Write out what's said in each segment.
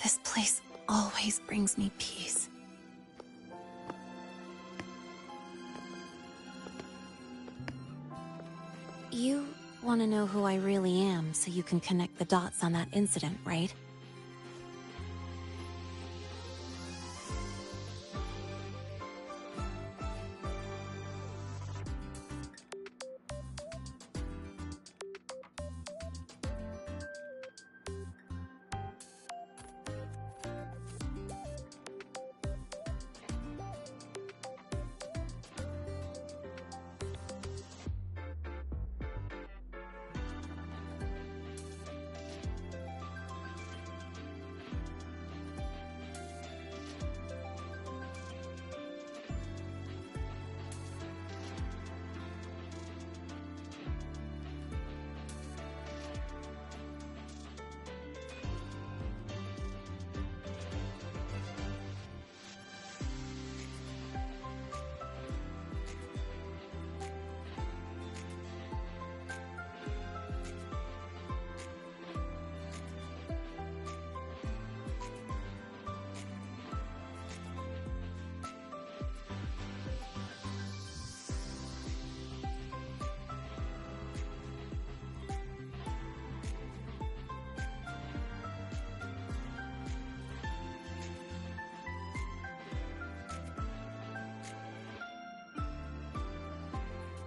This place always brings me peace. You want to know who I really am so you can connect the dots on that incident, right?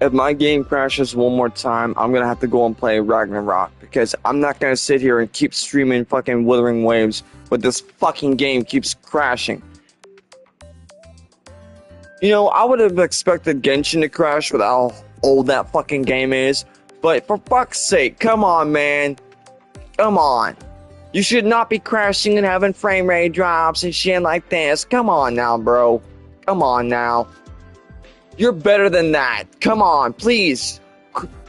If my game crashes one more time, I'm gonna have to go and play Ragnarok, because I'm not gonna sit here and keep streaming fucking Wuthering Waves when this fucking game keeps crashing. You know, I would have expected Genshin to crash with how old that fucking game is, but for fuck's sake, come on, man. Come on. You should not be crashing and having frame rate drops and shit like this. Come on now, bro. Come on now. You're better than that. Come on, please.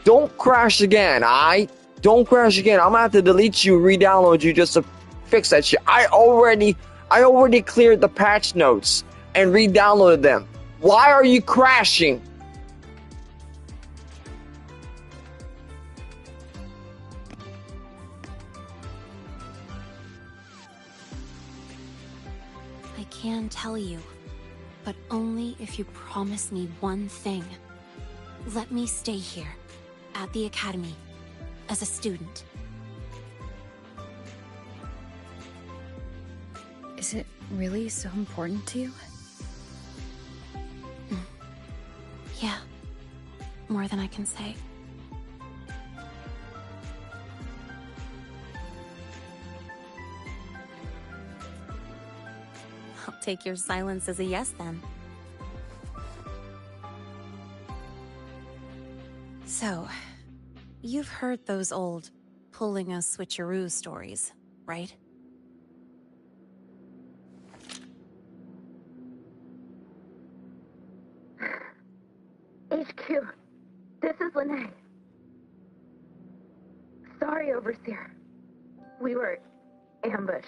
Don't crash again, alright? Don't crash again. I'm gonna have to delete you, re-download you just to fix that shit. I already cleared the patch notes and re-downloaded them. Why are you crashing? I can tell you, but only if you promise me one thing. Let me stay here, at the academy, as a student. Is it really so important to you? Yeah, more than I can say. I'll take your silence as a yes, then. So, you've heard those old pulling a switcheroo stories, right? HQ, this is Lene. Sorry, Overseer. We were ambushed.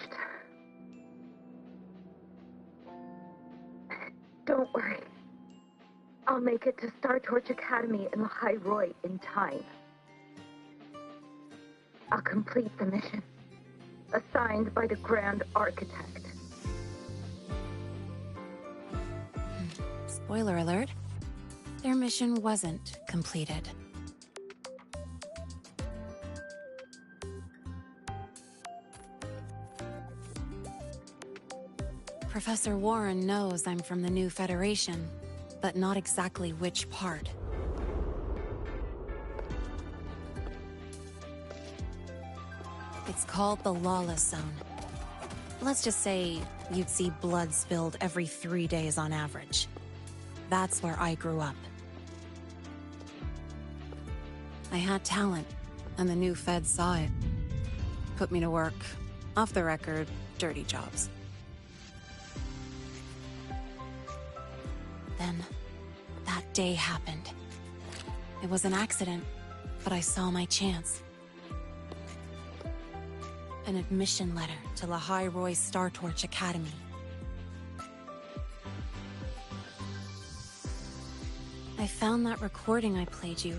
Don't worry. I'll make it to Star Torch Academy in the High Roy in time. I'll complete the mission, assigned by the Grand Architect. Spoiler alert. Their mission wasn't completed. Professor Warren knows I'm from the new Federation, but not exactly which part. It's called the Lawless Zone. Let's just say you'd see blood spilled every 3 days on average. That's where I grew up. I had talent, and the new Fed saw it. Put me to work, off the record, dirty jobs. Then, that day happened. It was an accident, but I saw my chance. An admission letter to La High Roy Star Torch Academy. I found that recording I played you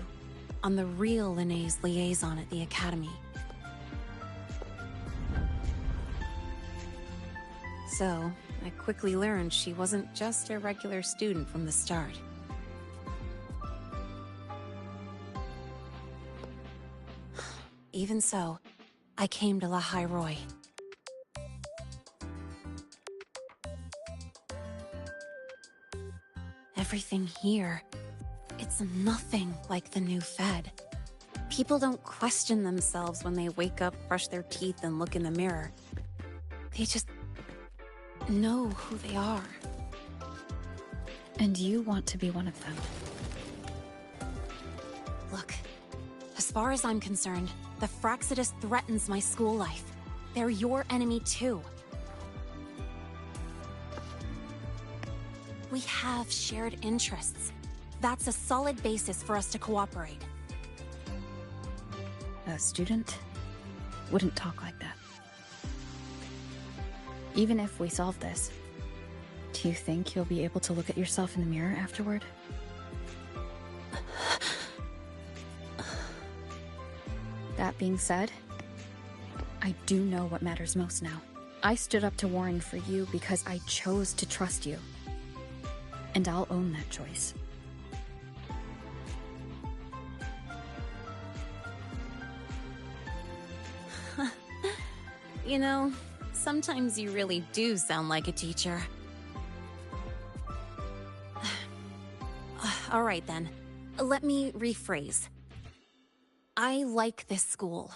on the real Lene's liaison at the Academy. So, I quickly learned she wasn't just a regular student from the start. Even so, I came to La Roy. Everything here, it's nothing like the new Fed. People don't question themselves when they wake up, brush their teeth, and look in the mirror. They just know who they are. And you want to be one of them. Look, as far as I'm concerned, the Fraxidus threatens my school life. They're your enemy too. We have shared interests. That's a solid basis for us to cooperate. A student wouldn't talk like that. Even if we solve this, do you think you'll be able to look at yourself in the mirror afterward? That being said, I do know what matters most now. I stood up to Warren for you because I chose to trust you. And I'll own that choice. You know, sometimes you really do sound like a teacher. All right then, let me rephrase. I like this school.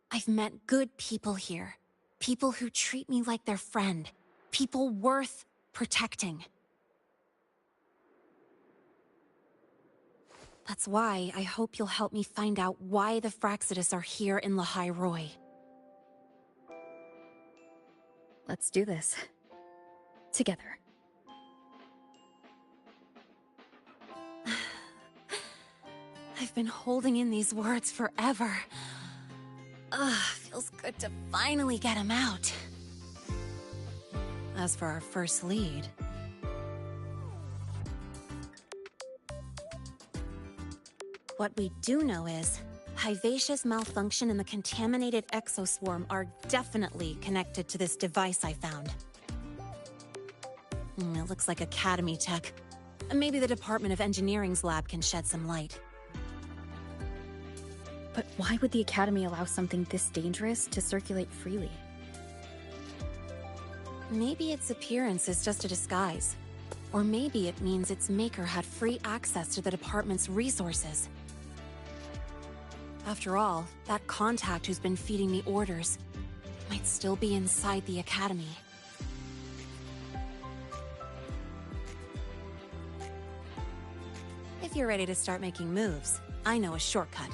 I've met good people here. People who treat me like their friend. People worth protecting. That's why I hope you'll help me find out why the Fraxidus are here in La Roy. Let's do this. Together. I've been holding in these words forever. Feels good to finally get them out. As for our first lead... What we do know is, Hivacia's malfunction and the contaminated exoswarm are definitely connected to this device I found. It looks like Academy tech. Maybe the Department of Engineering's lab can shed some light. But why would the Academy allow something this dangerous to circulate freely? Maybe its appearance is just a disguise. Or maybe it means its maker had free access to the department's resources. After all, that contact who's been feeding me orders might still be inside the Academy. If you're ready to start making moves, I know a shortcut.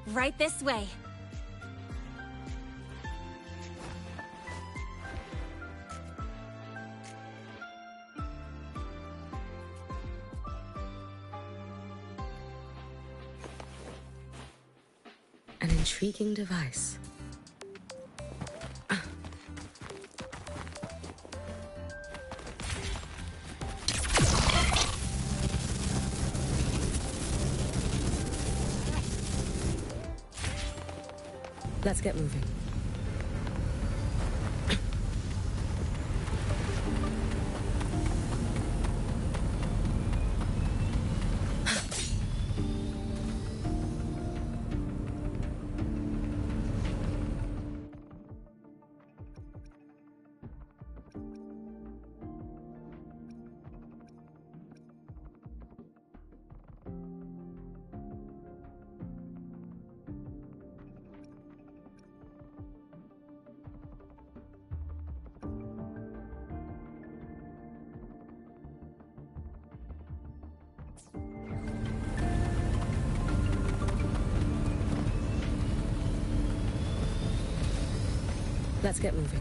Right this way. An intriguing device. Let's get moving. Let's get moving.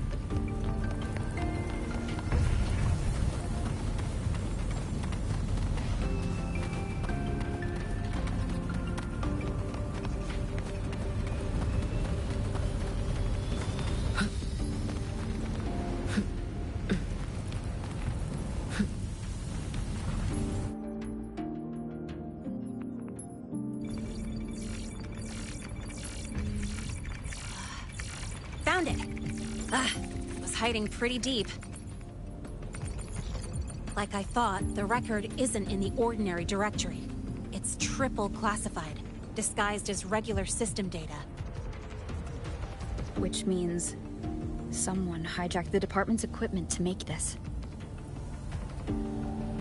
Was hiding pretty deep. Like I thought, the record isn't in the ordinary directory. It's triple classified, disguised as regular system data. Which means someone hijacked the department's equipment to make this.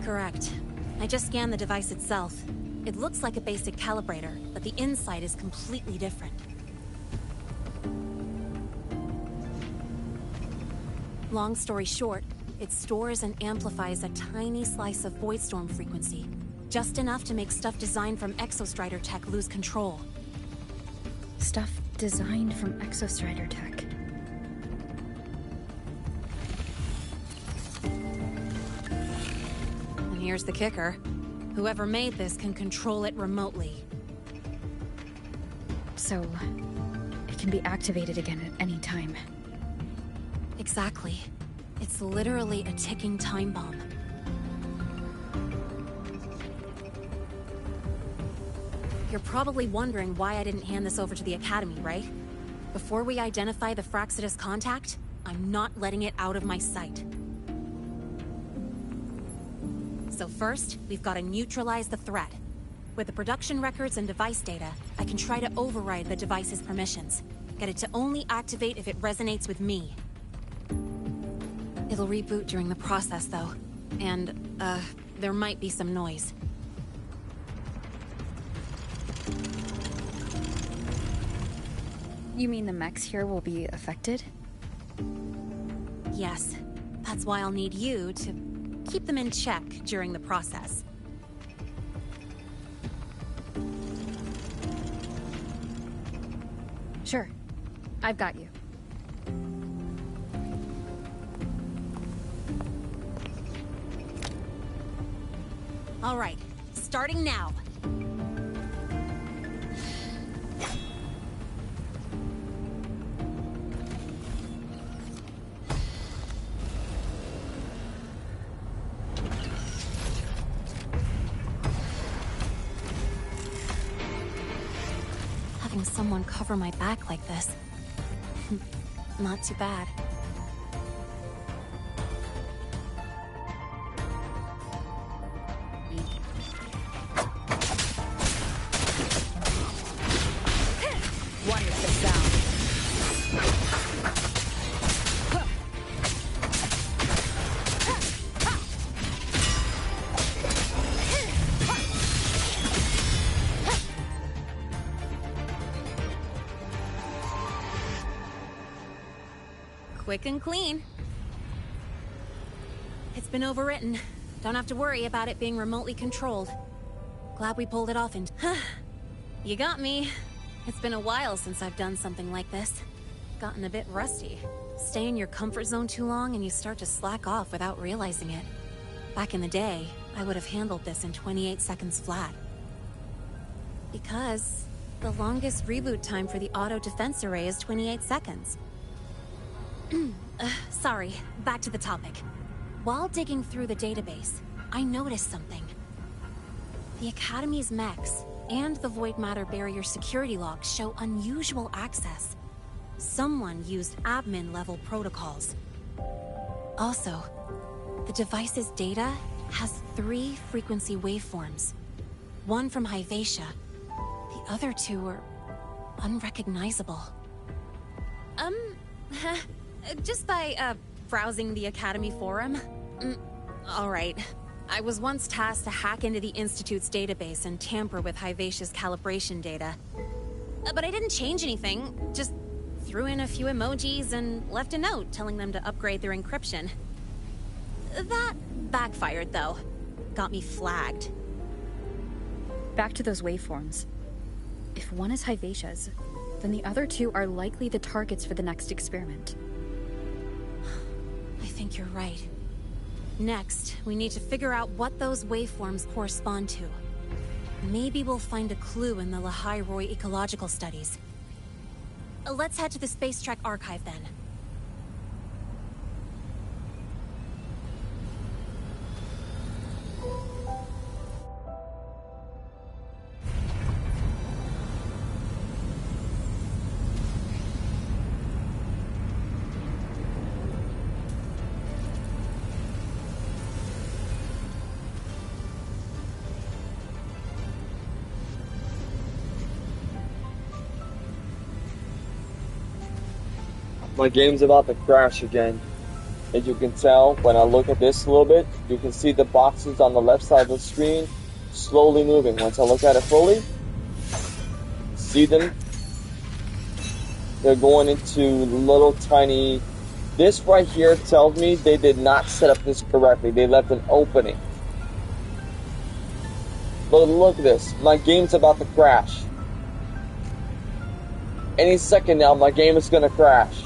Correct. I just scanned the device itself. It looks like a basic calibrator, but the inside is completely different. Long story short, it stores and amplifies a tiny slice of voidstorm frequency. Just enough to make stuff designed from Exostrider tech lose control. Stuff designed from Exostrider tech. And here's the kicker. Whoever made this can control it remotely. So, it can be activated again at any time. Exactly. It's literally a ticking time bomb. You're probably wondering why I didn't hand this over to the Academy, right? Before we identify the Fraxidus contact, I'm not letting it out of my sight. So first, we've got to neutralize the threat. With the production records and device data, I can try to override the device's permissions. Get it to only activate if it resonates with me. It'll reboot during the process, though. And, there might be some noise. You mean the mechs here will be affected? Yes. That's why I'll need you to keep them in check during the process. Sure. I've got you. All right, starting now. Having someone cover my back like this. Not too bad. Quick and clean. It's been overwritten. Don't have to worry about it being remotely controlled. Glad we pulled it off and... You got me. It's been a while since I've done something like this. Gotten a bit rusty. Stay in your comfort zone too long and you start to slack off without realizing it. Back in the day, I would have handled this in 28 seconds flat. Because the longest reboot time for the auto defense array is 28 seconds. Sorry, back to the topic. While digging through the database, I noticed something. The Academy's mechs and the Void Matter Barrier security logs show unusual access. Someone used admin-level protocols. Also, the device's data has 3 frequency waveforms. One from Hyvatia. The other 2 are unrecognizable. Just by, browsing the Academy forum? Alright. I was once tasked to hack into the Institute's database and tamper with Hyvatia's calibration data. But I didn't change anything, just threw in a few emojis and left a note telling them to upgrade their encryption. That backfired, though. Got me flagged. Back to those waveforms. If one is Hyvatia's, then the other 2 are likely the targets for the next experiment. I think you're right. Next, we need to figure out what those waveforms correspond to. Maybe we'll find a clue in the Lehigh Roy ecological studies. Let's head to the Space Trek archive then. My game's about to crash again. As you can tell, when I look at this a little bit, you can see the boxes on the left side of the screen slowly moving. Once I look at it fully, see them? They're going into little tiny... This right here tells me they did not set up this correctly. They left an opening. But look at this. My game's about to crash. Any second now, my game is going to crash.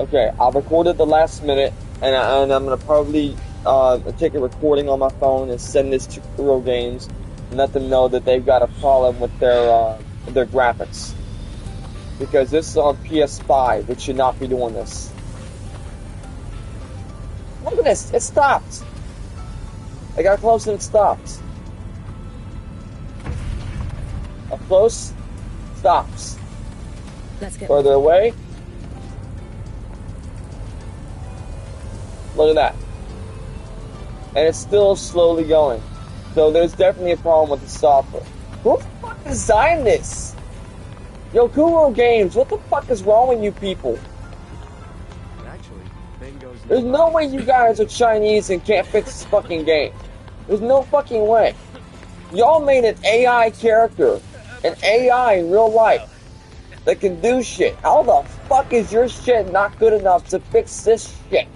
Okay, I recorded the last minute, and I'm going to probably take a recording on my phone and send this to Kuro Games and let them know that they've got a problem with their graphics. Because this is on PS5, which should not be doing this. Look at this, it stopped. I got close and it stopped. Up close, stops. Let's get Further away. Look at that. And it's still slowly going. So there's definitely a problem with the software. Who the fuck designed this? Yo, Kuro Games, what the fuck is wrong with you people? Actually, thing goes. There's no way you guys are Chinese and can't fix this fucking game. There's no fucking way. Y'all made an AI character, an AI in real life, that can do shit. How the fuck is your shit not good enough to fix this shit?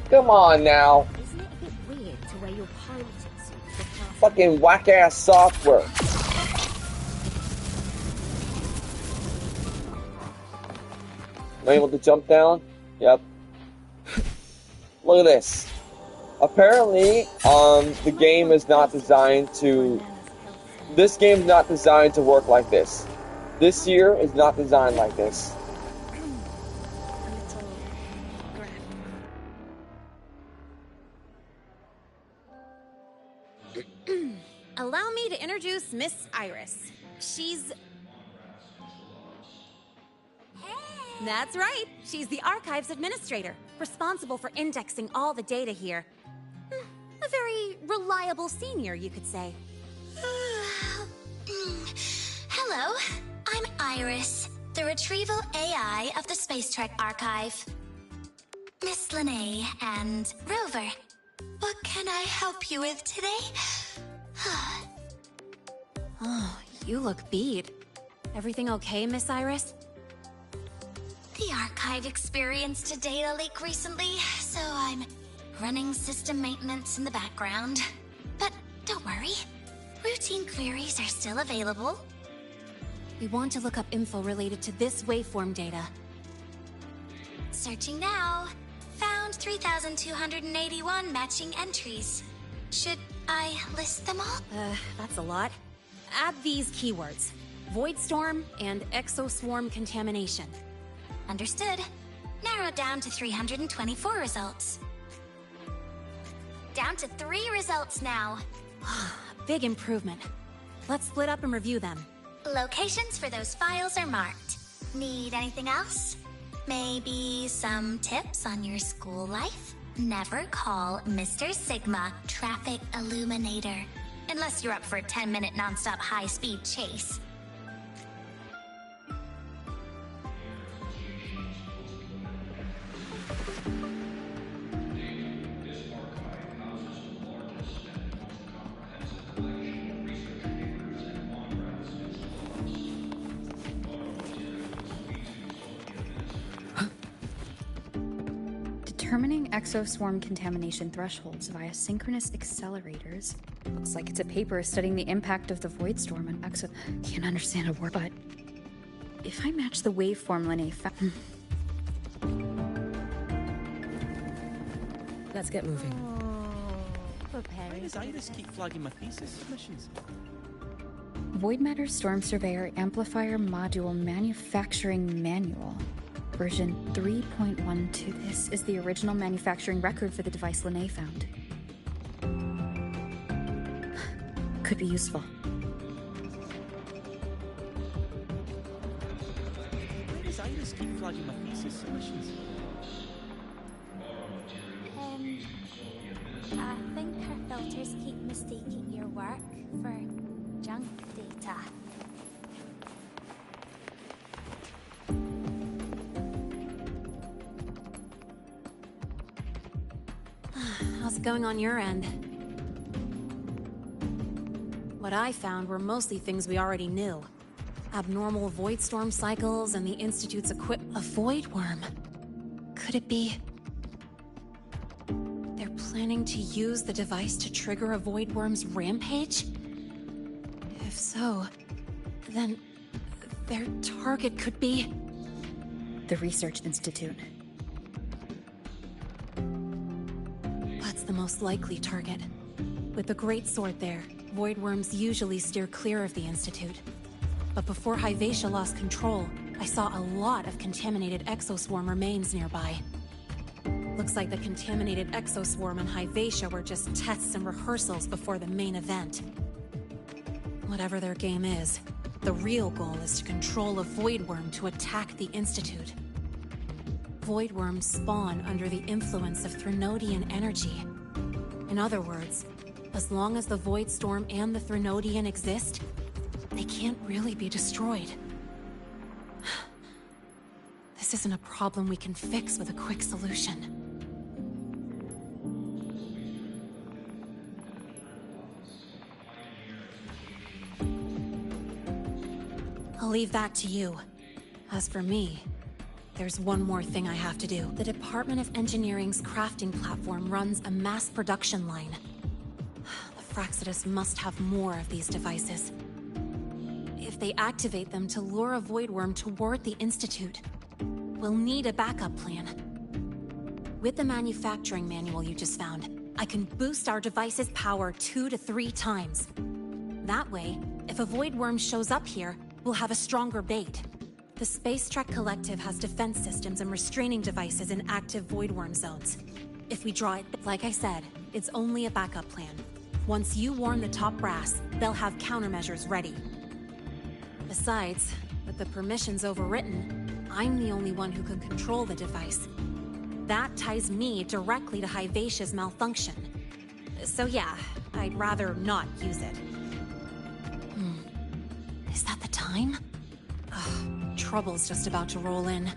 Come on now. Isn't it a bit weird to wear your piloting suit for class? Fucking whack-ass software. Am I able to jump down? Yep. Look at this. Apparently, the game is not designed to... This game's not designed to work like this. This year is not designed like this. Allow me to introduce Miss Iris. She's... That's right. She's the Archives Administrator, responsible for indexing all the data here. A very reliable senior, you could say. Hello, I'm Iris, the retrieval AI of the Space Trek Archive. Miss Lene and Rover, what can I help you with today? Oh, you look beat. Everything okay, Miss Iris? The Archive experienced a data leak recently, so I'm running system maintenance in the background. But don't worry, routine queries are still available. We want to look up info related to this waveform data. Searching now. Found 3,281 matching entries. Should I list them all? That's a lot. Add these keywords. Void storm and exoswarm contamination. Understood. Narrowed down to 324 results. Down to 3 results now. Big improvement. Let's split up and review them. Locations for those files are marked. Need anything else? Maybe some tips on your school life? Never call Mr. Sigma Traffic Illuminator. Unless you're up for a 10-minute nonstop high-speed chase. Determining exoswarm contamination thresholds via synchronous accelerators. Looks like it's a paper studying the impact of the void storm on exo... Can't understand a word, but... If I match the waveform Lene found... Let's get moving. Preparing. Why does Iris keep flagging my thesis submissions? Void Matter Storm Surveyor Amplifier Module Manufacturing Manual. Version 3.12. This is the original manufacturing record for the device Lene found. Could be useful. Why does Iris keep flagging my thesis submissions? I think her filters keep mistaking your work for junk data. How's it going on your end? What I found were mostly things we already knew. Abnormal void storm cycles and the Institute's a void worm. Could it be... they're planning to use the device to trigger a void worm's rampage? If so, then their target could be... The Research Institute. That's the most likely target. With the Great Sword there, void worms usually steer clear of the Institute. But before Hyvatia lost control, I saw a lot of contaminated exoswarm remains nearby. Looks like the contaminated exoswarm and Hyvatia were just tests and rehearsals before the main event. Whatever their game is, the real goal is to control a void worm to attack the Institute. Void worms spawn under the influence of Threnodian energy. In other words, as long as the Void Storm and the Threnodian exist, they can't really be destroyed. This isn't a problem we can fix with a quick solution. I'll leave that to you. As for me, there's one more thing I have to do. The Department of Engineering's crafting platform runs a mass production line. The Fraxidus must have more of these devices. If they activate them to lure a void worm toward the Institute, we'll need a backup plan. With the manufacturing manual you just found, I can boost our device's power 2 to 3 times. That way, if a void worm shows up here, we'll have a stronger bait. The Space Trek Collective has defense systems and restraining devices in active void worm zones. If we draw it, like I said, it's only a backup plan. Once you warn the top brass, they'll have countermeasures ready. Besides, with the permissions overwritten, I'm the only one who can control the device. That ties me directly to Hyvatia's malfunction. So yeah, I'd rather not use it. Is that the time? Ugh, trouble's just about to roll in.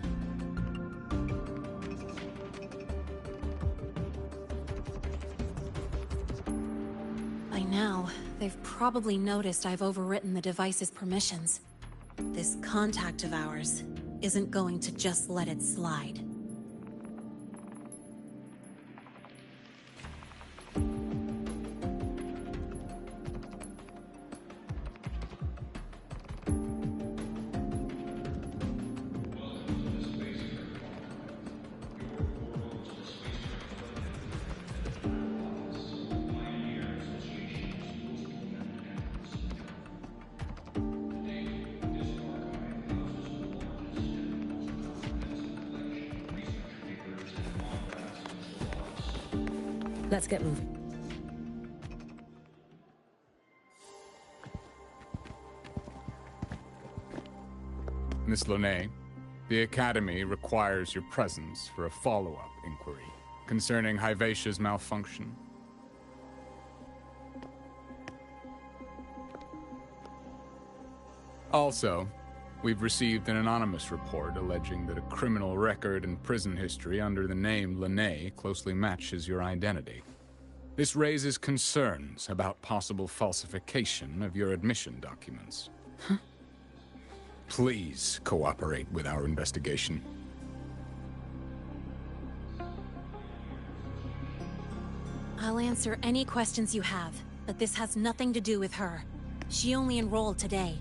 By now, they've probably noticed I've overwritten the device's permissions. This contact of ours isn't going to just let it slide. Let's get moving. Miss Lonet, the Academy requires your presence for a follow-up inquiry concerning Hyvatia's malfunction. Also, we've received an anonymous report alleging that a criminal record and prison history under the name Lonet closely matches your identity. This raises concerns about possible falsification of your admission documents. Huh? Please cooperate with our investigation. I'll answer any questions you have, but this has nothing to do with her. She only enrolled today.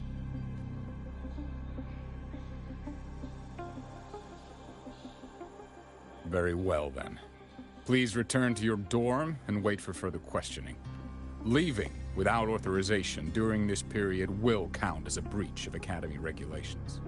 Very well, then. Please return to your dorm and wait for further questioning. Leaving without authorization during this period will count as a breach of Academy regulations.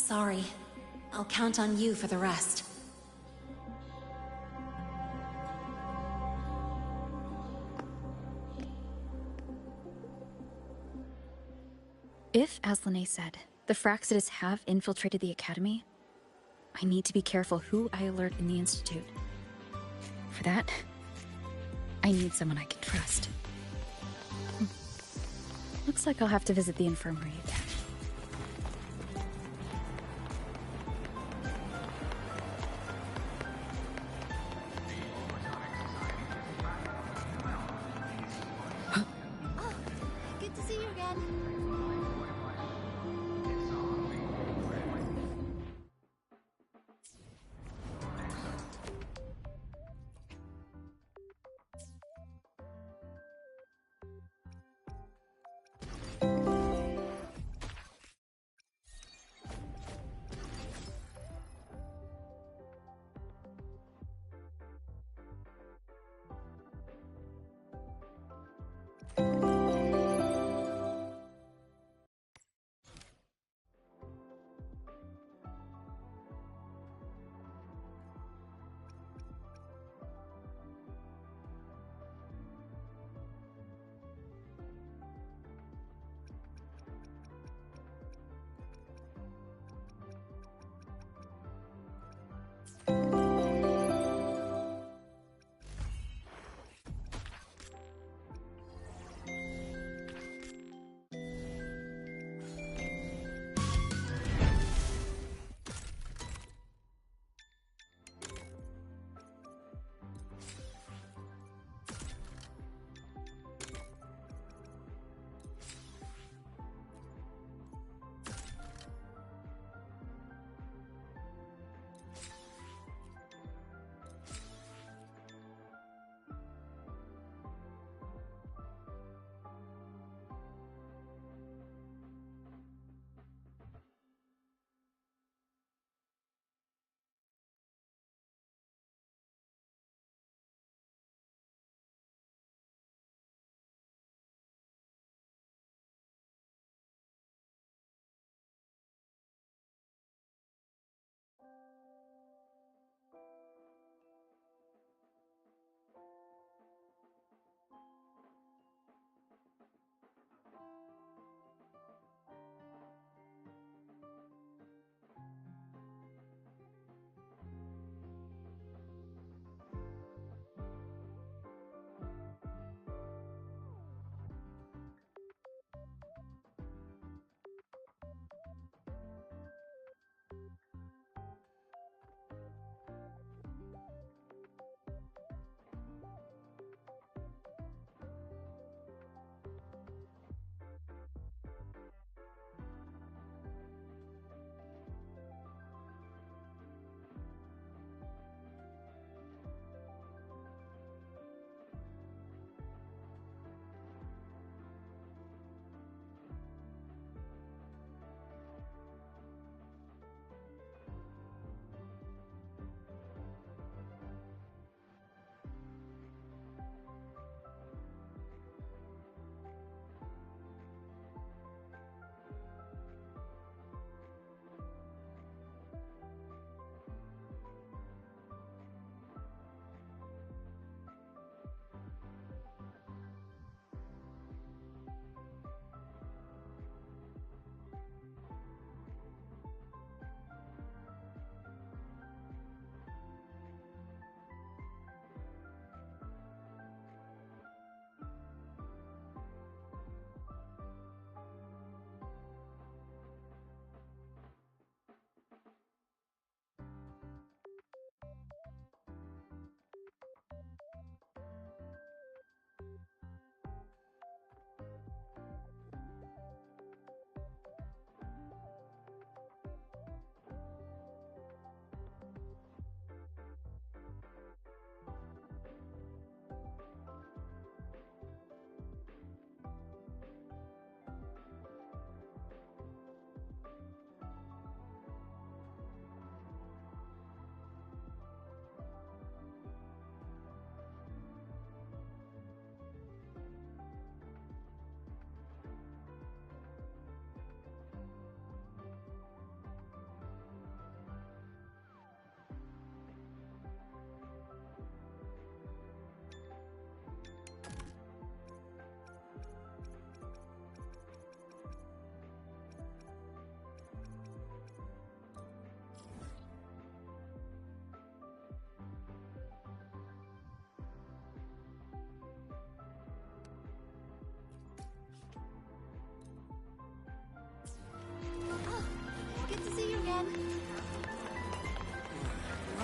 Sorry. I'll count on you for the rest. If, as Lene said, the Fraxidus have infiltrated the Academy, I need to be careful who I alert in the Institute. For that, I need someone I can trust. Looks like I'll have to visit the infirmary again. Good to see you again.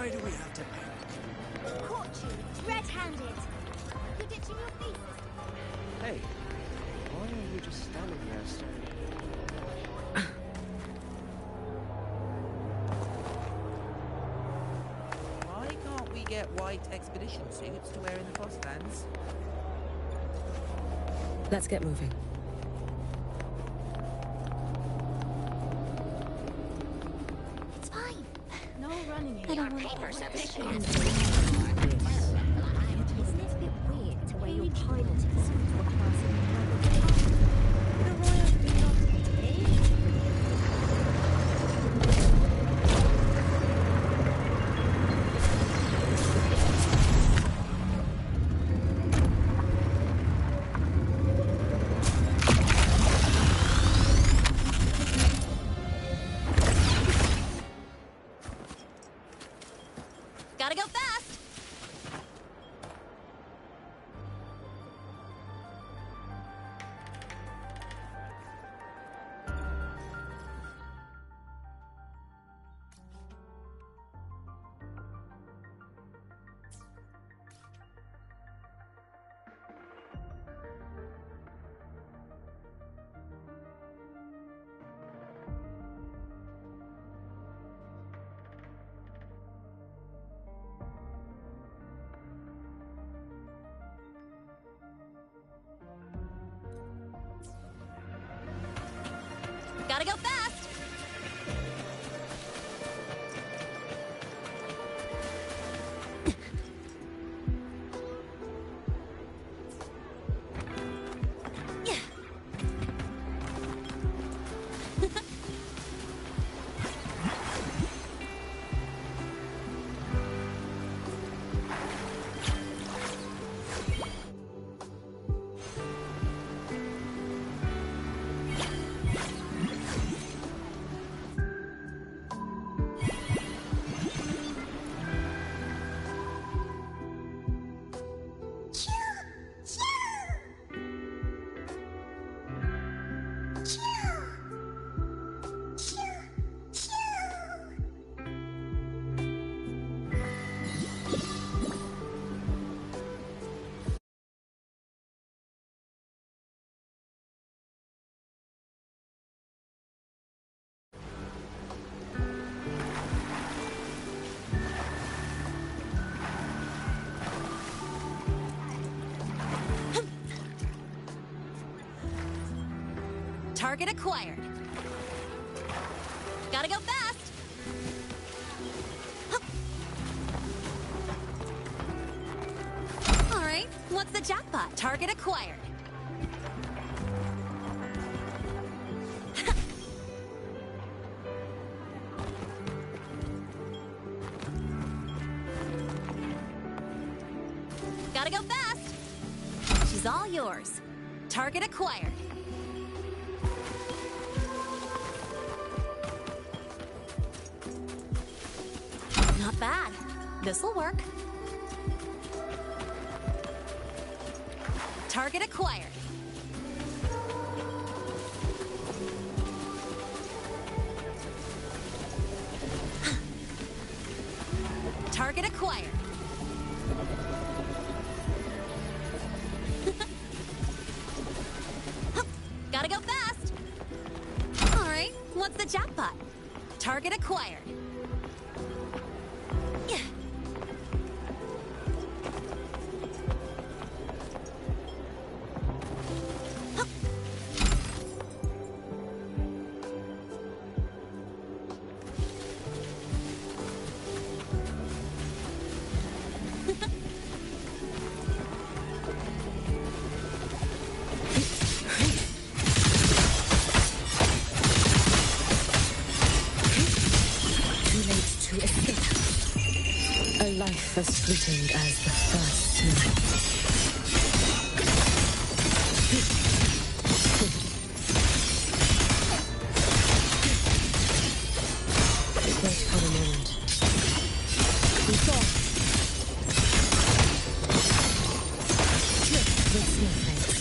Why do we have to pay? Caught you, red-handed. You're ditching your thesis. Hey, why are you just standing there staring? Why can't we get white expedition suits to wear in the Frostlands? Let's get moving. It's fine. No running here. I don't want papers at this point. Isn't it a bit weird to wear your piloting suit to a class in the Royal Philosophy? Gotta go fast! Gotta go fast! Target acquired. Gotta go fast! Alright, what's the jackpot? Target acquired. Gotta go fast! She's all yours. Target acquired. Not bad. This'll work. Target acquired. Target acquired. Gotta go fast. All right, what's the jackpot? Target acquired. As fleeting as the first night. Wait for a moment. We fall. Slip with snowflakes.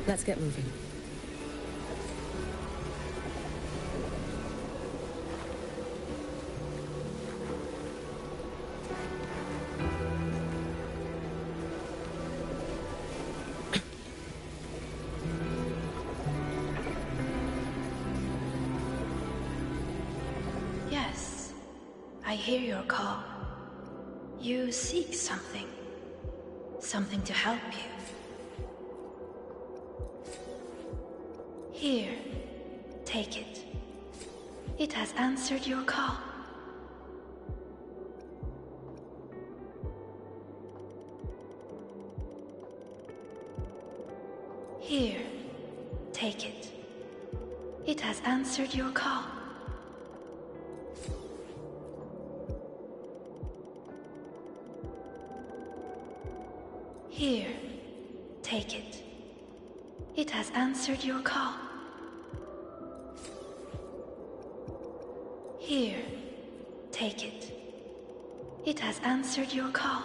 Let's get moving. Yes, I hear your call. You seek something. Something to help you. Here, take it. It has answered your call. Here, take it. It has answered your call. Here, take it. It has answered your call. Here, take it. It has answered your call.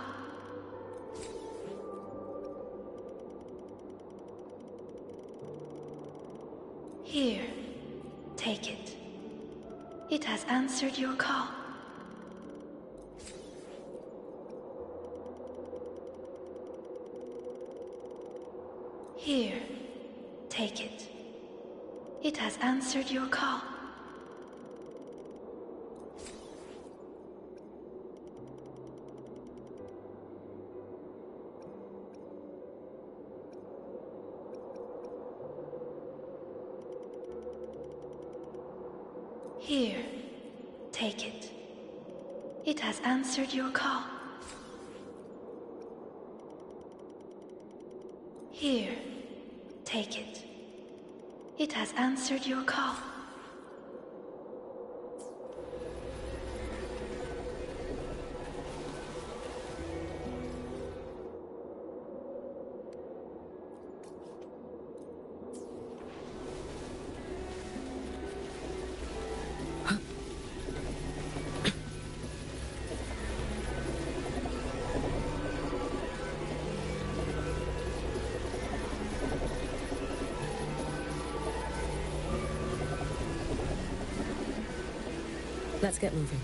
Here, take it. It has answered your call. Here, take it. It has answered your call. Here, take it. It has answered your call. Here, take it. It has answered your call. Let's get moving.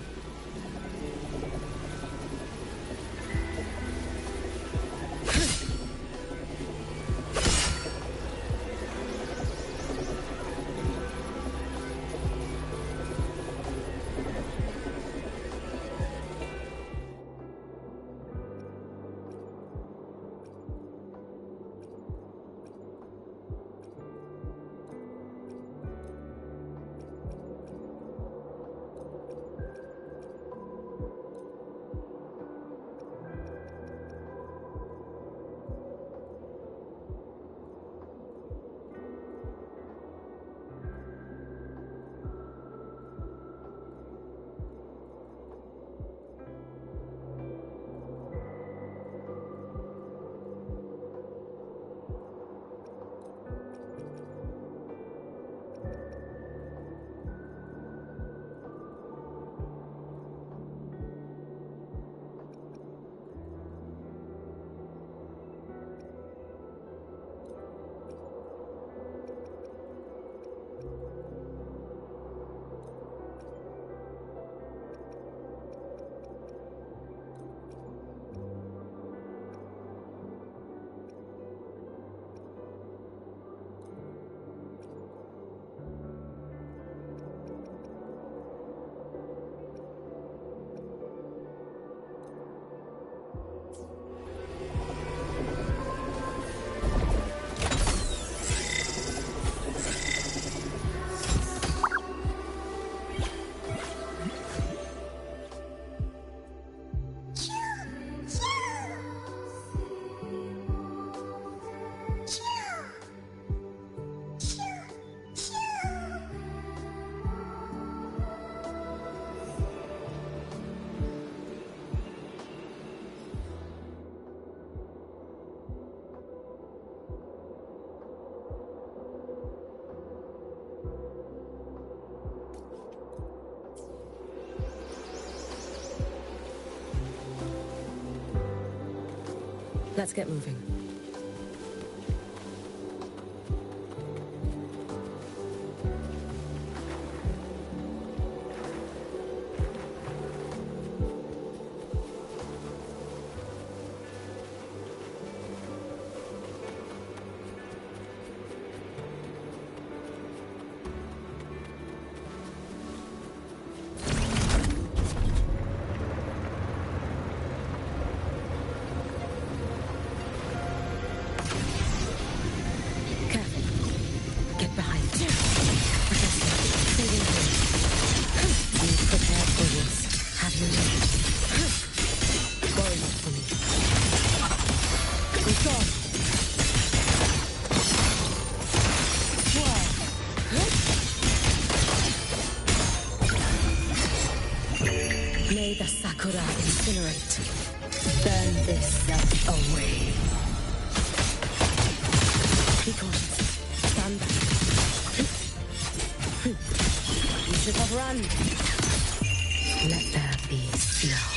Let's get moving. May the Sakura incinerate. Burn this self away. Be cautious. Stand back. You should have run. Let there be snow.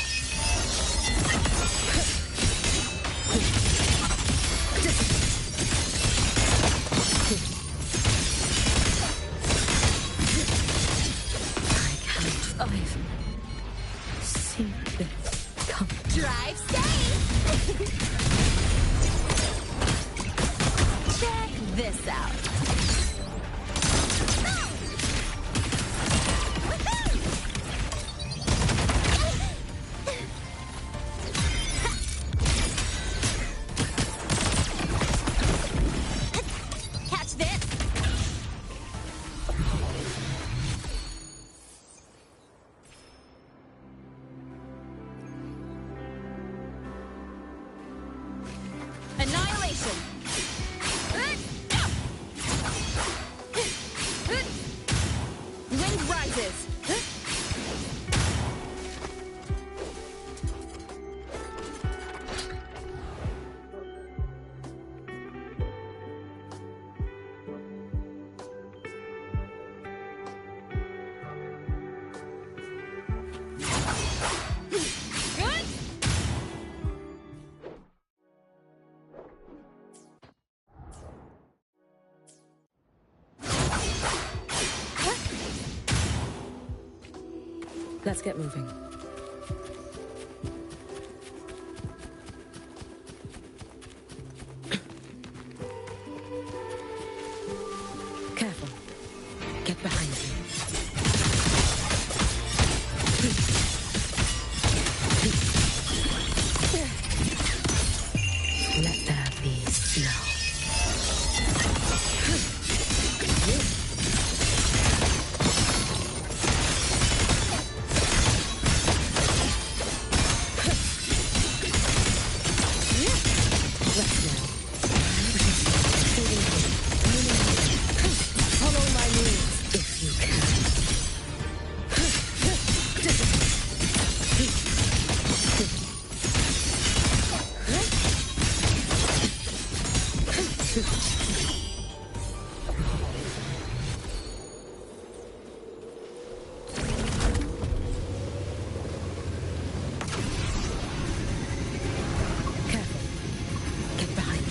Drive safe! Check this out. Catch this! Annihilation! Wind rises! Let's get moving. Careful. Get behind me. Let there be snow. Follow my moves if you can. Careful. Get behind me.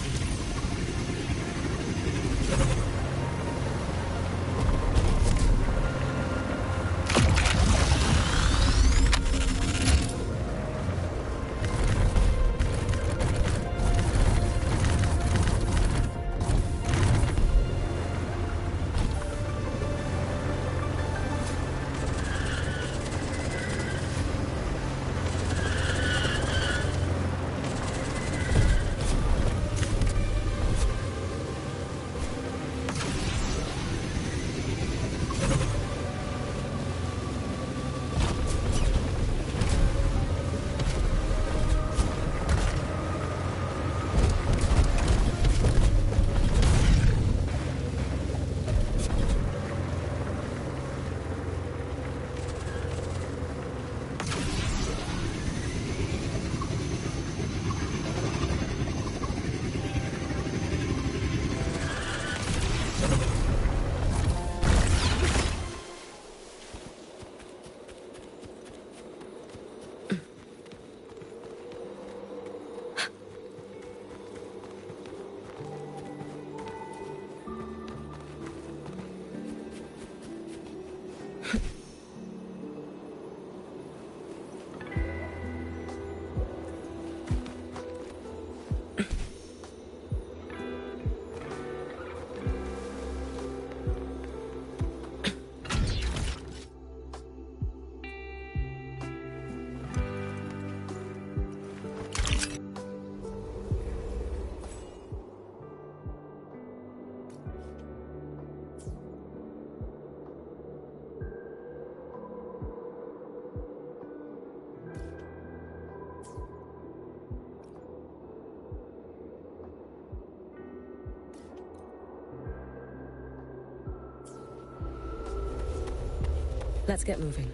Let's get moving.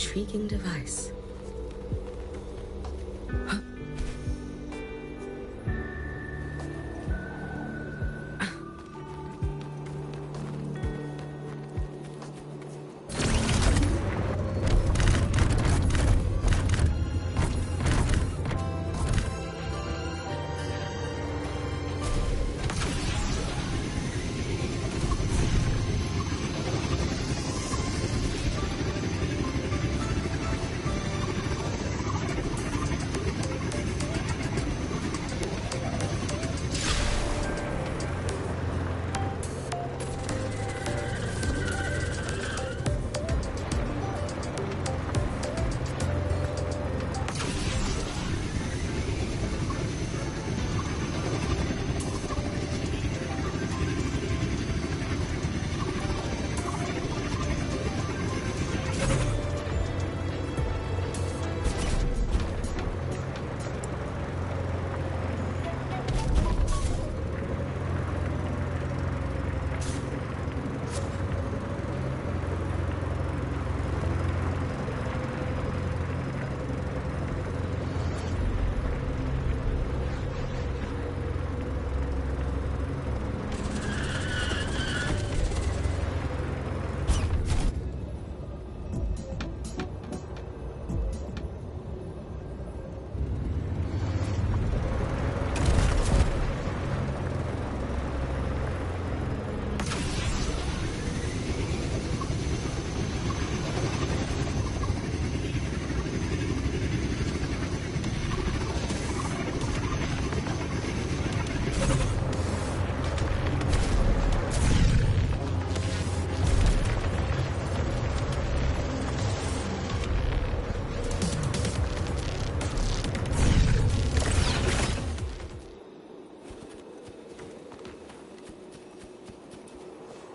intriguing device.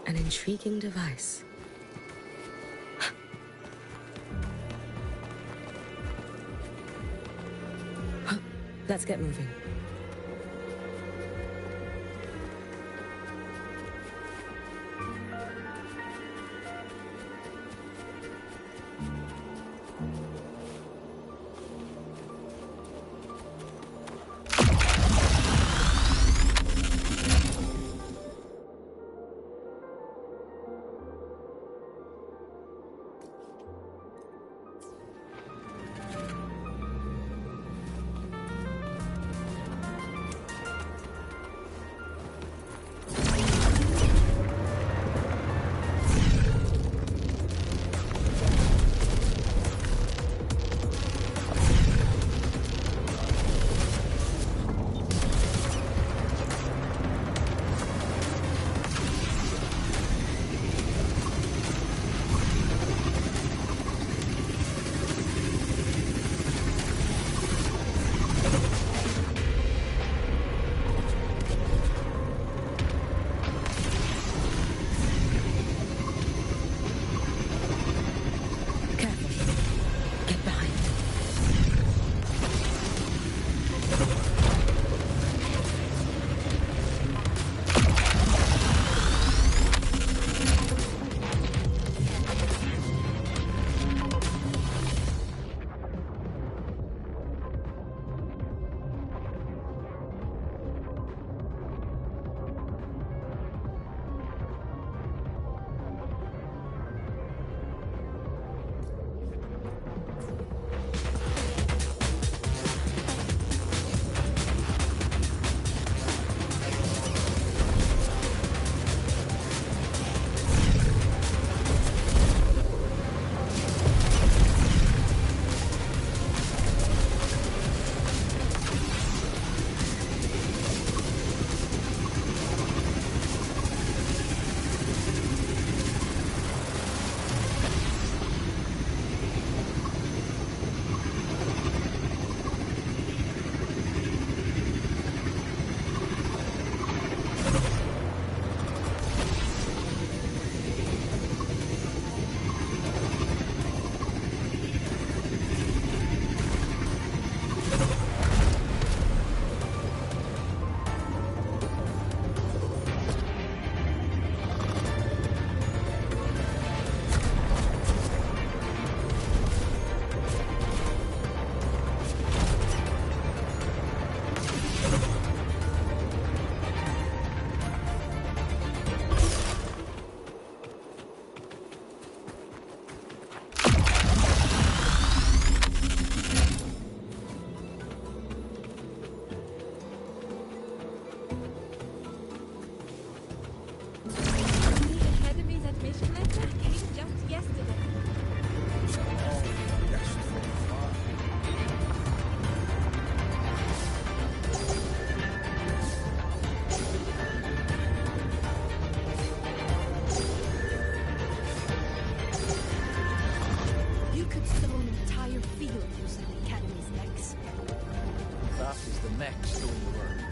An intriguing device. Let's get moving.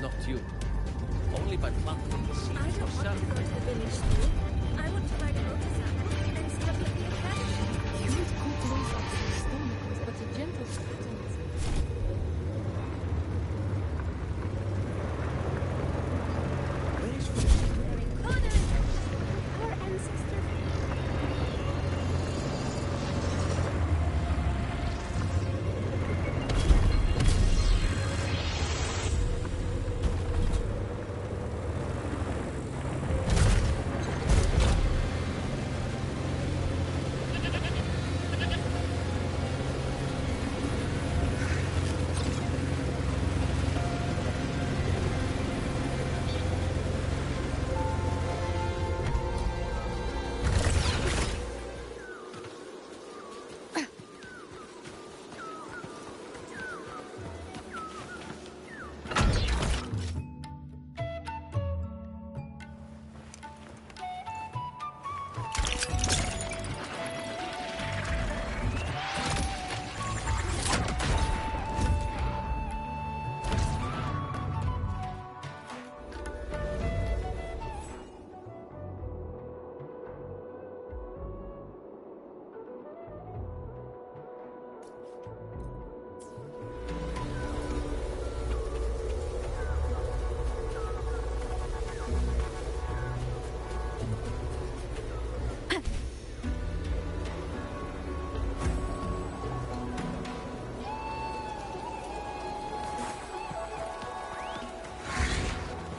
Not you. Only by planting the seeds I don't want yourself. to go to the village school. I want to ride a motorcycle and study at the academy. Isn't good lace of Stonicus, but a gentle sentence. Our ancestor.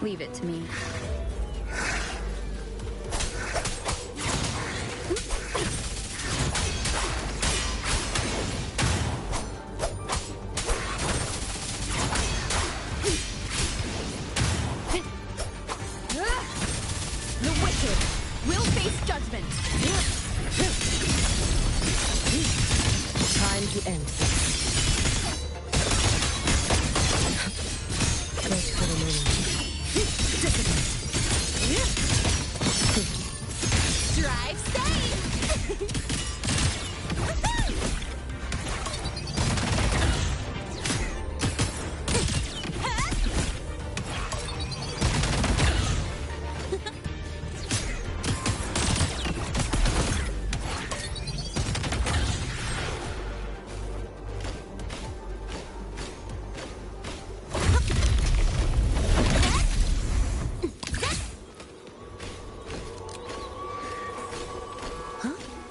Leave it to me. The wicked will face judgment. Time to end. Wait for a moment. Drive safe!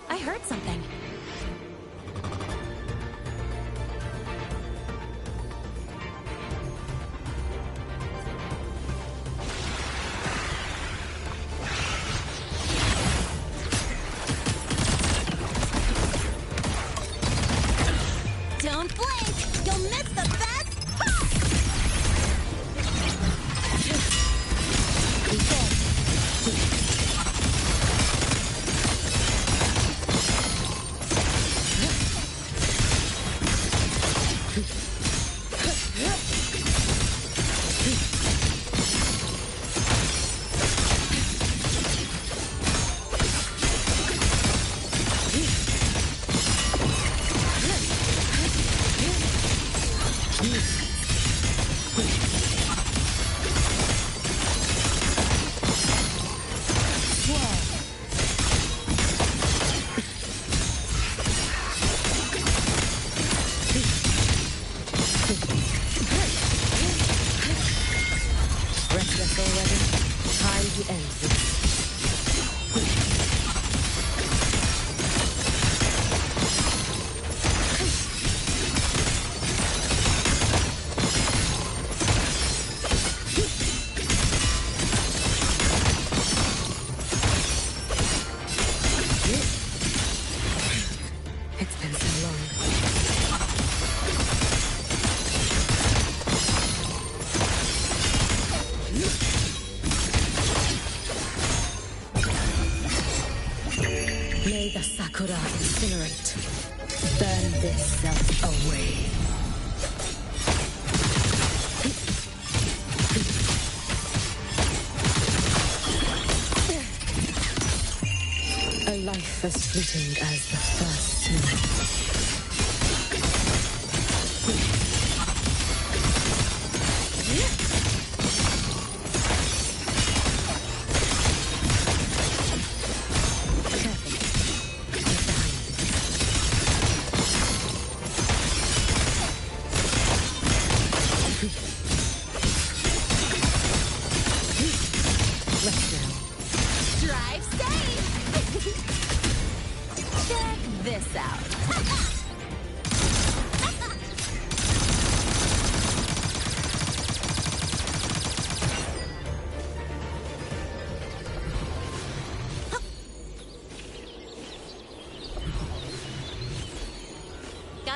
I heard something. Don't blink! You'll miss the best part! Restless already? Time to end this. It's been so long. May the Sakura incinerate. Burn this self away. A life as fleeting as the first night.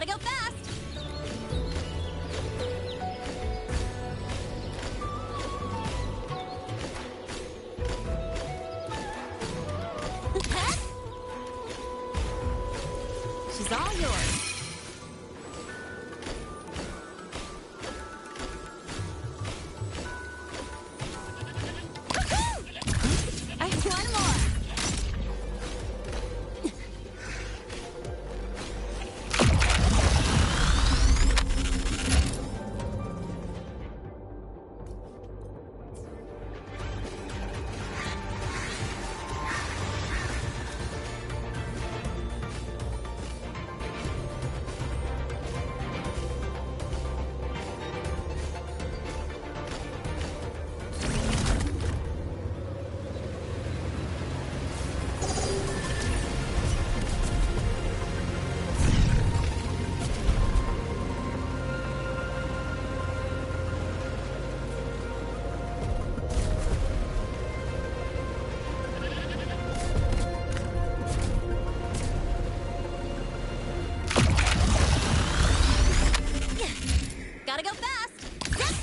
Gotta go fast! She's all yours. I have one more. Gotta go fast! Zip!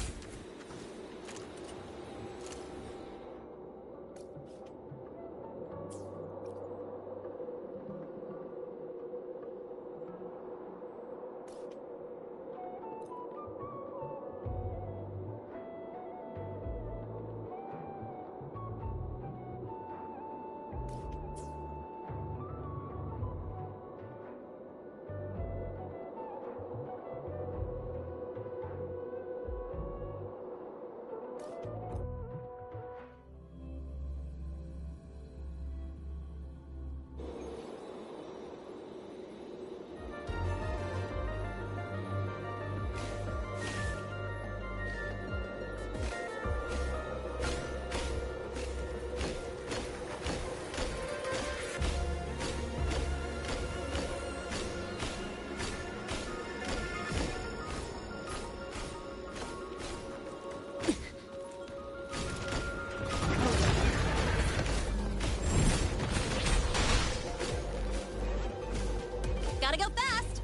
Gotta go fast!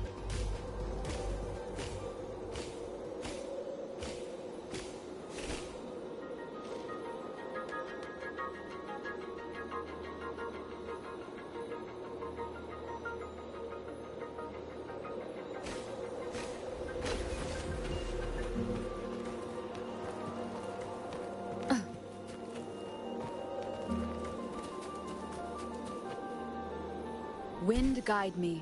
Wind guide me.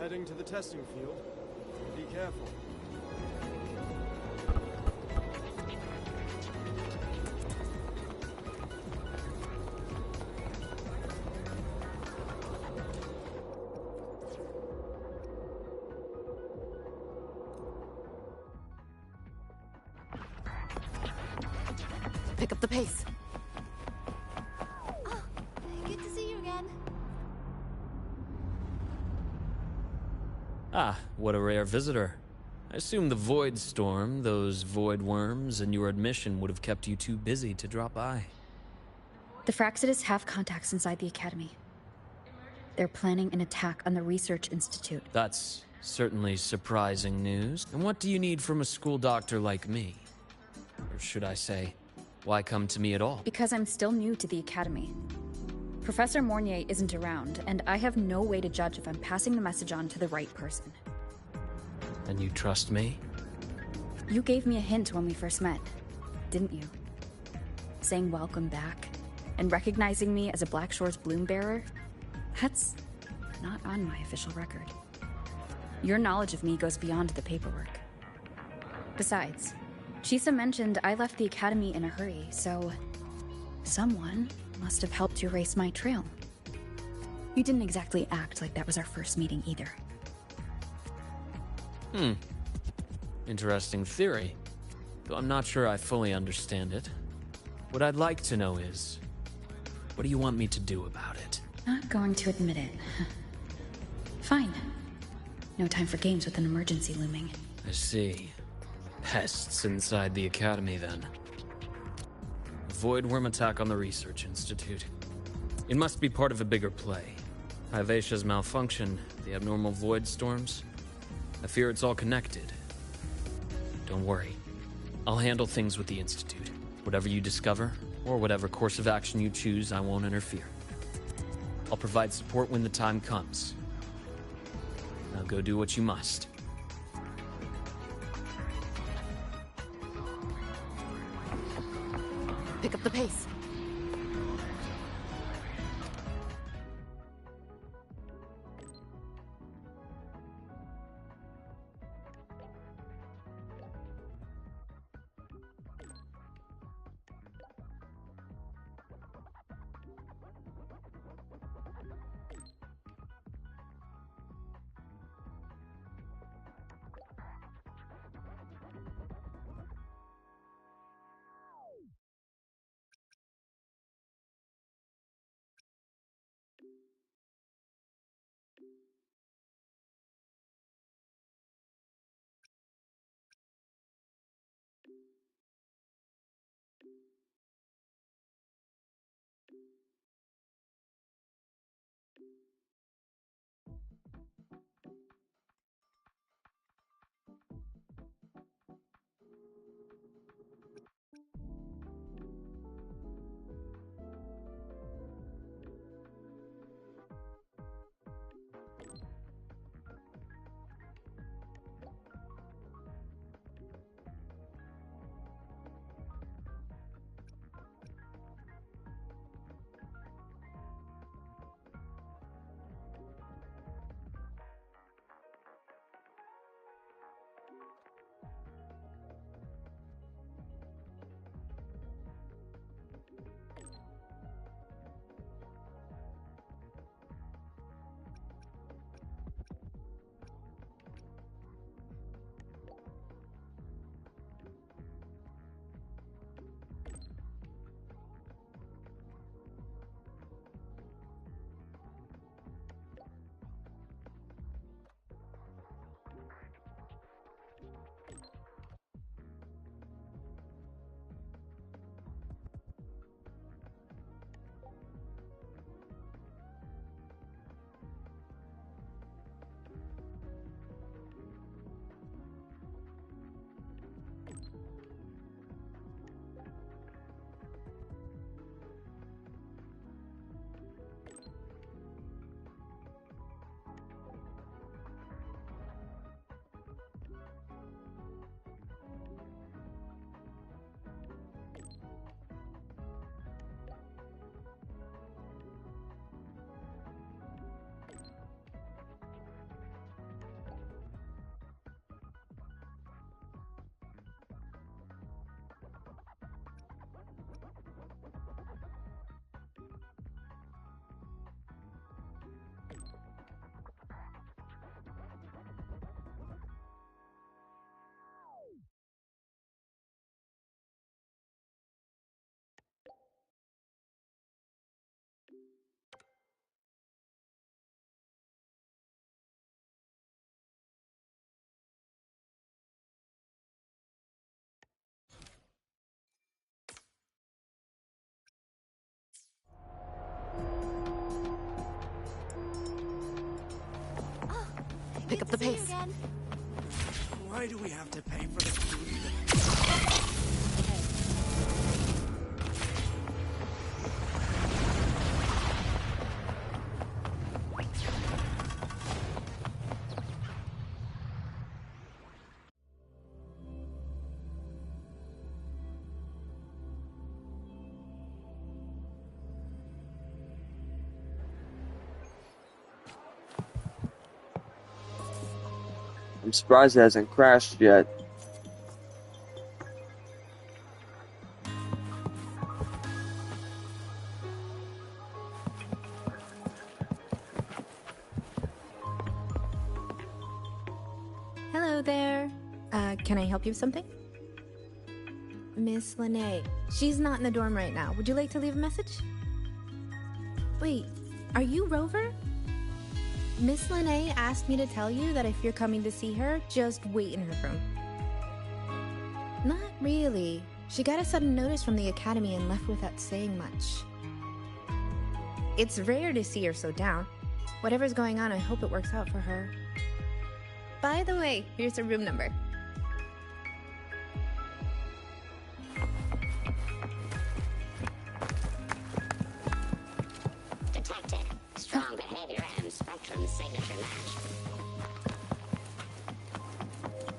Heading to the testing field. Be careful. Pick up the pace. Oh, good to see you again. Ah, what a rare visitor. I assume the void storm, those void worms, and your admission would have kept you too busy to drop by. The Fraxidus have contacts inside the Academy. They're planning an attack on the Research Institute. That's certainly surprising news. And what do you need from a school doctor like me? Or should I say, why come to me at all? Because I'm still new to the Academy. Professor Mornier isn't around, and I have no way to judge if I'm passing the message on to the right person. And you trust me? You gave me a hint when we first met, didn't you? Saying welcome back, and recognizing me as a Black Shore's bloom bearer? That's not on my official record. Your knowledge of me goes beyond the paperwork. Besides, Chisa mentioned I left the Academy in a hurry, so someone must have helped to erase my trail. You didn't exactly act like that was our first meeting either. Interesting theory. Though I'm not sure I fully understand it. What I'd like to know is, what do you want me to do about it? Not going to admit it. Fine. No time for games with an emergency looming. I see. Pests inside the Academy, then. A void worm attack on the Research Institute. It must be part of a bigger play. Hyvatia's malfunction, the abnormal void storms. I fear it's all connected. Don't worry. I'll handle things with the Institute. Whatever you discover, or whatever course of action you choose, I won't interfere. I'll provide support when the time comes. Now go do what you must. Pick up the pace. pick up the pace. Why do we have to pay for the food? I'm surprised it hasn't crashed yet. Hello there. Can I help you with something? Miss Lene. She's not in the dorm right now. Would you like to leave a message? Wait, are you Rover? Miss Lene asked me to tell you that if you're coming to see her, just wait in her room. Not really. She got a sudden notice from the academy and left without saying much. It's rare to see her so down. Whatever's going on, I hope it works out for her. By the way, here's her room number. Detected. Strong behavior and spectrum signature match.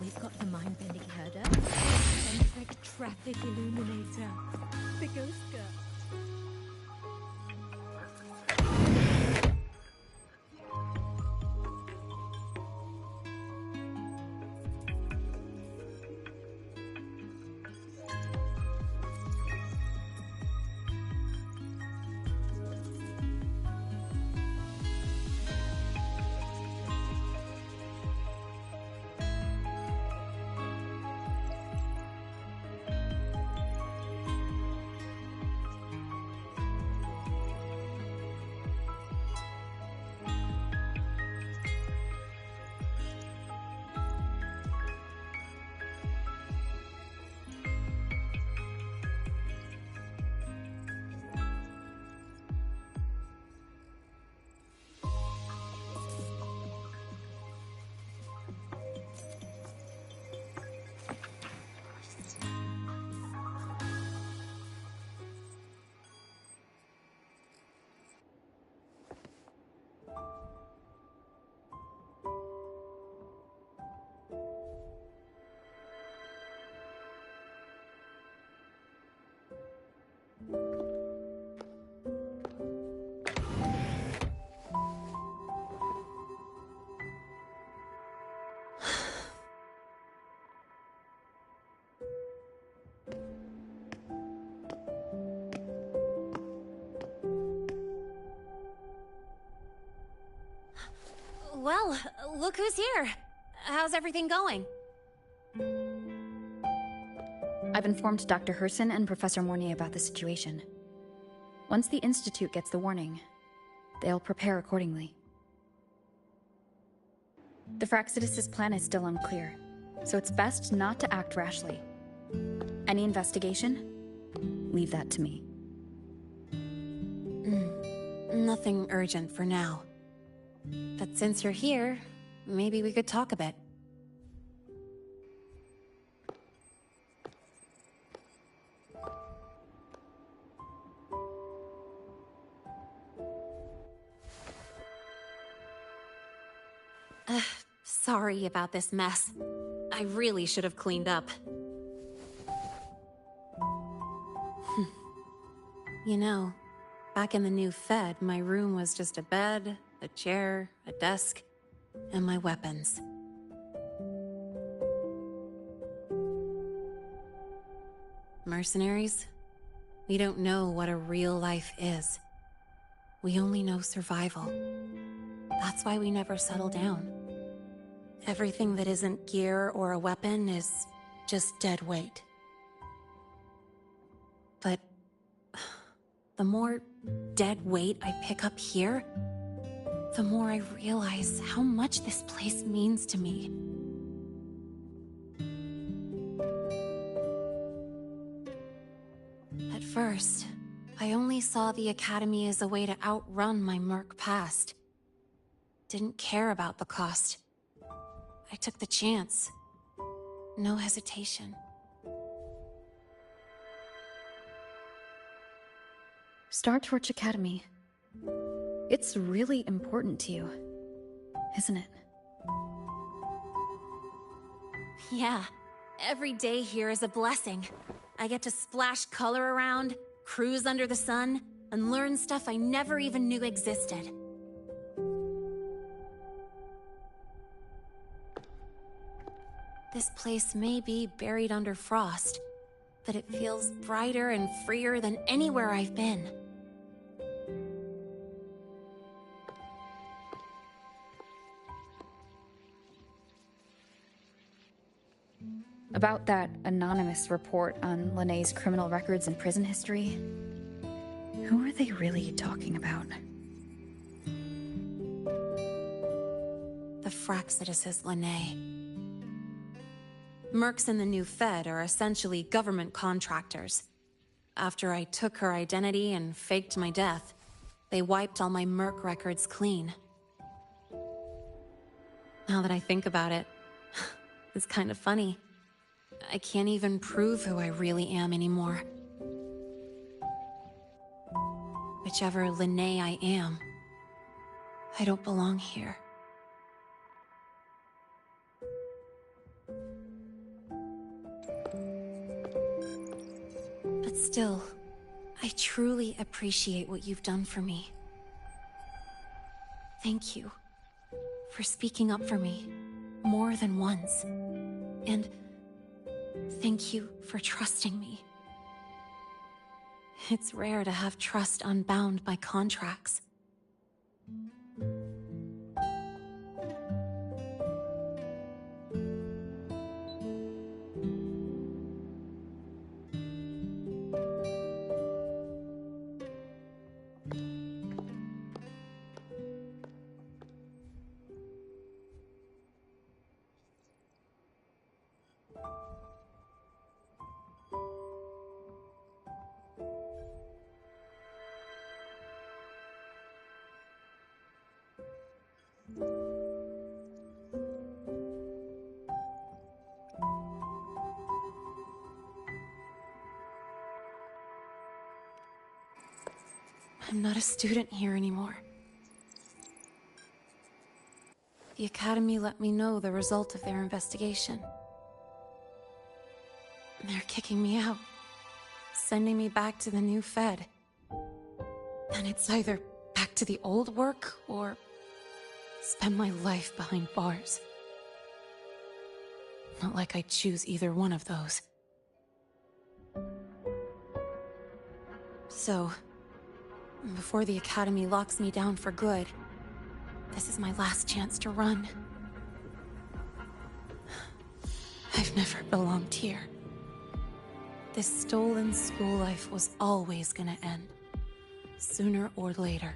We've got the mind-bending herder, eccentric traffic illuminator, the ghost girl. Well, look who's here. How's everything going? I've informed Dr. Herson and Professor Mornay about the situation. Once the Institute gets the warning, they'll prepare accordingly. The Fraxidus' plan is still unclear, so it's best not to act rashly. Any investigation? Leave that to me. Nothing urgent for now. But since you're here, maybe we could talk a bit. Sorry about this mess. I really should have cleaned up. You know, back in the new Fed, my room was just a bed, a chair, a desk, and my weapons. Mercenaries? We don't know what a real life is. We only know survival. That's why we never settle down. Everything that isn't gear or a weapon is just dead weight. But the more dead weight I pick up here, the more I realize how much this place means to me. At first, I only saw the Academy as a way to outrun my merc past. Didn't care about the cost. I took the chance. No hesitation. Star Torch Academy. It's really important to you, isn't it? Yeah. Every day here is a blessing. I get to splash color around, cruise under the sun, and learn stuff I never even knew existed. This place may be buried under frost, but it feels brighter and freer than anywhere I've been. About that anonymous report on Linnéa's criminal records and prison history, who are they really talking about? The Fraxituses Linné. Mercs in the new Fed are essentially government contractors. After I took her identity and faked my death, they wiped all my Merc records clean. Now that I think about it, it's kind of funny. I can't even prove who I really am anymore. Whichever Linné I am, I don't belong here. But still, I truly appreciate what you've done for me. Thank you for speaking up for me more than once. And thank you for trusting me. It's rare to have trust unbound by contracts. I'm not a student here anymore. The Academy let me know the result of their investigation. They're kicking me out, sending me back to the new Fed. And it's either back to the old work, or spend my life behind bars. Not like I choose either one of those. So, before the Academy locks me down for good, this is my last chance to run. I've never belonged here. This stolen school life was always gonna end, sooner or later.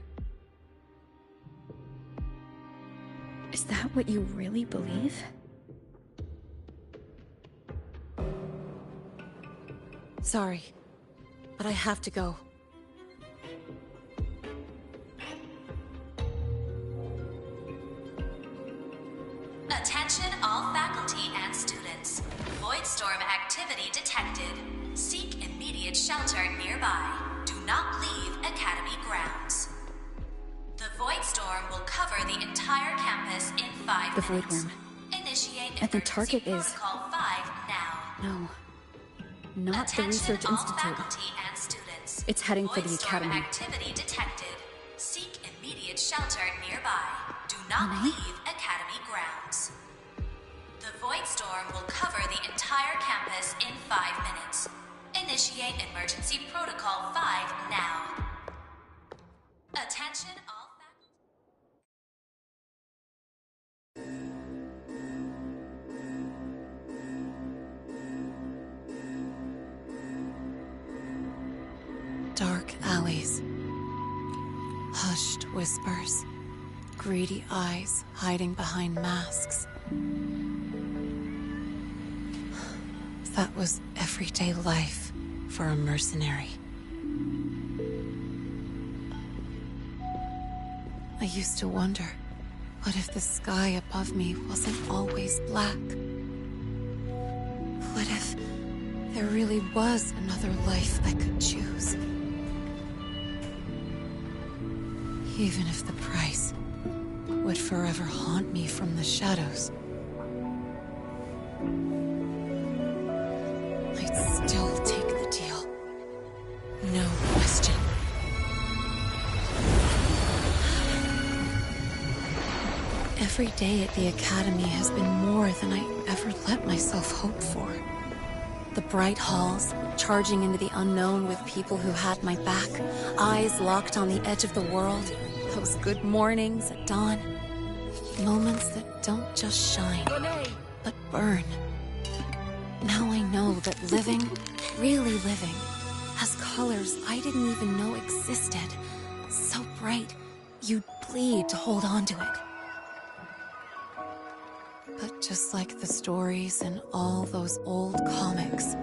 Is that what you really believe? Sorry, but I have to go. Attention all faculty and students. Voidstorm activity detected. Seek immediate shelter nearby. Do not leave Academy grounds. The Voidstorm will cover the entire campus in 5 The minutes. Void Worm. Initiate And the emergency target is... protocol 5 now. No. Not the Attention Research all Institute. faculty and students. It's heading for the Voidstorm Academy. activity detected. Seek immediate shelter nearby. Do not Linné? leave Academy grounds. The Voidstorm will cover the entire campus in 5 minutes. Initiate emergency protocol 5 now. Attention all Dark alleys. Hushed whispers. Greedy eyes hiding behind masks. That was everyday life for a mercenary. I used to wonder, What if the sky above me wasn't always black? What if there really was another life I could choose? Even if the price would forever haunt me from the shadows, I'd still take the deal. No question. Every day at the Academy has been more than I ever let myself hope for. The bright halls, charging into the unknown with people who had my back, eyes locked on the edge of the world, those good mornings at dawn. Moments that don't just shine, but burn. Now I know that living, really living, has colors I didn't even know existed. So bright, you'd bleed to hold on to it. But just like the stories in all those old comics,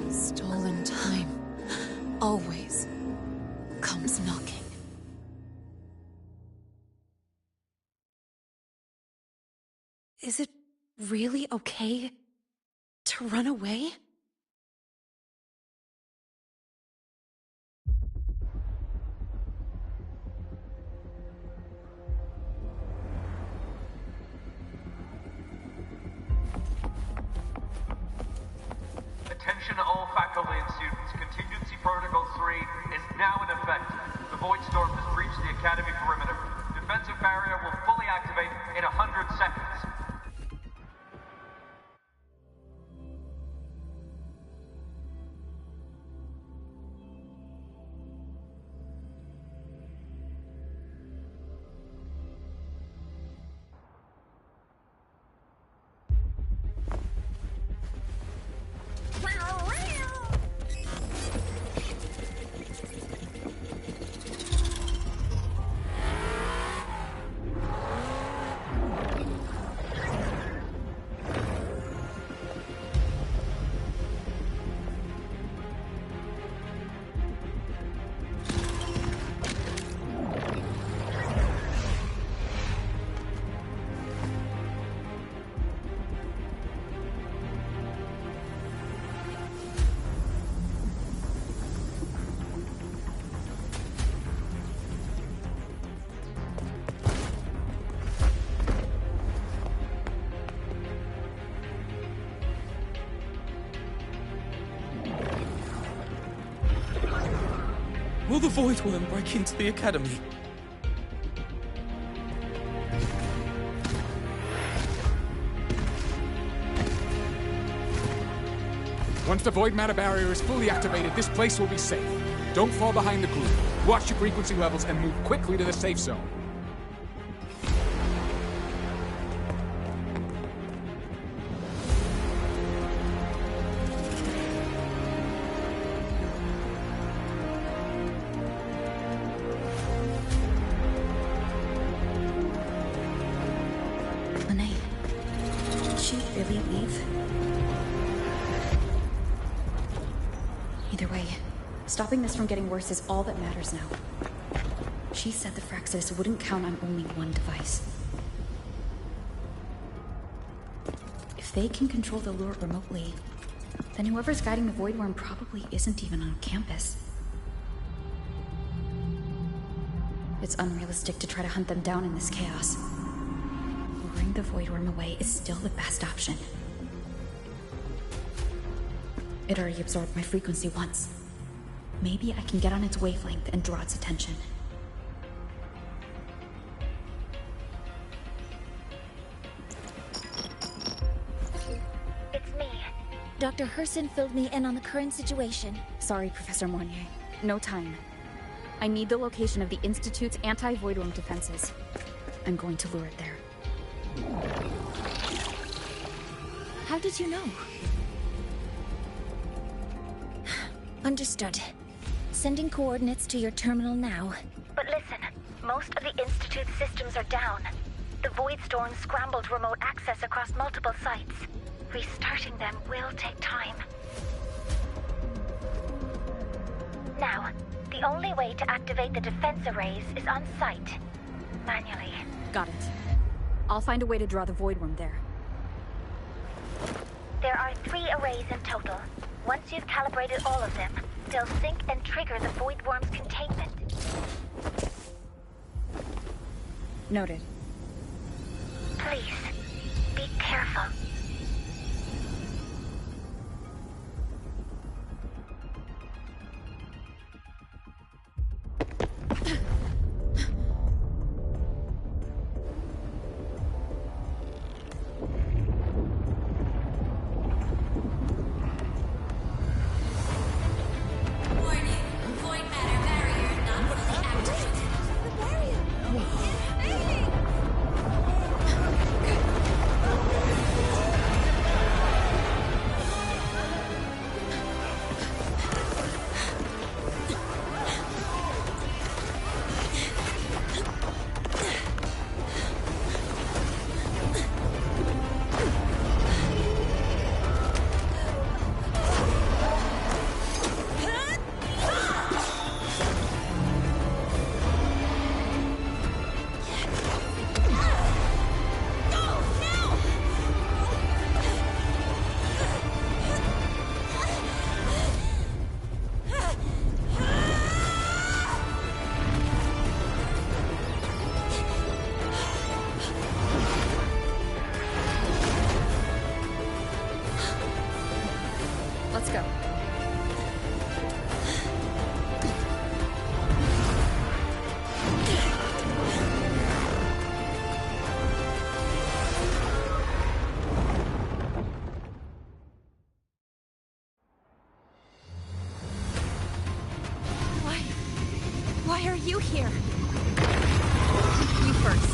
stolen time always comes knocking. Is it really okay to run away? Attention all faculty and students. Contingency Protocol 3 is now in effect. The Void Storm has breached the Academy perimeter. Defensive barrier will fully activate in 100 seconds. Will the Void Worm break into the Academy? Once the Void Matter Barrier is fully activated, this place will be safe. Don't fall behind the group. Watch your frequency levels and move quickly to the safe zone. Stopping this from getting worse is all that matters now. She said the Fraxis wouldn't count on only one device. If they can control the lure remotely, then whoever's guiding the Void Worm probably isn't even on campus. It's unrealistic to try to hunt them down in this chaos. Luring the Void Worm away is still the best option. It already absorbed my frequency once. Maybe I can get on its wavelength and draw its attention. It's me. Dr. Herson filled me in on the current situation. Sorry, Professor Mornier. No time. I need the location of the Institute's anti-Void Worm defenses. I'm going to lure it there. How did you know? Understood. Sending coordinates to your terminal now. But listen, most of the Institute's systems are down. The Void Storm scrambled remote access across multiple sites. Restarting them will take time. Now, the only way to activate the defense arrays is on site. Got it. I'll find a way to draw the void worm there. There are 3 arrays in total. Once you've calibrated all of them, they'll sync and trigger the void worm's containment. Noted. Please, be careful. Let's go. Why are you here? You first.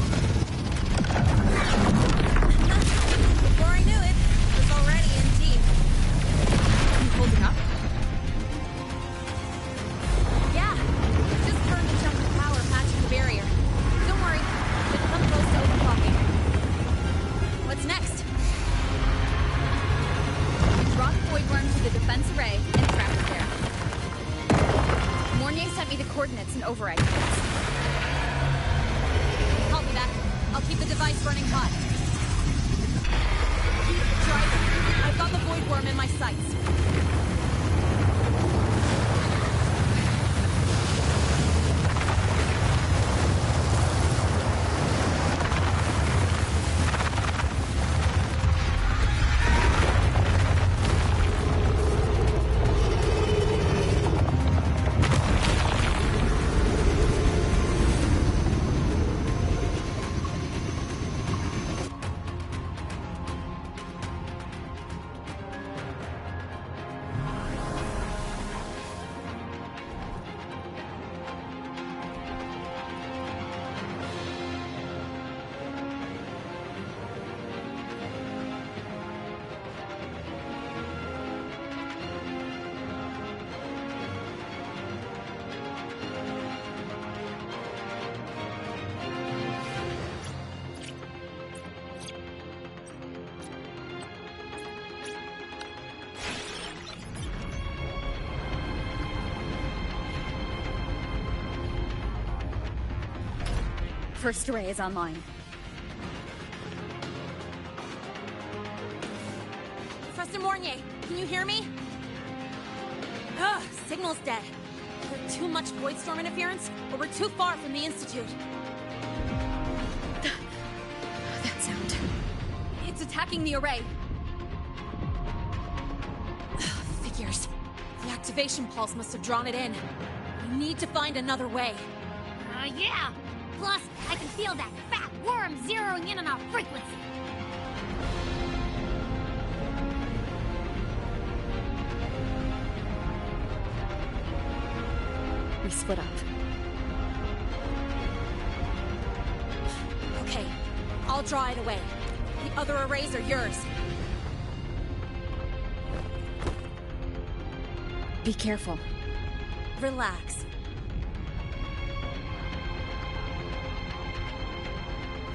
Before I knew it, I was already in deep. You holding up? Yeah, just burned a chunk of power patching the barrier. Don't worry, didn't come close to overclocking. What's next? Draw the void worm to the defense array and trap it there. Mornier sent me the coordinates and override codes. Help me back. I'll keep the device running hot. Keep driving. I've got the void worm in my sights. First array is online. Professor Mornier, can you hear me? Ugh, signal's dead. Either too much void storm interference, or we're too far from the Institute. That sound. It's attacking the array. Figures. The activation pulse must have drawn it in. We need to find another way. Yeah! Plus, I can feel that fat worm zeroing in on our frequency. We split up. Okay, I'll draw it away. The other arrays are yours. Be careful. Relax.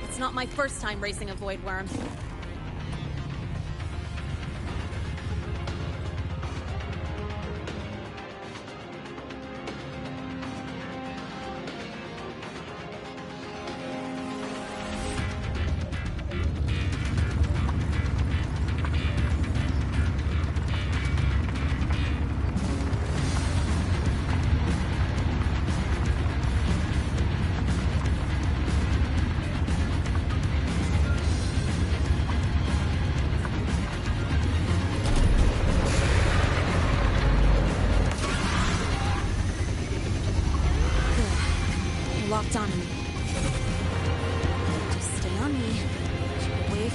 It's not my first time racing a void worm.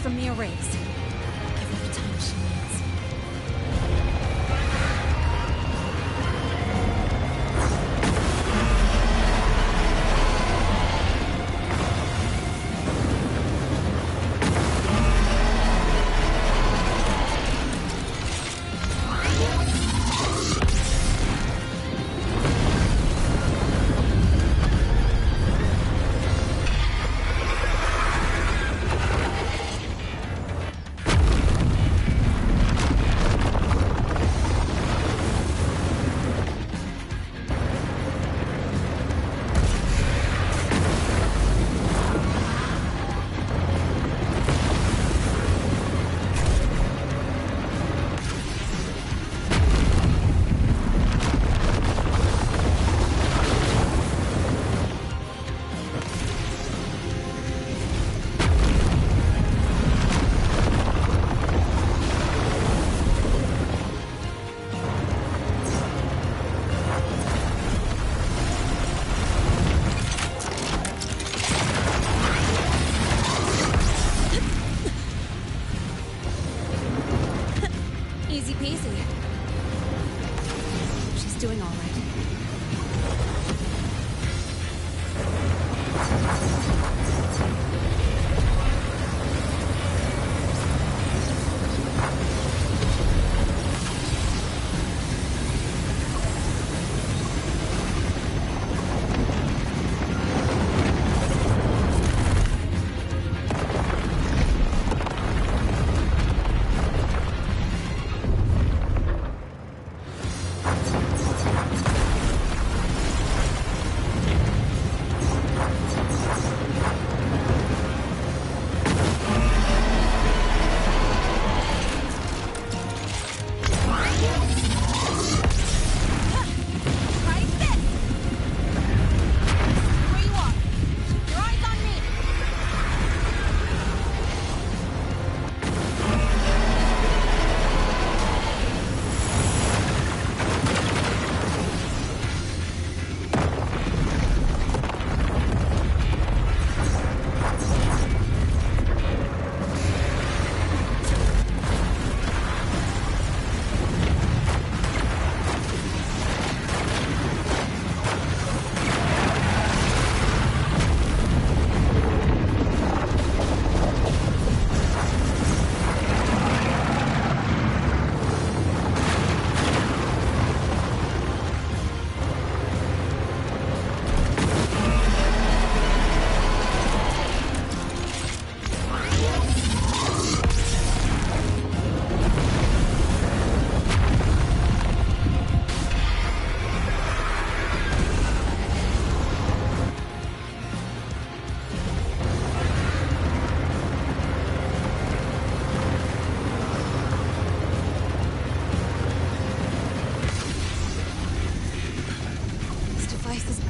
from the arrays. Give her the time she needs. Easy peasy. She's doing all right.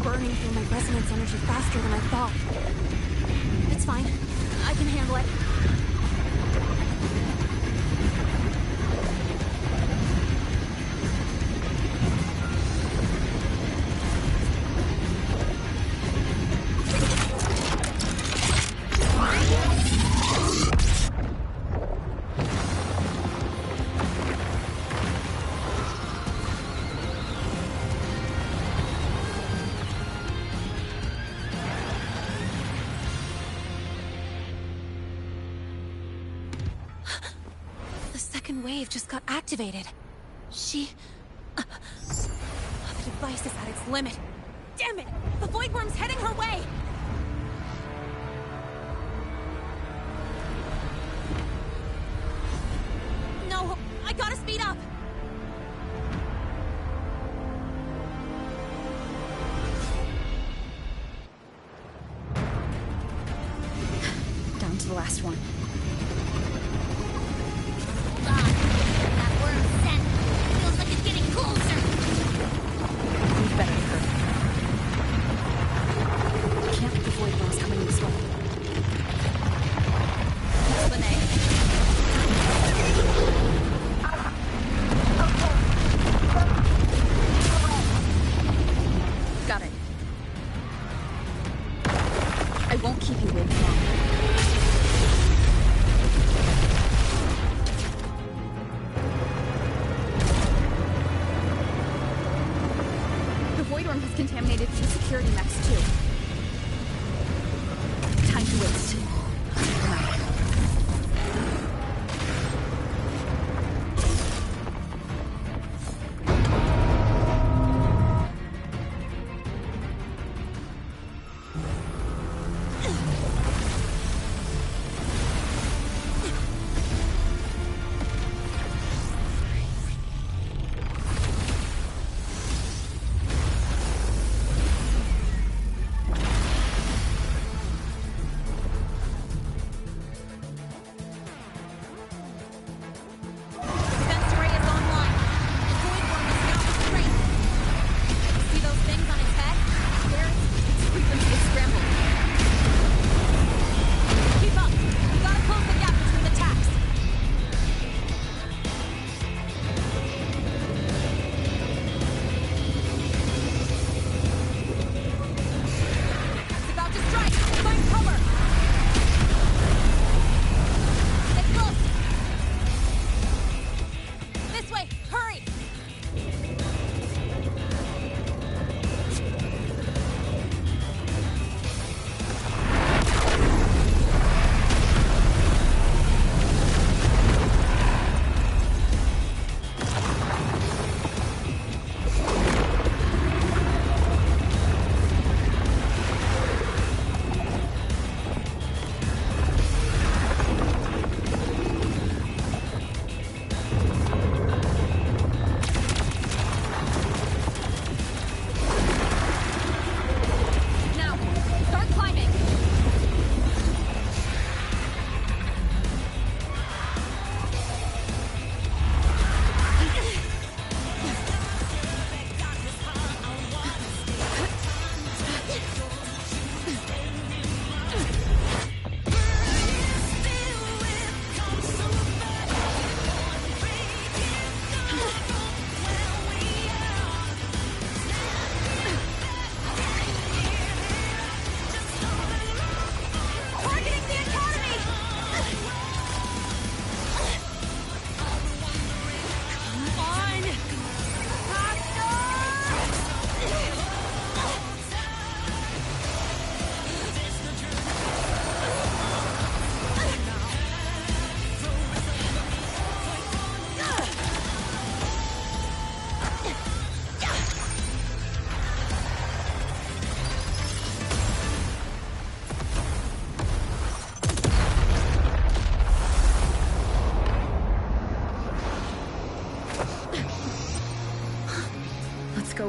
Burning through my resonance energy faster than I thought. It's fine. I can handle it. Wave just got activated. The device is at its limit. Damn it! The Void Worm's heading her way! No, I gotta speed up! Down to the last one.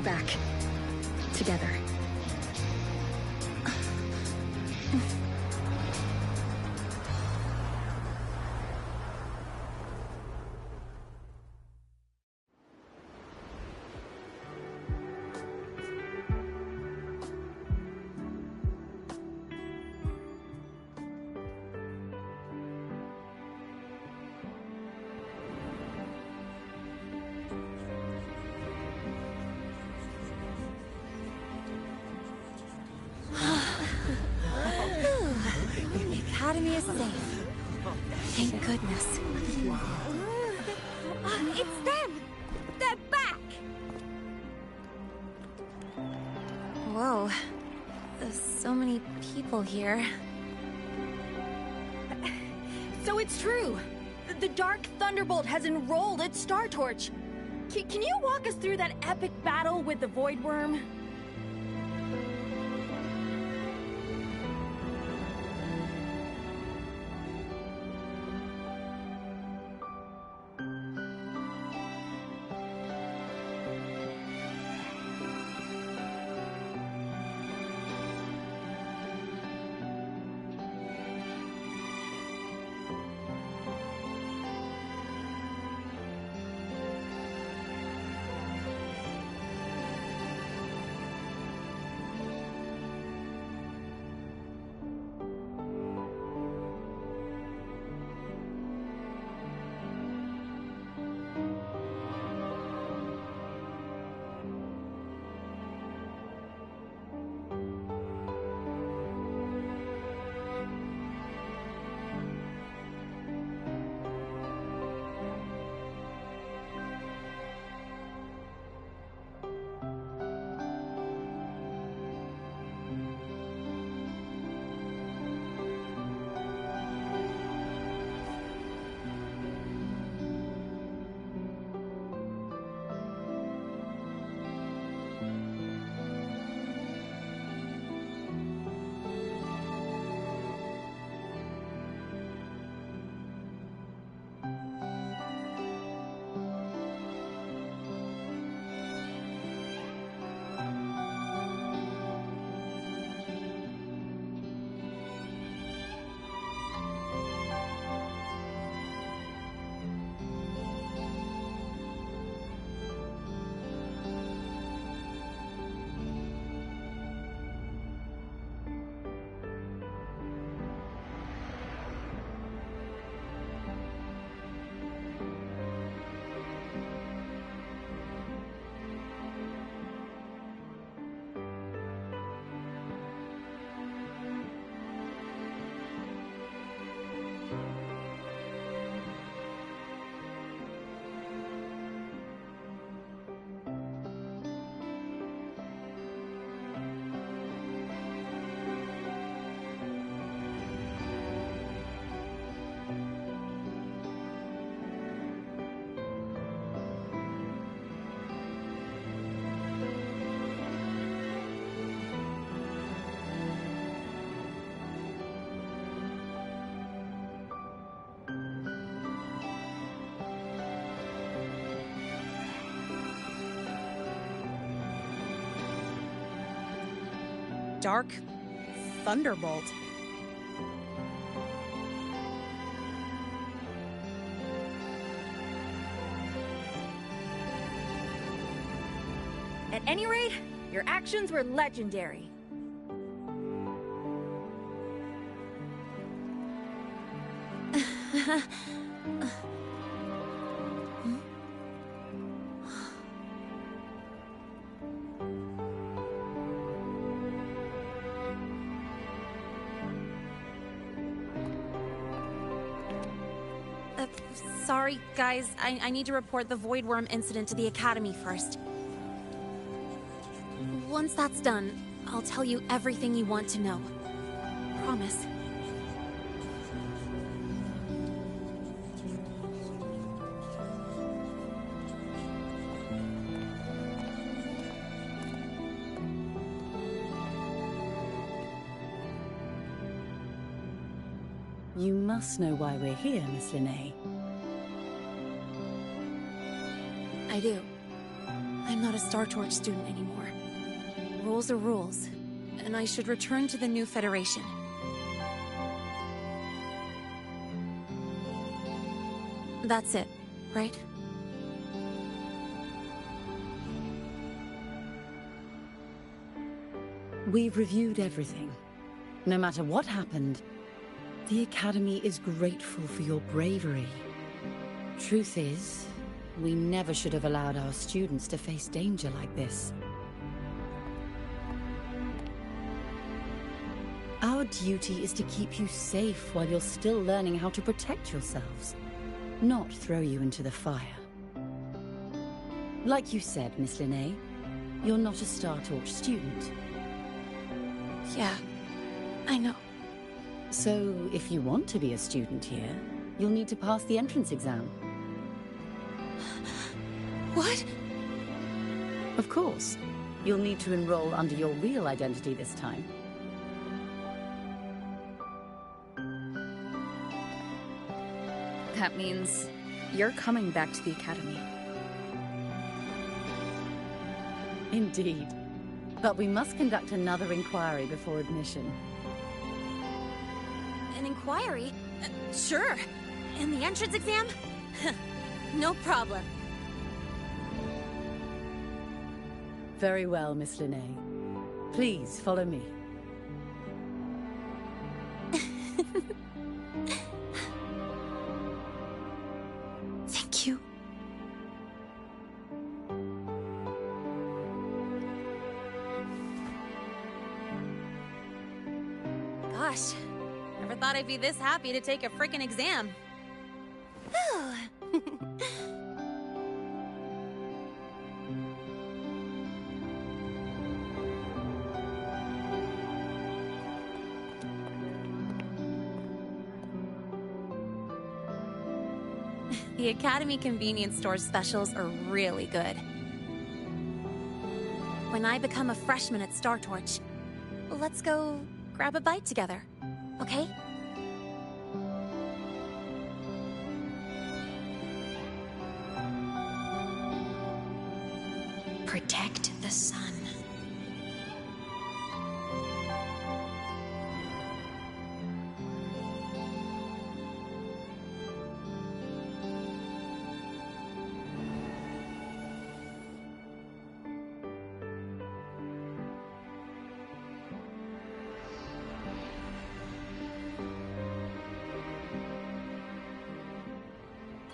back. Together. The Academy is safe. Thank goodness. It's them! They're back! Whoa. There's so many people here. So it's true! The Dark Thunderbolt has enrolled at Star Torch! Can you walk us through that epic battle with the Void Worm? Dark Thunderbolt. At any rate, your actions were legendary. Sorry, guys. I need to report the Void Worm incident to the Academy first. Once that's done, I'll tell you everything you want to know. Promise. You must know why we're here, Miss Linnae. I do. I'm not a Star Torch student anymore. Rules are rules, and I should return to the new Federation. That's it, right? We've reviewed everything. No matter what happened, the Academy is grateful for your bravery. Truth is, we never should have allowed our students to face danger like this. Our duty is to keep you safe while you're still learning how to protect yourselves, not throw you into the fire. Like you said, Miss Linnae, you're not a Star Torch student. Yeah, I know. So, if you want to be a student here, you'll need to pass the entrance exam. What? Of course. You'll need to enroll under your real identity this time. That means you're coming back to the Academy. Indeed. But we must conduct another inquiry before admission. An inquiry? Sure. And the entrance exam? No problem. Very well, Miss Linnae. Please, follow me. Thank you. Gosh, never thought I'd be this happy to take a frickin' exam. The Academy convenience store specials are really good. When I become a freshman at Star Torch, let's go grab a bite together, okay? Protect the sun.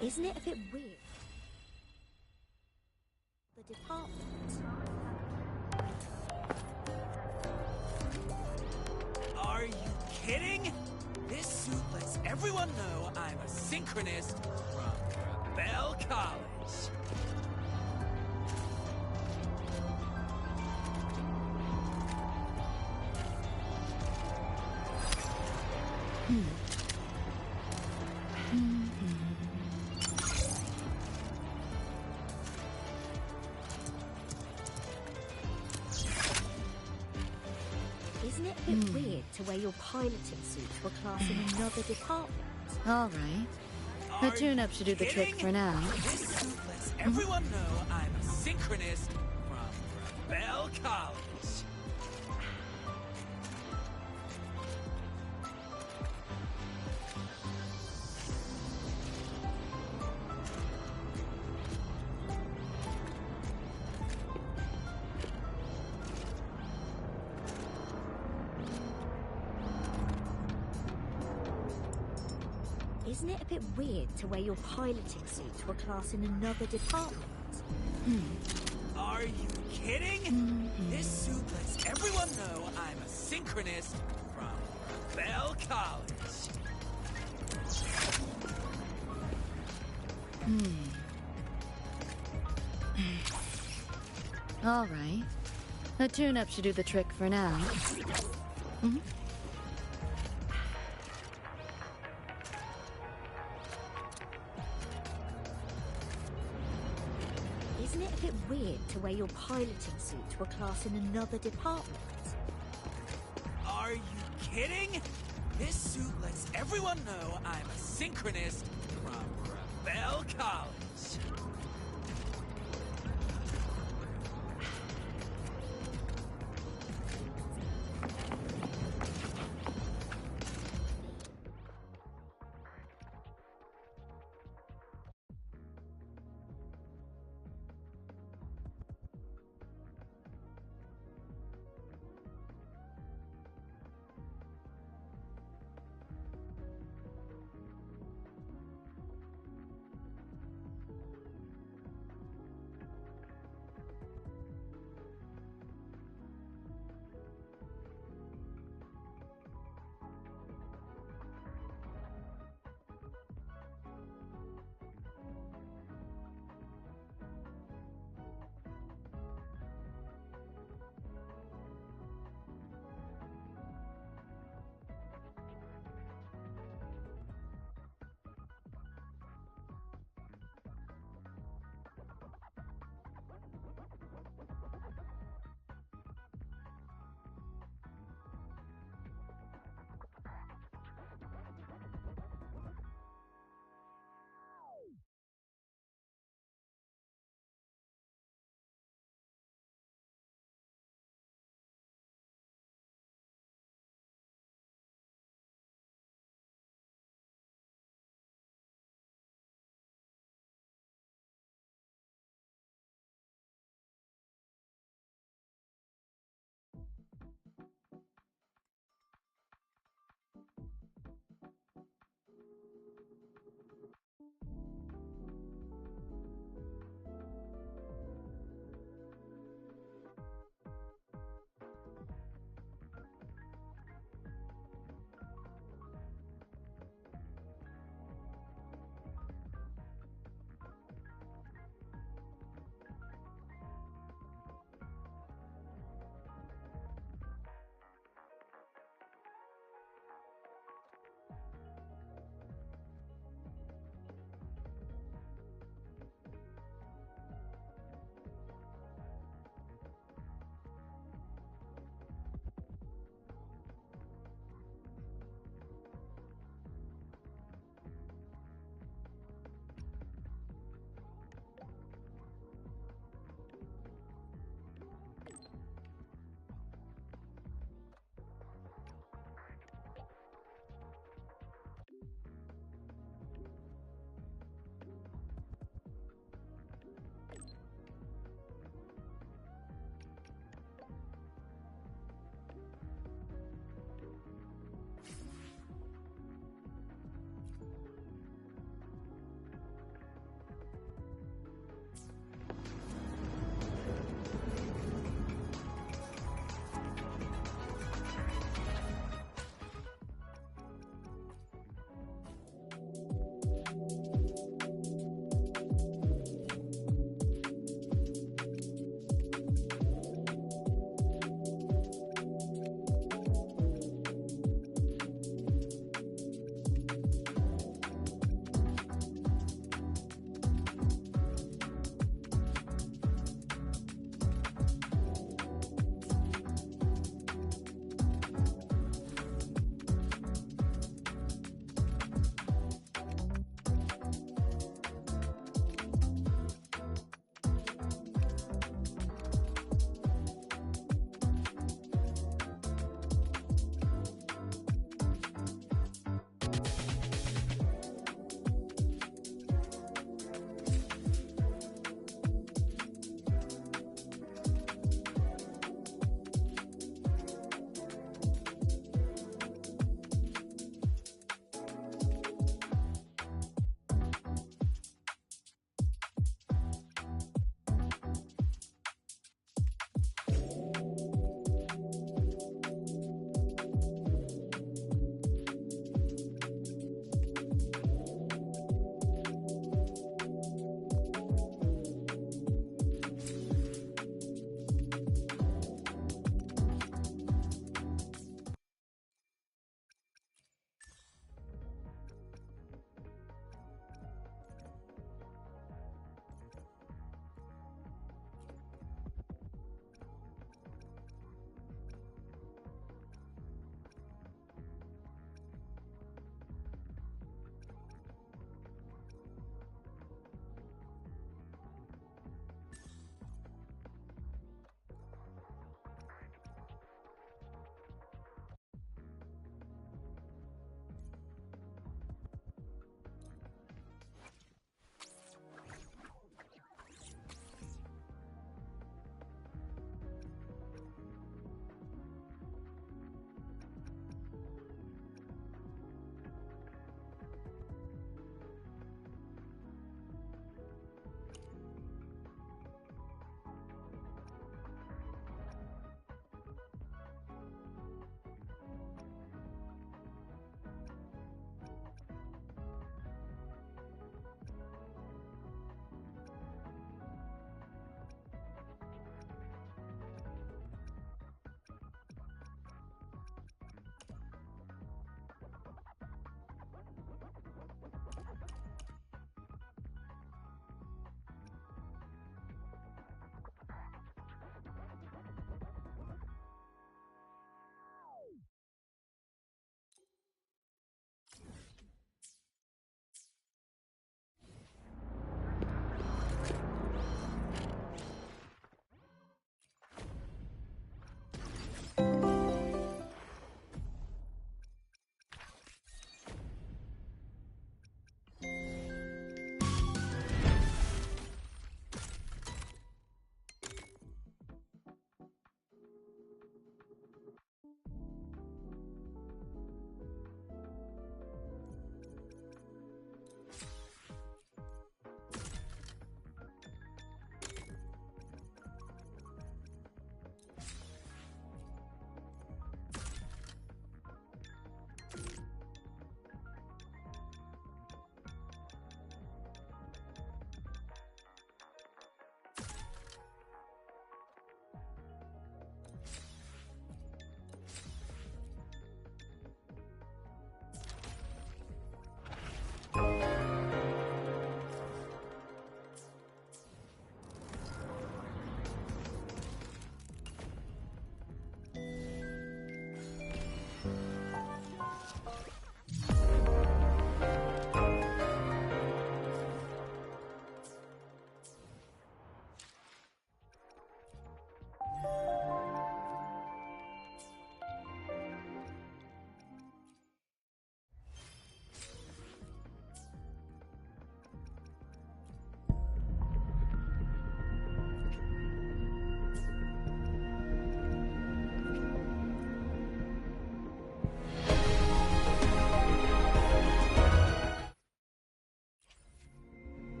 Isn't it a bit weird? The department. Are you kidding? This suit lets everyone know I'm a synchronist from Bell College. Isn't it a bit weird to wear your piloting suit to a class in another department? All right. The tune-up should do the trick for now. This suit lets everyone know I'm a synchronist from Bell College. Isn't it a bit weird to wear your piloting suit to a class in another department? Are you kidding? This suit lets everyone know I'm a synchronist from Bell College. All right. The tune-up should do the trick for now. Isn't it a bit weird to wear your piloting suit to a class in another department? Are you kidding? This suit lets everyone know I'm a synchronist from Bell College.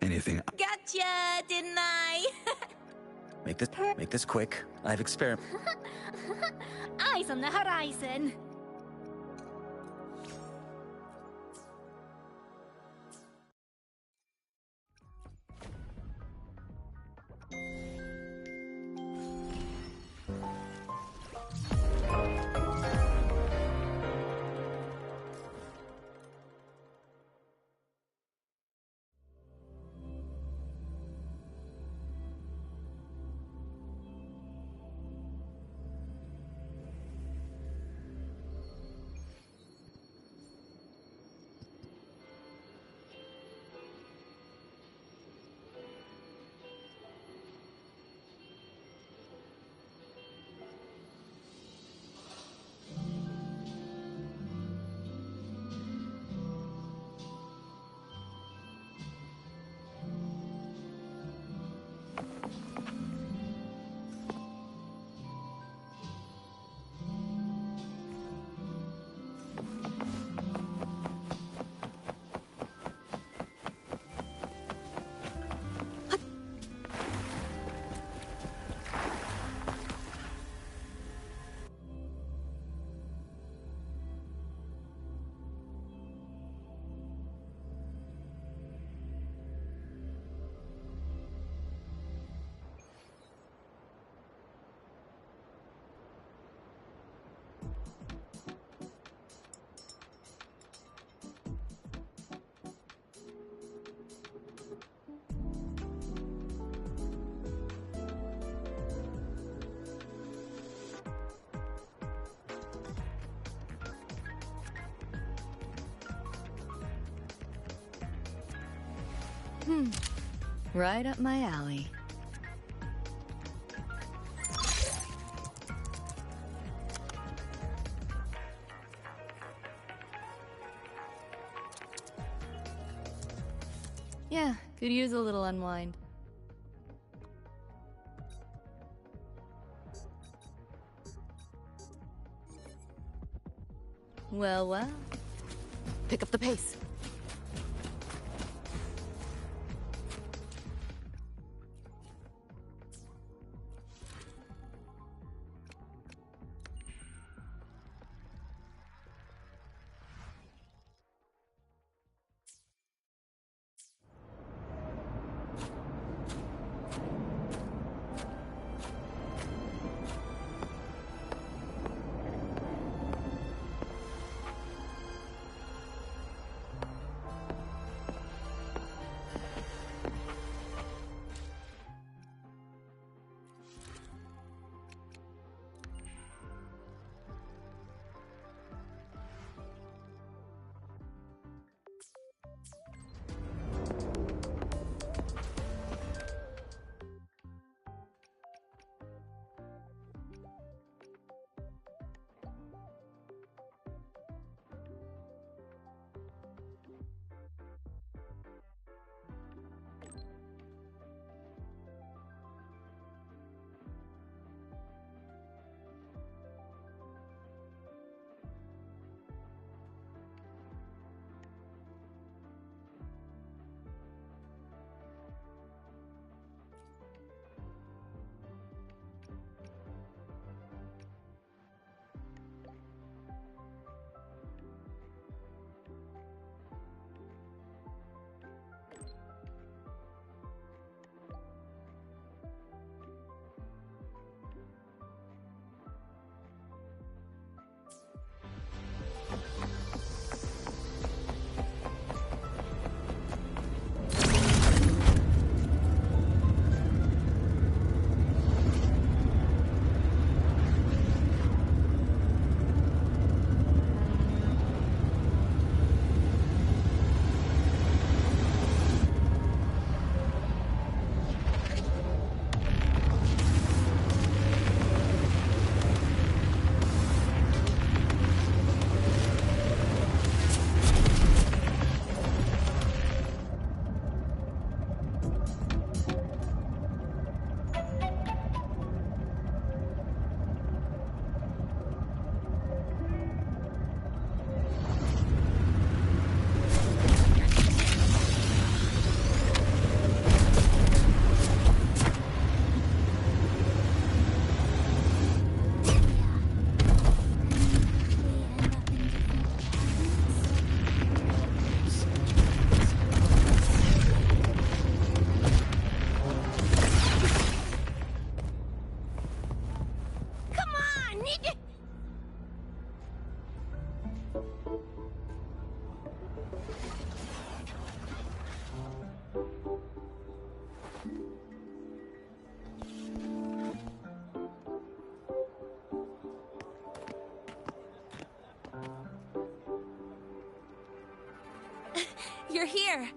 anything. Gotcha, didn't I? Make this quick. I've experiment. Eyes on the horizon. Right up my alley. Yeah, could use a little unwind. Well, well. Pick up the pace. You're here.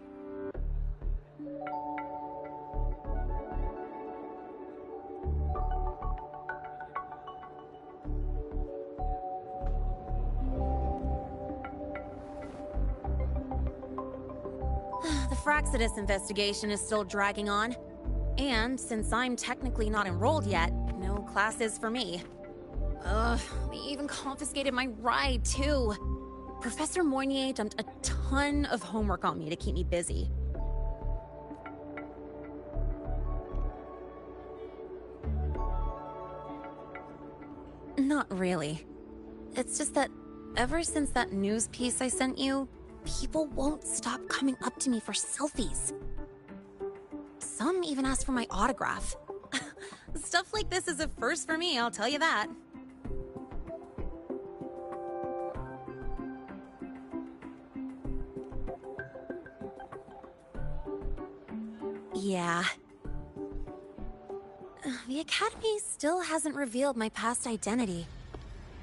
The Fraxidus investigation is still dragging on. And since I'm technically not enrolled yet, no classes for me. Ugh, they even confiscated my ride, too. Professor Moynier dumped a ton of homework on me to keep me busy. Not really. It's just that ever since that news piece I sent you, people won't stop coming up to me for selfies. Some even ask for my autograph. Stuff like this is a first for me, I'll tell you that. Yeah. The Academy still hasn't revealed my past identity.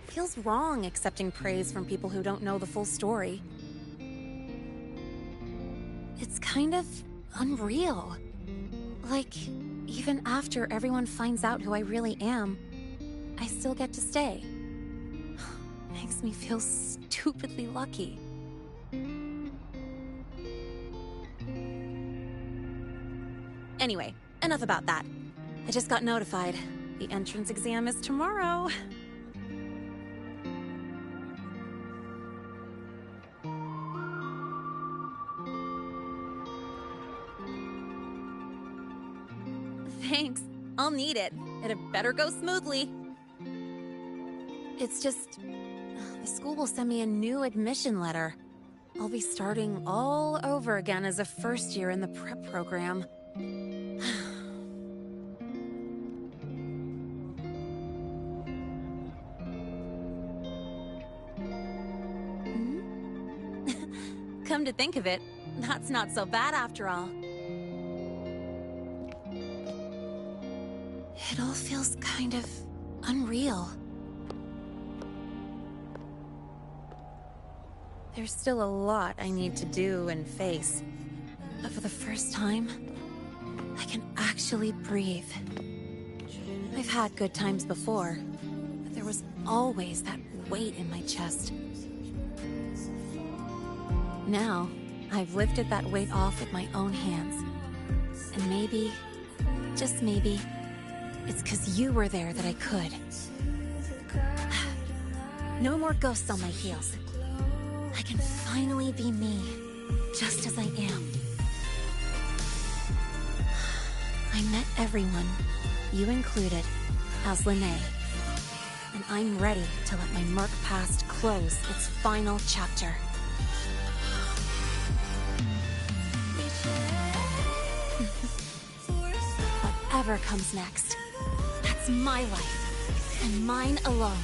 Feels wrong accepting praise from people who don't know the full story. It's kind of unreal. Like, even after everyone finds out who I really am, I still get to stay. Makes me feel stupidly lucky. Anyway, enough about that. I just got notified. The entrance exam is tomorrow. Thanks. I'll need it. It better go smoothly. It's just... the school will send me a new admission letter. I'll be starting all over again as a first year in the prep program. Come to think of it, that's not so bad after all. It all feels kind of unreal. There's still a lot I need to do and face. But for the first time, I can actually breathe. I've had good times before, but there was always that weight in my chest. Now, I've lifted that weight off with my own hands. And maybe, just maybe, it's 'cause you were there that I could. No more ghosts on my heels. I can finally be me, just as I am. I met everyone, you included, as Lene. And I'm ready to let my Merc past close its final chapter. Whatever comes next, that's my life, and mine alone.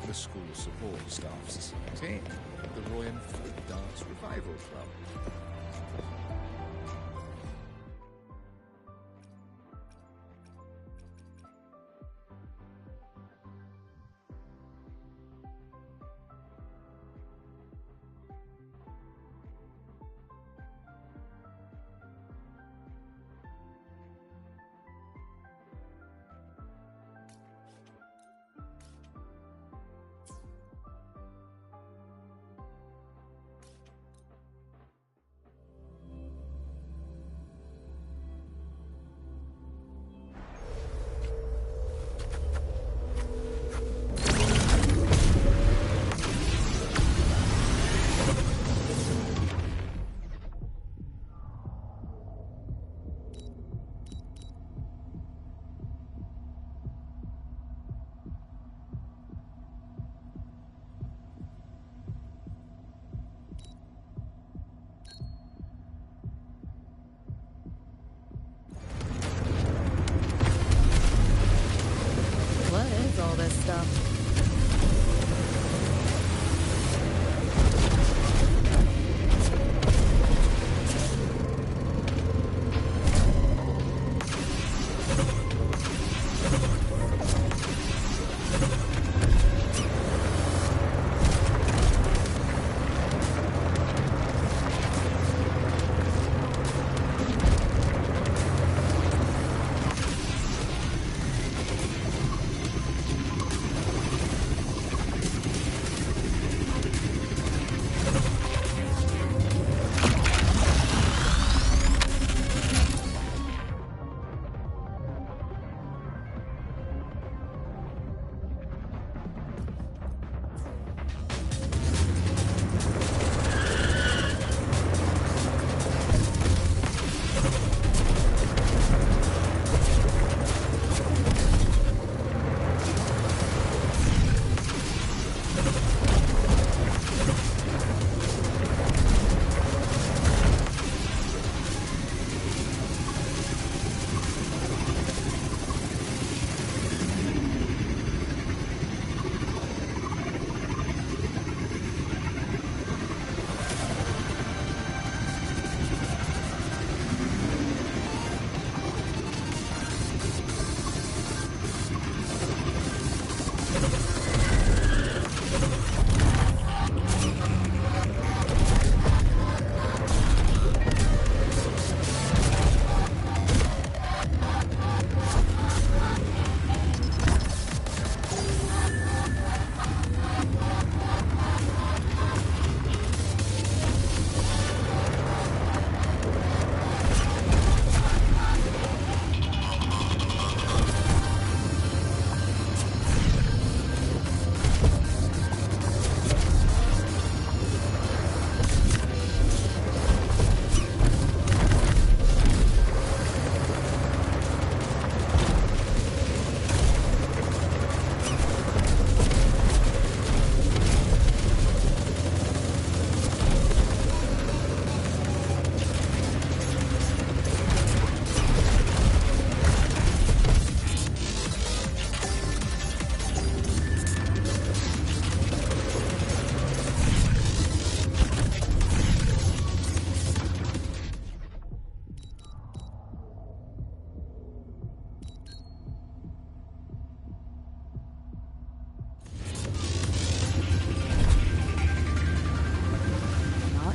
the School Support Staff Society, the Royal Folk Dance Revival Club. What is all this stuff?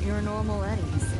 Your normal Eddies.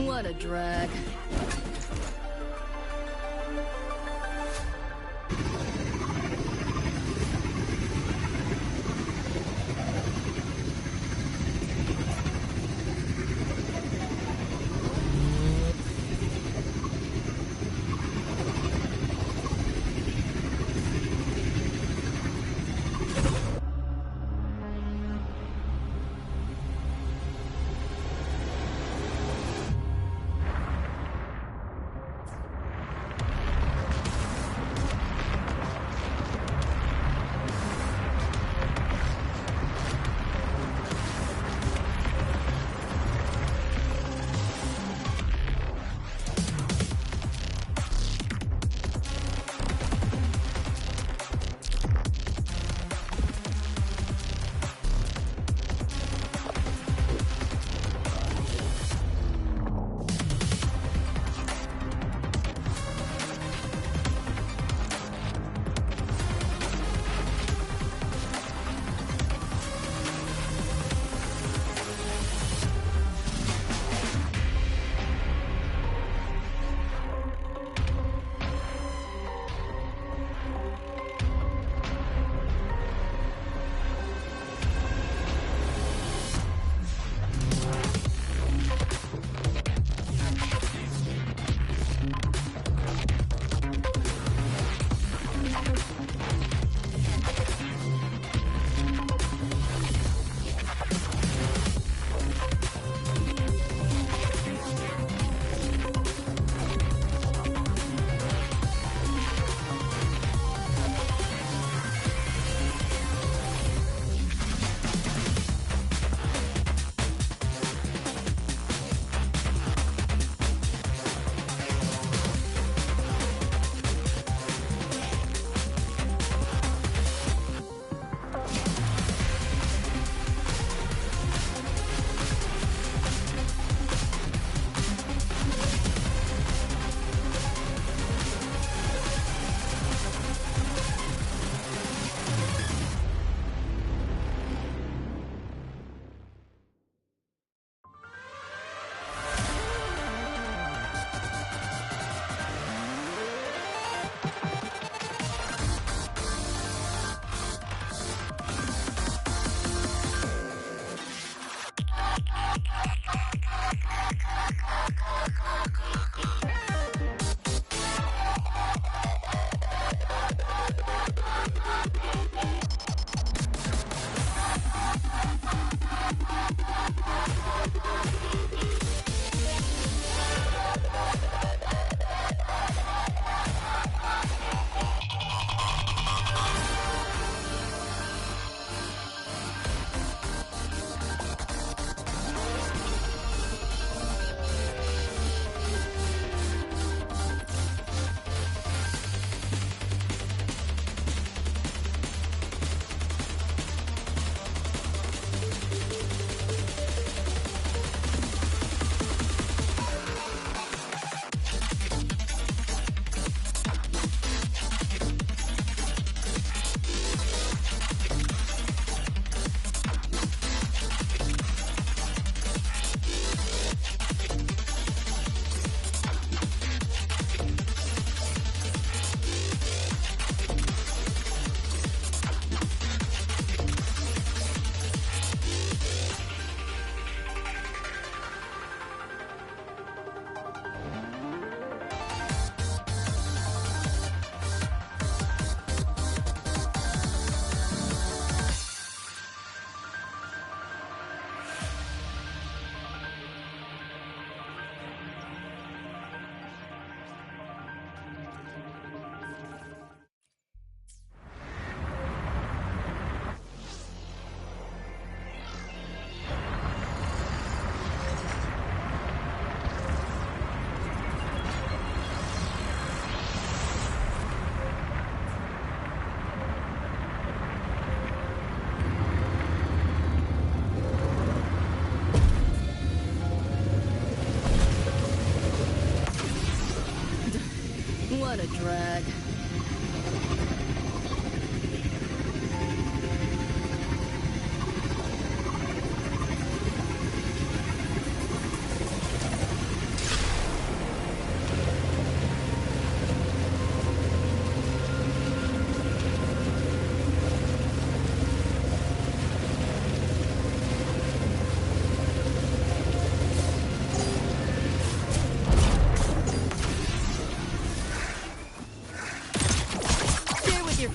What a drag. What a drag.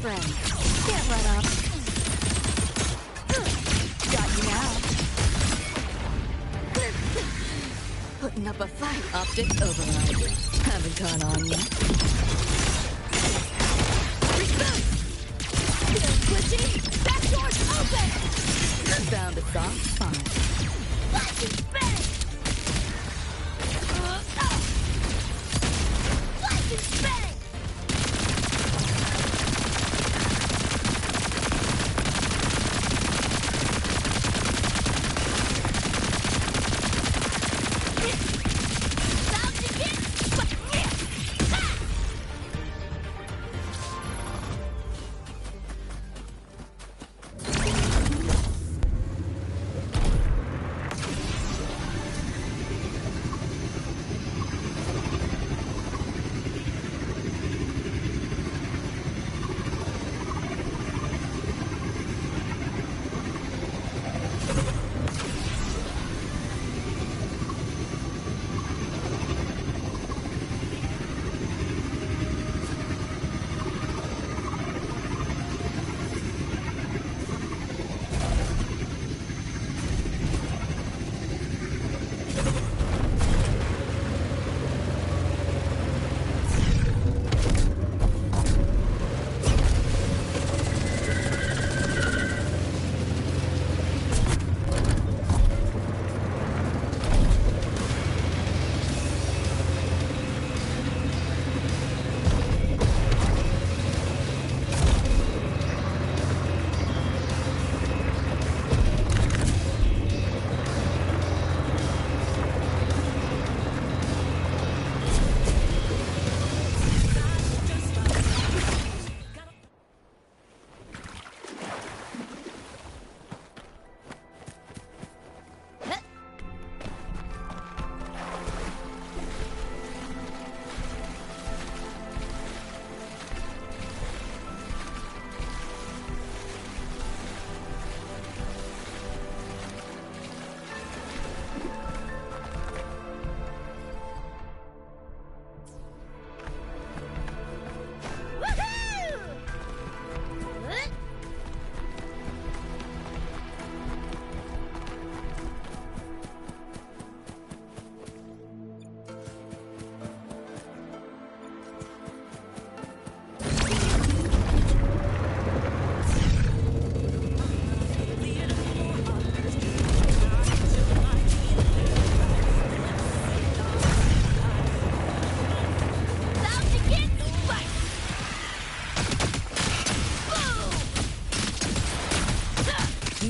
friend. Can't let up. Got you now. Putting up a fight. Optic override. Haven't caught on yet. Feel twitchy? Back door's open! Found a soft spot. Flash and bang! Flash and bang! About to get...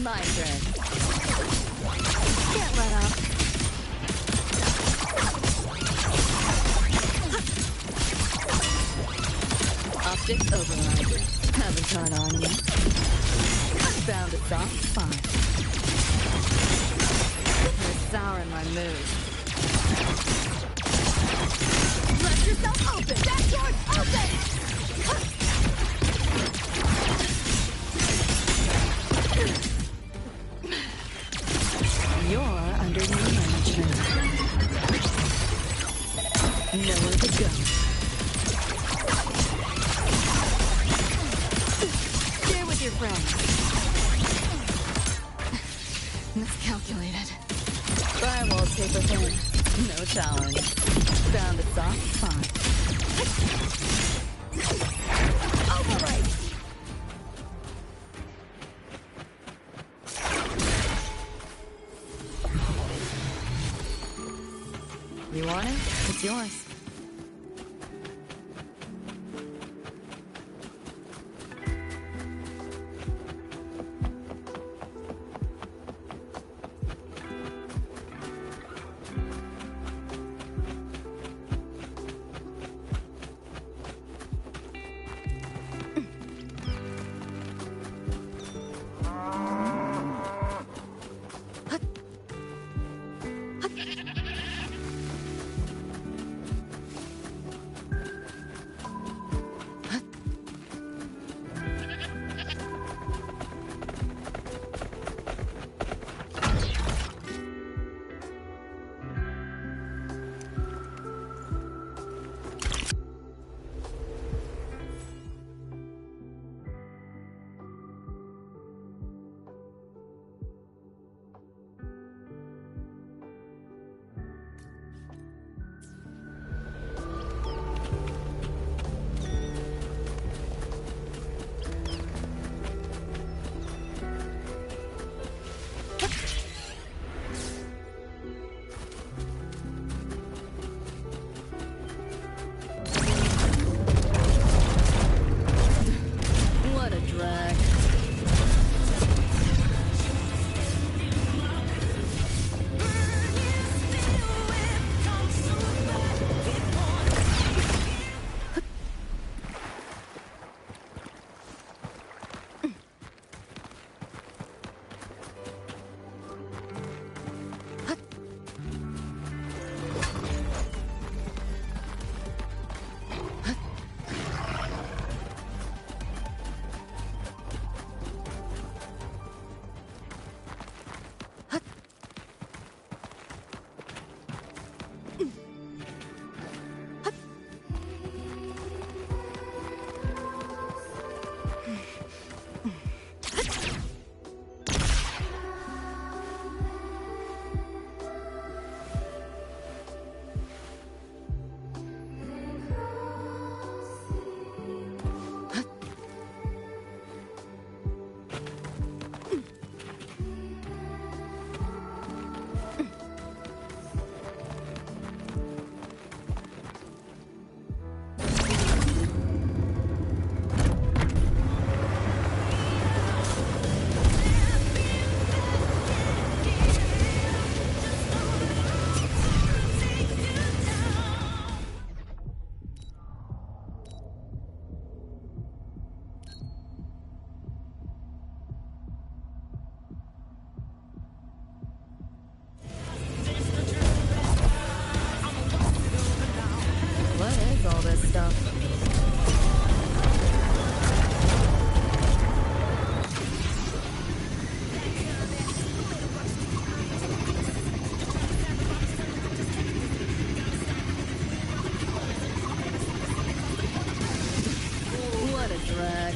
My turn. Can't let up. Optic override. Haven't caught on yet. Found a soft spot. You're souring my mood. Let yourself open! Back door's open! You're under new management. Nowhere to go. Share with your friends. Miscalculated. Firewall paper thin. No challenge. Found a soft spot. Override! You want it? It's yours. stuff. What a drag.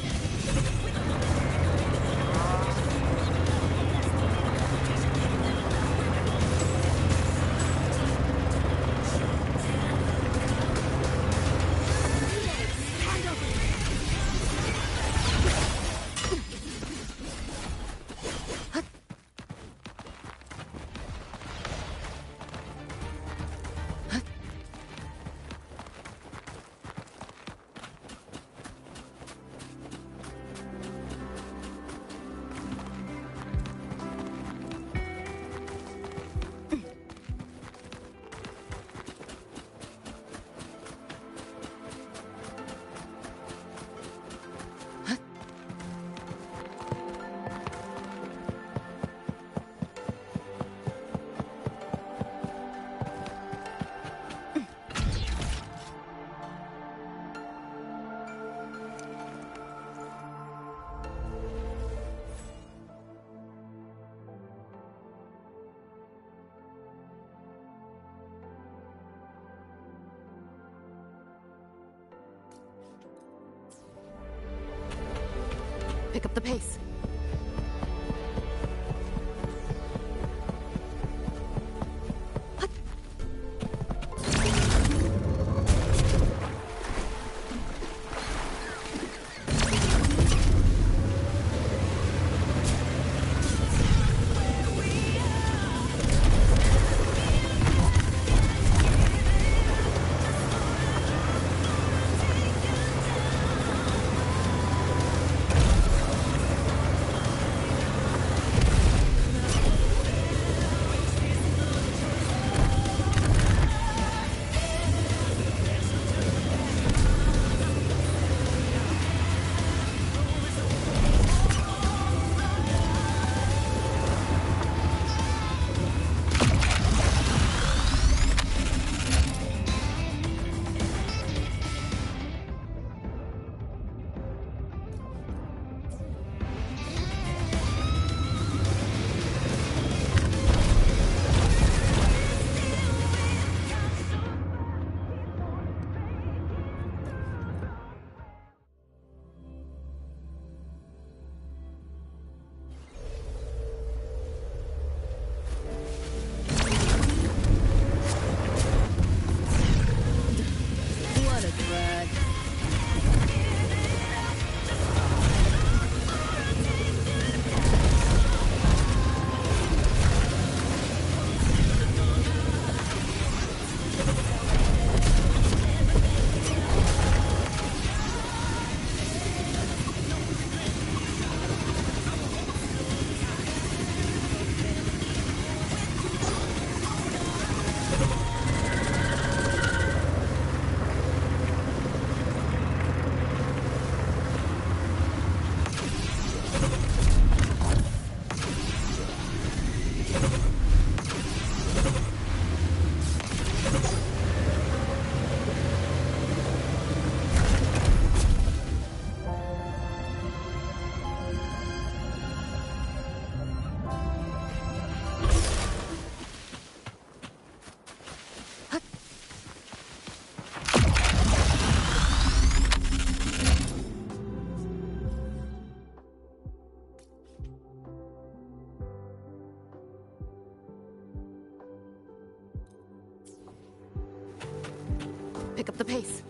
Pick up the pace. What a drag. Pick up the pace.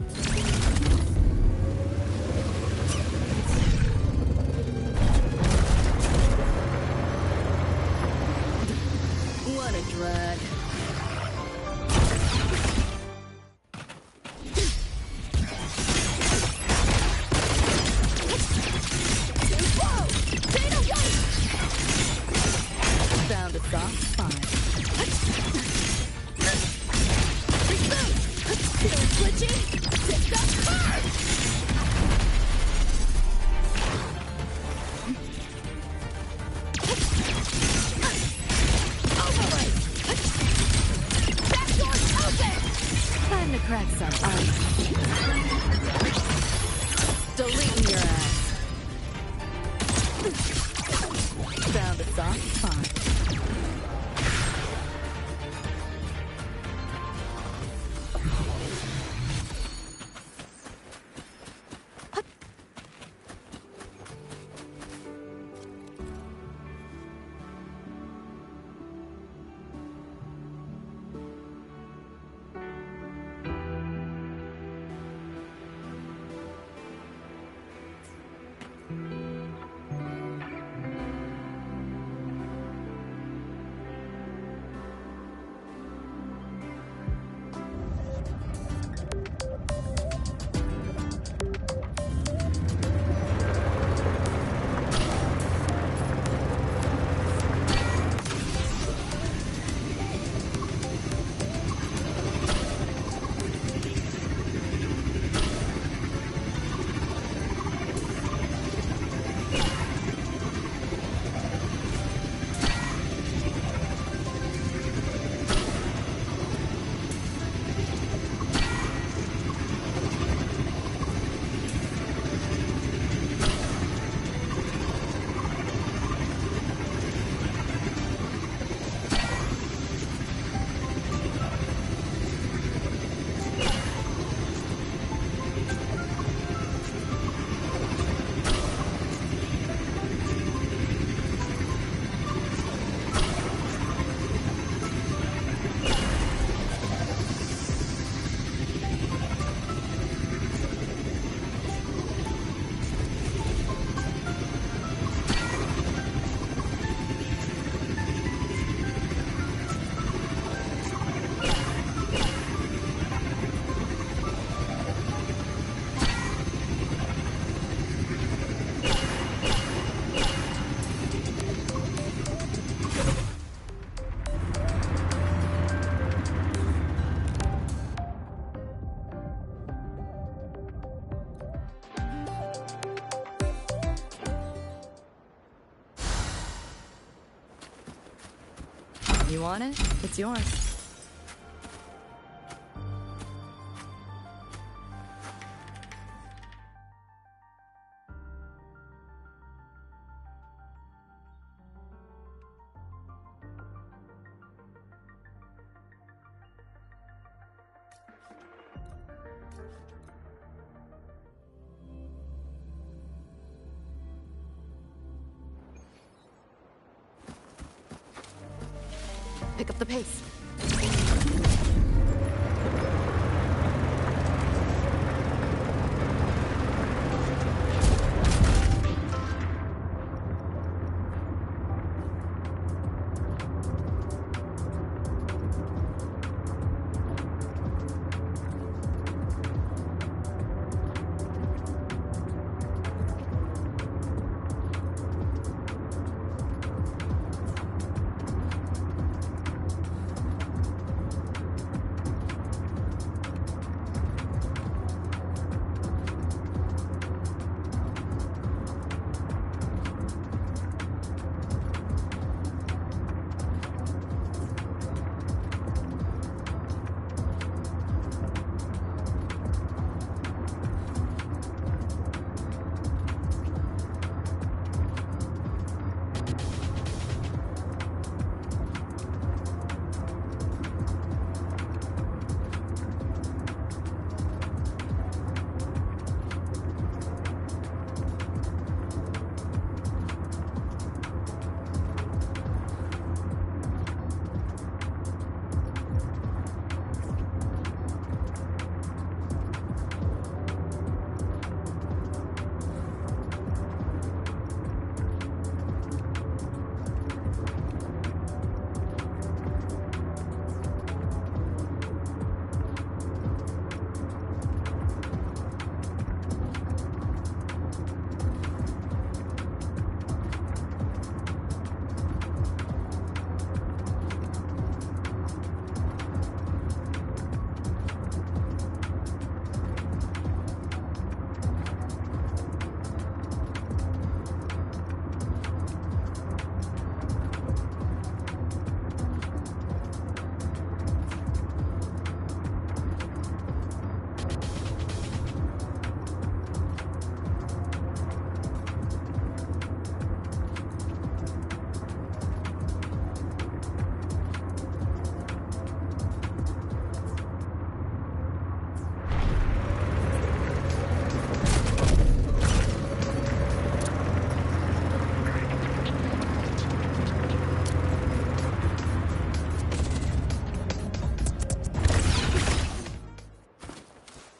What a drag. Found a soft spot. Still twitching? Take the first! Overlay! That door's open! Time to crack some ice. Deleting your ass. Found a soft spot. You want it? It's yours. Pick up the pace.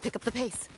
Pick up the pace.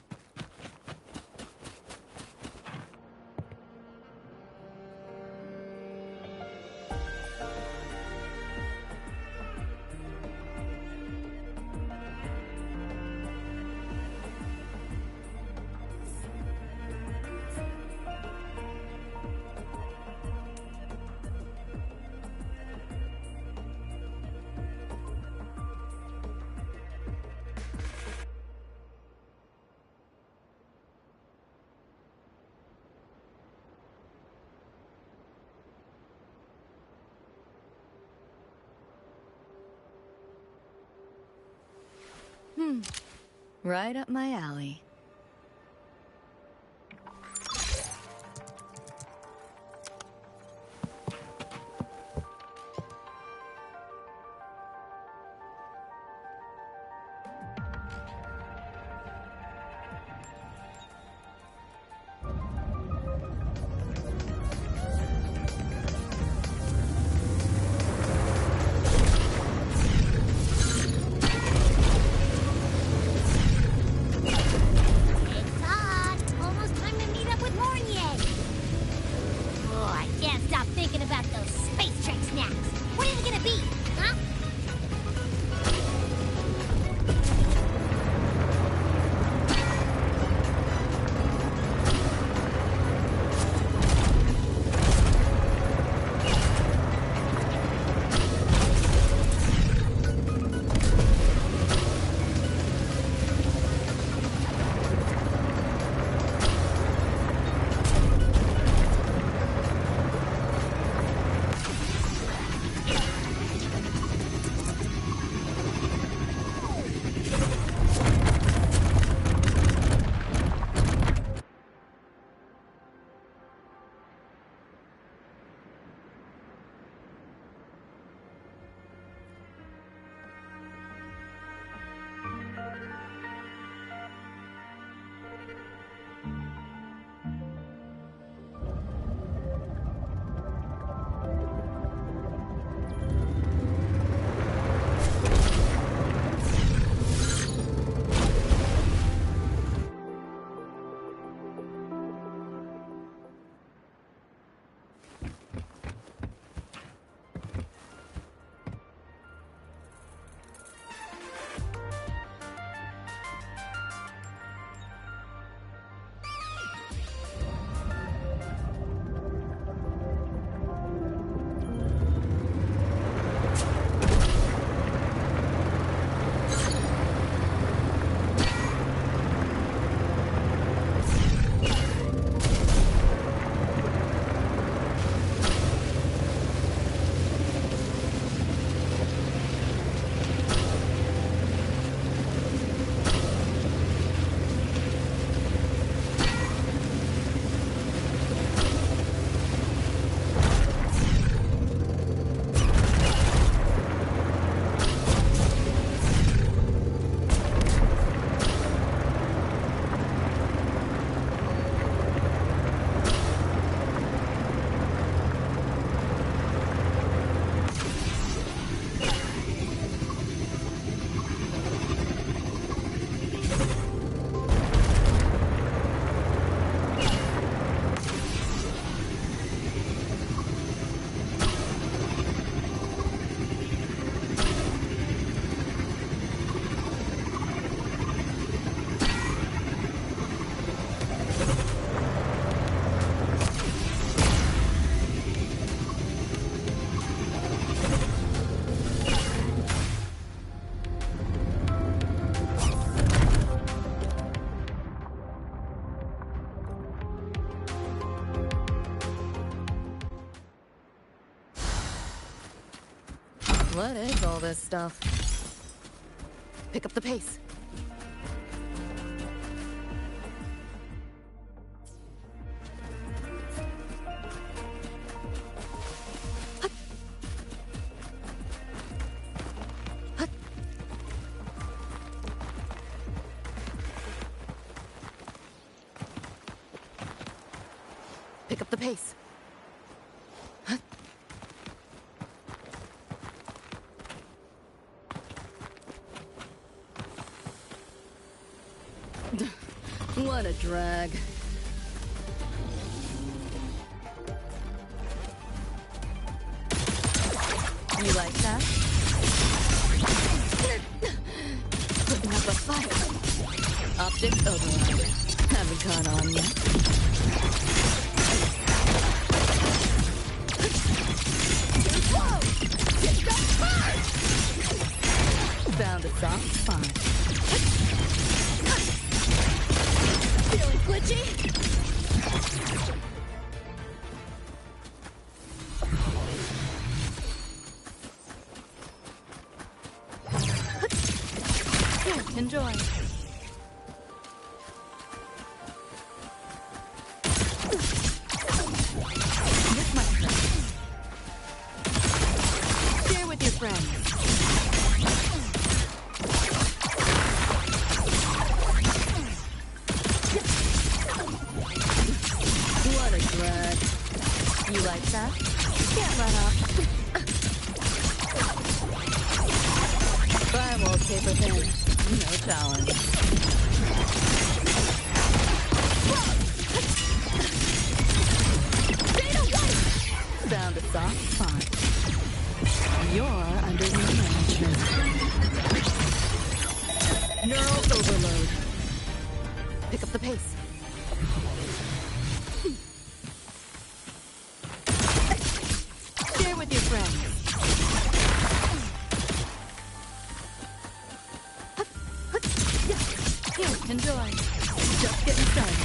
Right up my alley. What is all this stuff? Pick up the pace. Pick up the pace. What a drag. You like that? Putting up a fight. Optics override. Haven't caught on yet. Too close! Get that hard! Found a soft spot. Feeling glitchy? Here, enjoy. This might hurt. Share with your friends. What a drag. You like that? Can't let up. Firewall paper thin. No challenge. Data white! Found a soft spot. You're under new management. Neural overload. Pick up the pace. Share with your friends. Here, enjoy. Just getting started.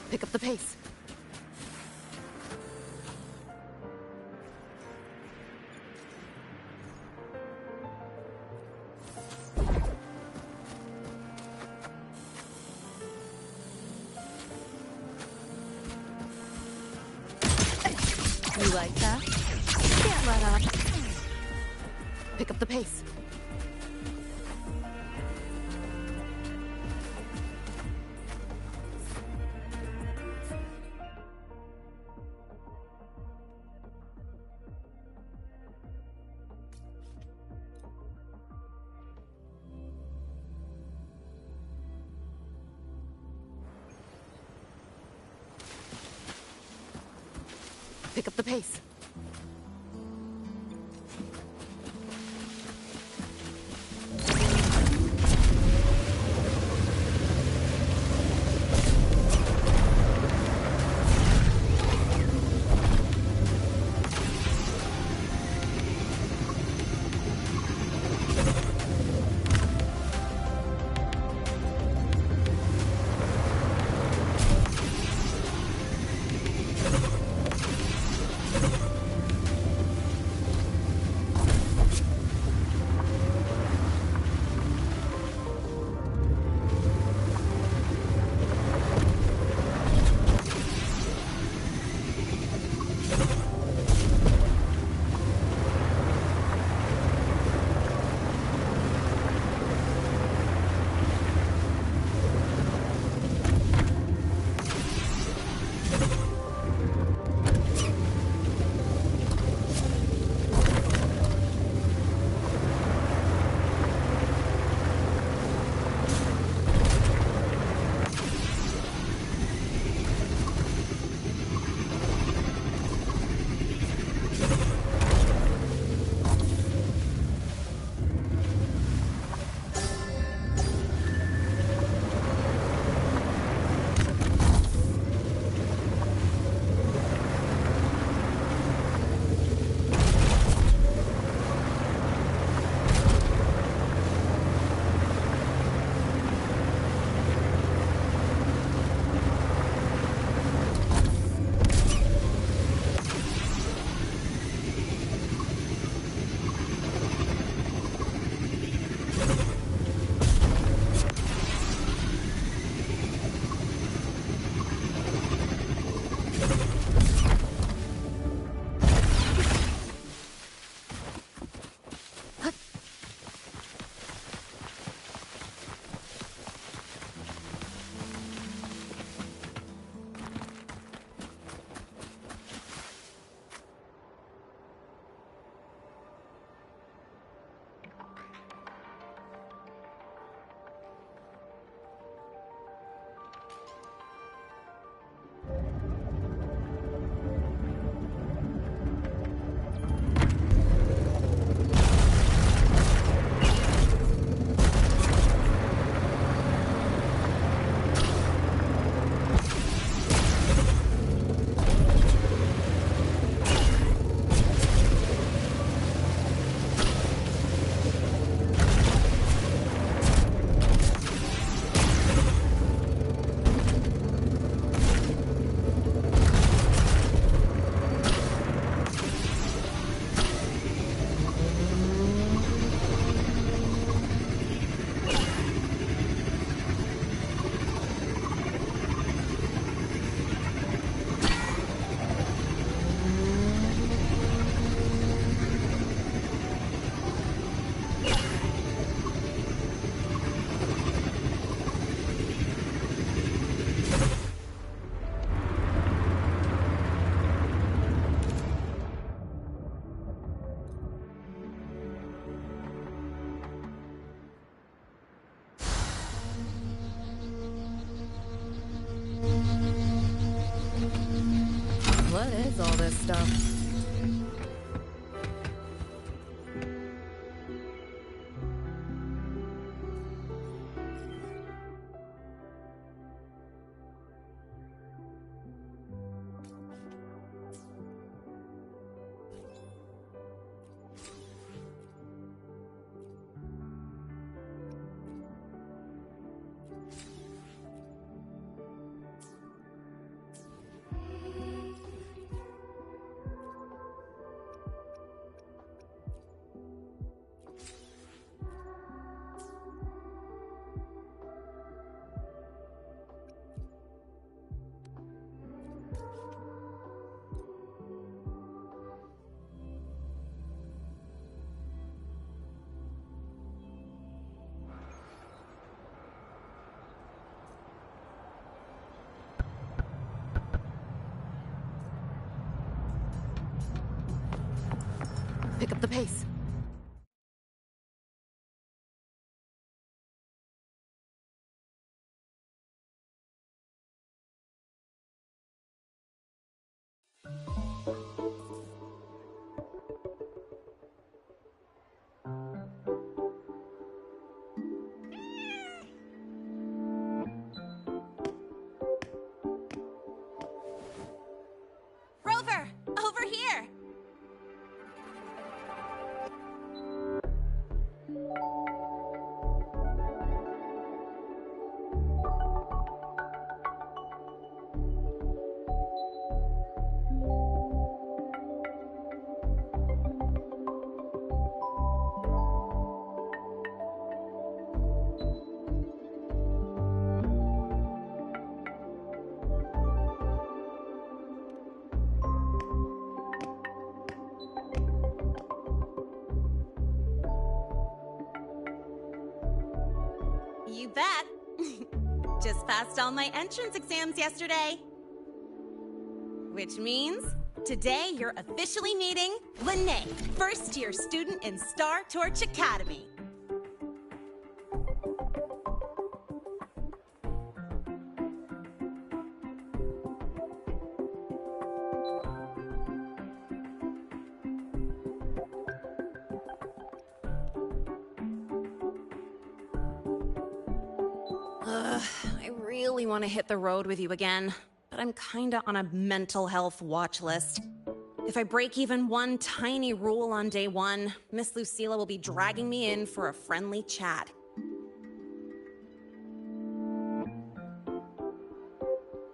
Pick up the pace. You like that? Can't let up. Pick up the pace. Pick up the pace. What is all this stuff? Pick up the pace. here! You bet. Just passed all my entrance exams yesterday. Which means today you're officially meeting Lene, first-year student in Star Torch Academy. I really want to hit the road with you again, but I'm kinda on a mental health watch list. If I break even one tiny rule on day one, Miss Lucilla will be dragging me in for a friendly chat.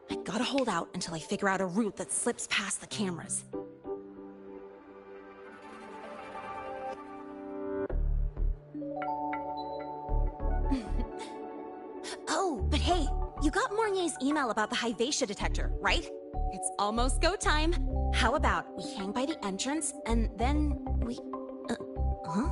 I gotta hold out until I figure out a route that slips past the cameras. Oh, but hey, you got Mornier's email about the Hyvatia detector, right? It's almost go time. How about we hang by the entrance and then we... huh?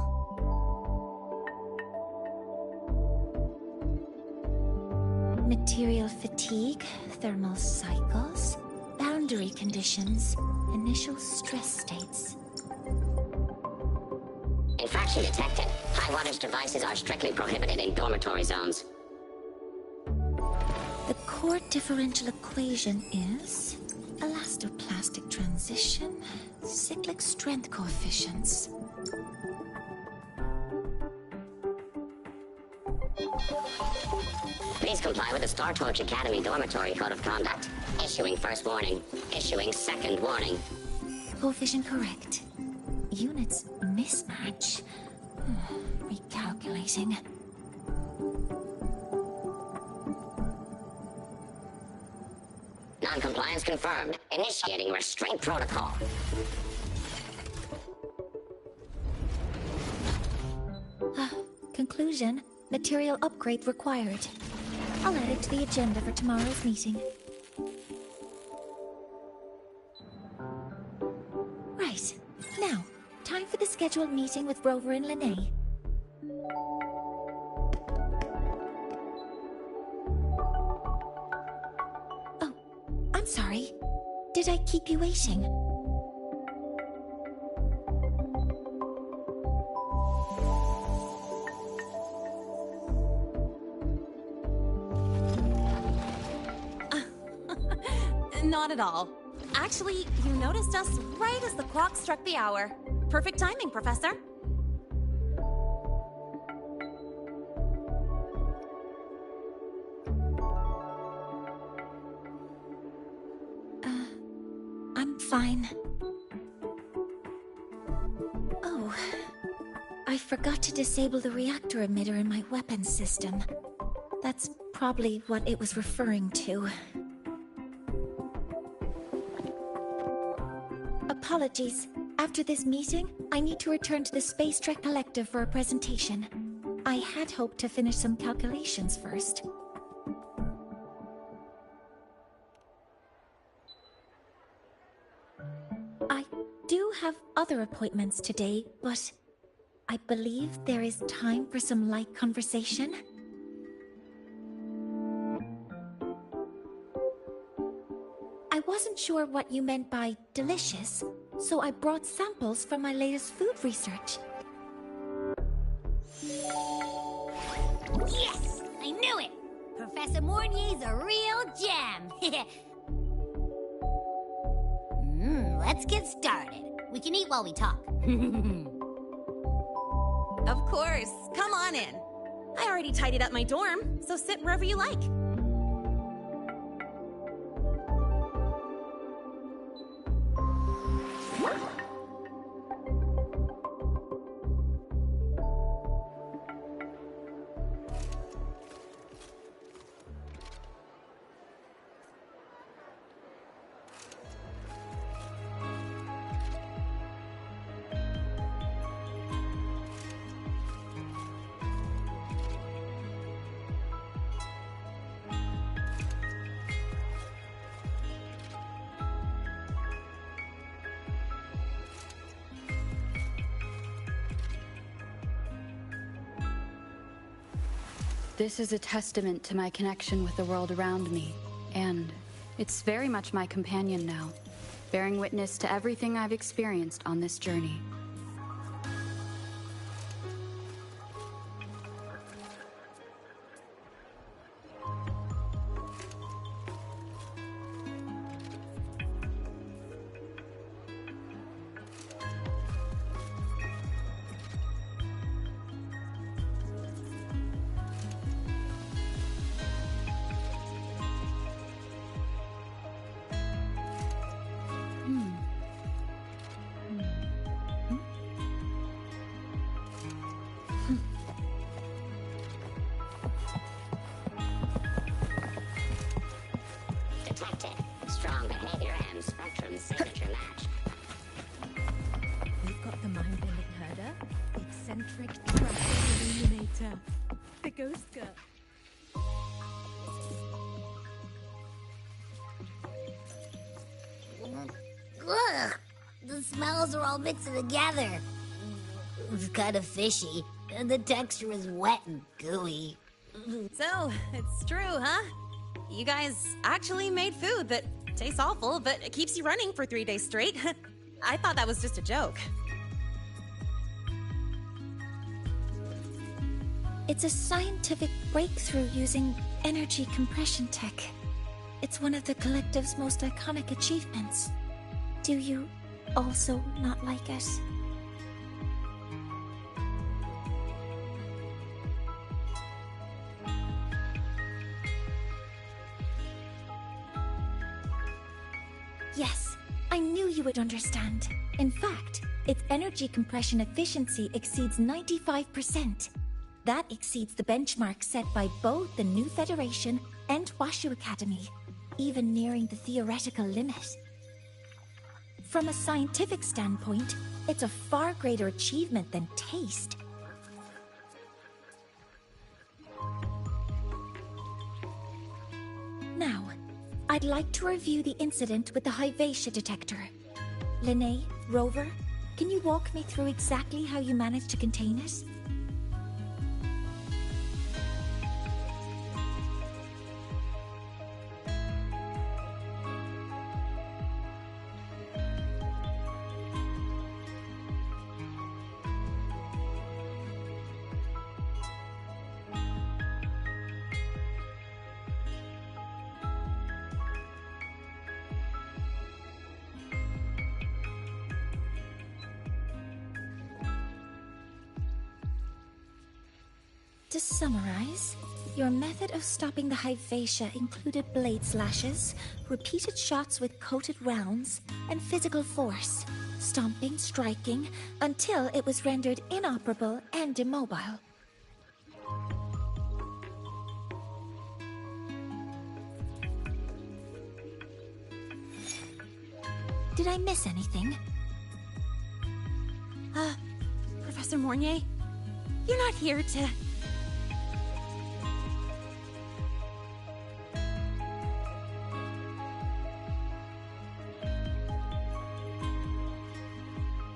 Material fatigue, thermal cycles, boundary conditions, initial stress states. Infraction detected. High wattage devices are strictly prohibited in dormitory zones. The core differential equation is elastoplastic transition, cyclic strength coefficients. Please comply with the Star Torch Academy Dormitory Code of Conduct. Issuing first warning. Issuing second warning. Coefficient correct. Units mismatch. Recalculating. Non-compliance confirmed. Initiating restraint protocol. Conclusion. Material upgrade required. I'll add it to the agenda for tomorrow's meeting. Right. Now, time for the scheduled meeting with Rover and Lene. Oh, I'm sorry. Did I keep you waiting? Not at all. Actually, you noticed us right as the clock struck the hour. Perfect timing, Professor. I'm fine. Oh, I forgot to disable the reactor emitter in my weapons system. That's probably what it was referring to. Apologies. After this meeting, I need to return to the Space Trek Collective for a presentation. I had hoped to finish some calculations first. I do have other appointments today, but I believe there is time for some light conversation. I wasn't sure what you meant by delicious, so I brought samples from my latest food research. Yes! I knew it! Professor Mornier's a real gem! Let's get started. We can eat while we talk. Of course. Come on in. I already tidied up my dorm, so sit wherever you like. This is a testament to my connection with the world around me, and it's very much my companion now, bearing witness to everything I've experienced on this journey. Detected. Strong behavior M spectrum signature match. We've got the mind-bending herder, the eccentric traffic illuminator, the ghost girl. Ugh! The smells are all mixed together. It's kind of fishy, and the texture is wet and gooey. So, it's true, huh? You guys actually made food that tastes awful, but it keeps you running for 3 days straight. I thought that was just a joke. It's a scientific breakthrough using energy compression tech. It's one of the collective's most iconic achievements. Do you also not like it? Yes, I knew you would understand. In fact, its energy compression efficiency exceeds 95%. That exceeds the benchmark set by both the New Federation and Washu Academy, even nearing the theoretical limit. From a scientific standpoint, it's a far greater achievement than taste. Now, I'd like to review the incident with the Hyvatia detector. Linnae, Rover, can you walk me through exactly how you managed to contain it? To summarize, your method of stopping the Hyvatia included blade slashes, repeated shots with coated rounds, and physical force, stomping, striking, until it was rendered inoperable and immobile. Did I miss anything? Professor Mornier, you're not here to...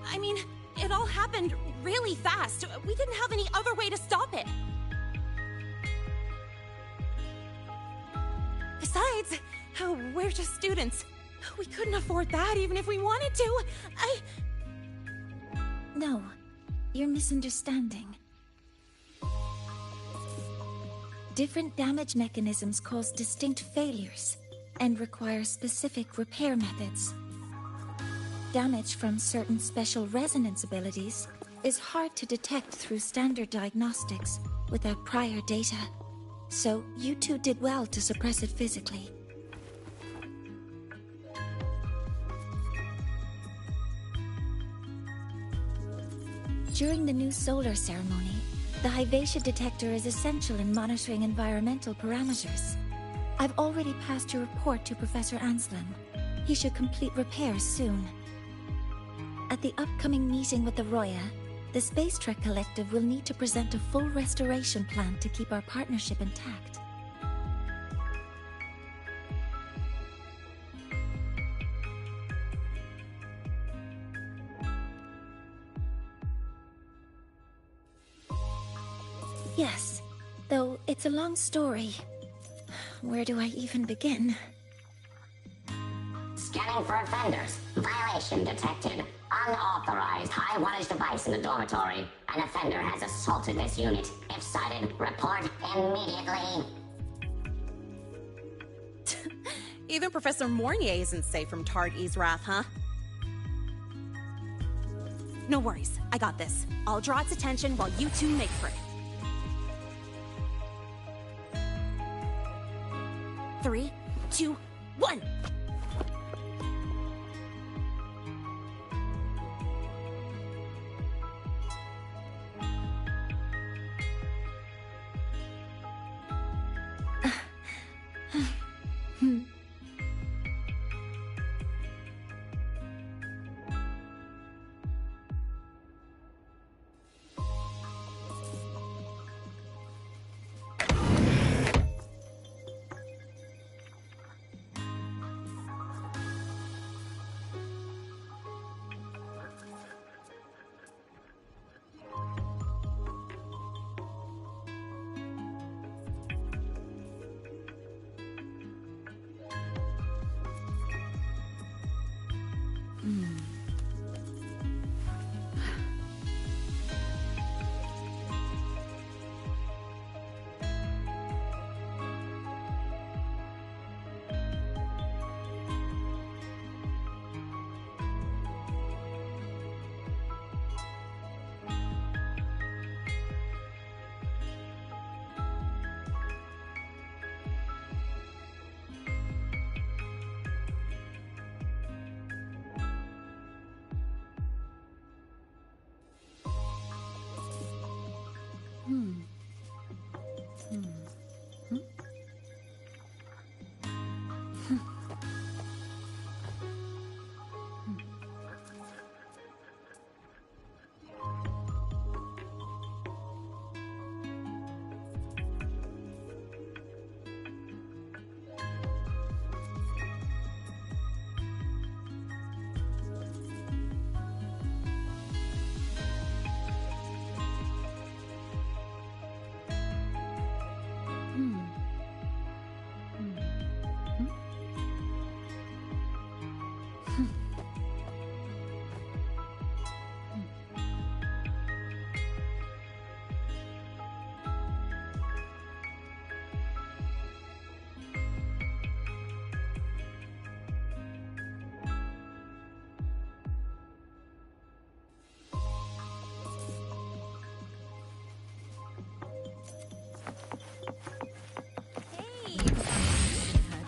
I mean, it all happened really fast. We didn't have any other way to stop it. Besides, we're just students. We couldn't afford that even if we wanted to. No, you're misunderstanding. Different damage mechanisms cause distinct failures and require specific repair methods. Damage from certain special resonance abilities is hard to detect through standard diagnostics without prior data, so you two did well to suppress it physically. During the new solar ceremony, the Hyvatia detector is essential in monitoring environmental parameters. I've already passed your report to Professor Anslem. He should complete repairs soon. At the upcoming meeting with the Roya, the Space Trek Collective will need to present a full restoration plan to keep our partnership intact. Yes, Though it's a long story. Where do I even begin? Scanning for offenders. Violation detected. Unauthorized high-wattage device in the dormitory. An offender has assaulted this unit. If sighted, report immediately. Even Professor Mornier isn't safe from Targ-E's wrath, huh? No worries, I got this. I'll draw its attention while you two make for it. 3, 2, 1!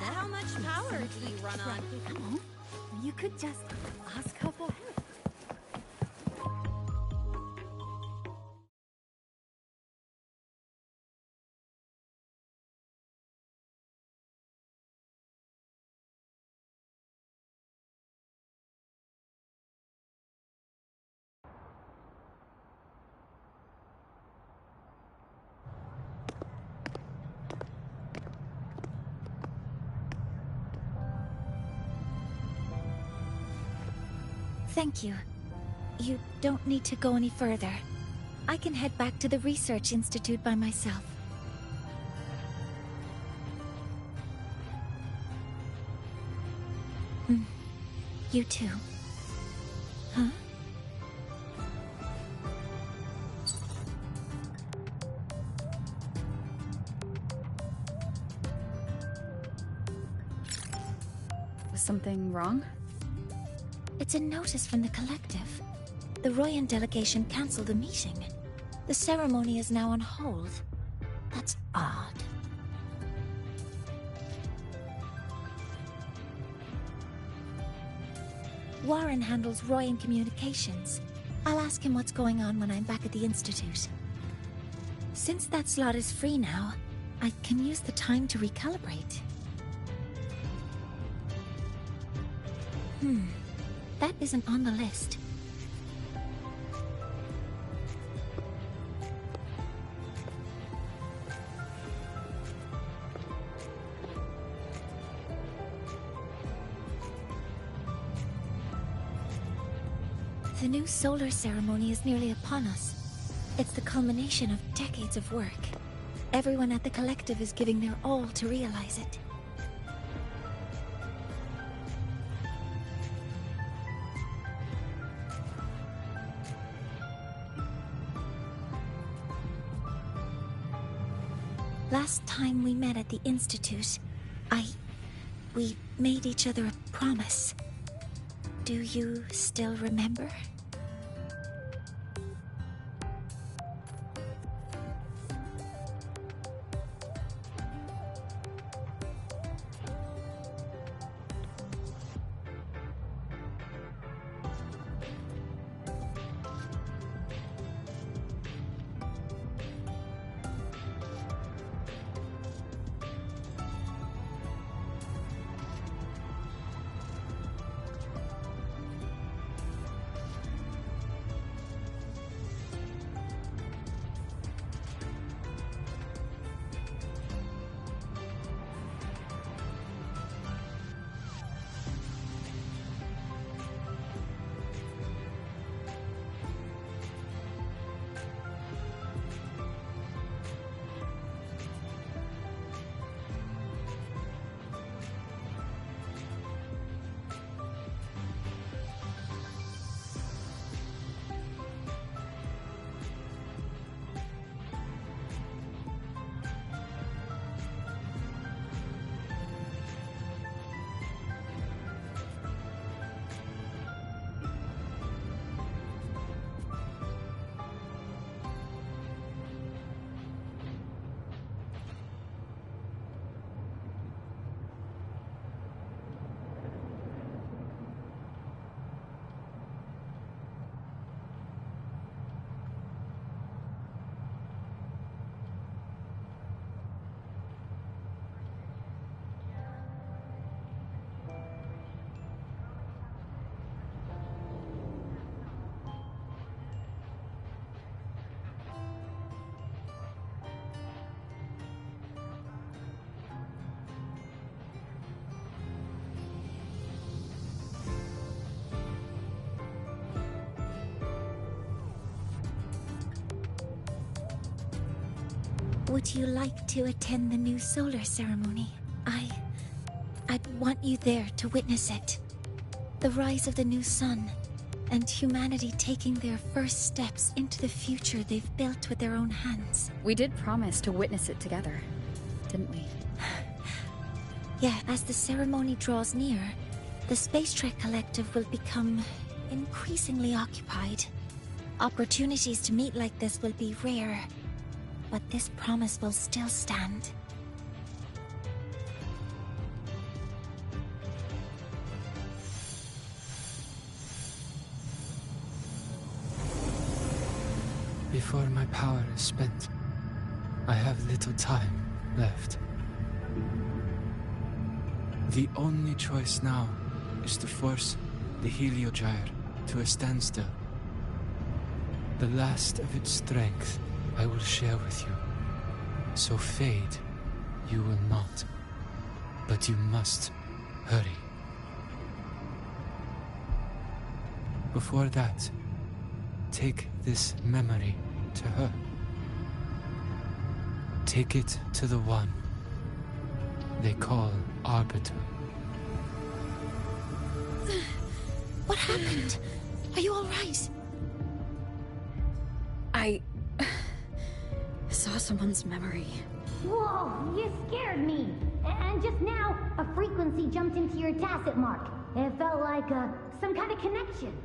How much power do you run on? Come on. You could just ask her for help. Thank you. You don't need to go any further. I can head back to the Research Institute by myself. You too. Huh? Was something wrong? It's a notice from the collective. The Royan delegation cancelled a meeting. The ceremony is now on hold. That's odd. Warren handles Royan communications. I'll ask him what's going on when I'm back at the Institute. Since that slot is free now, I can use the time to recalibrate. That isn't on the list. The new solar ceremony is nearly upon us. It's the culmination of decades of work. Everyone at the collective is giving their all to realize it. Last time we met at the Institute, we made each other a promise. Do you still remember? Would you like to attend the new solar ceremony? I'd want you there to witness it. The rise of the new sun, and humanity taking their first steps into the future they've built with their own hands. We did promise to witness it together, didn't we? Yeah, as the ceremony draws near, the Space Trek Collective will become increasingly occupied. Opportunities to meet like this will be rare, but this promise will still stand. Before my power is spent, I have little time left. The only choice now is to force the Heliogyre to a standstill. The last of its strength I will share with you. So fade, you will not. But you must hurry. Before that, take this memory to her. Take it to the one they call Arbiter. What happened? Are you all right? I saw someone's memory. Whoa, you scared me. And just now, a frequency jumped into your tacit mark. It felt like some kind of connection.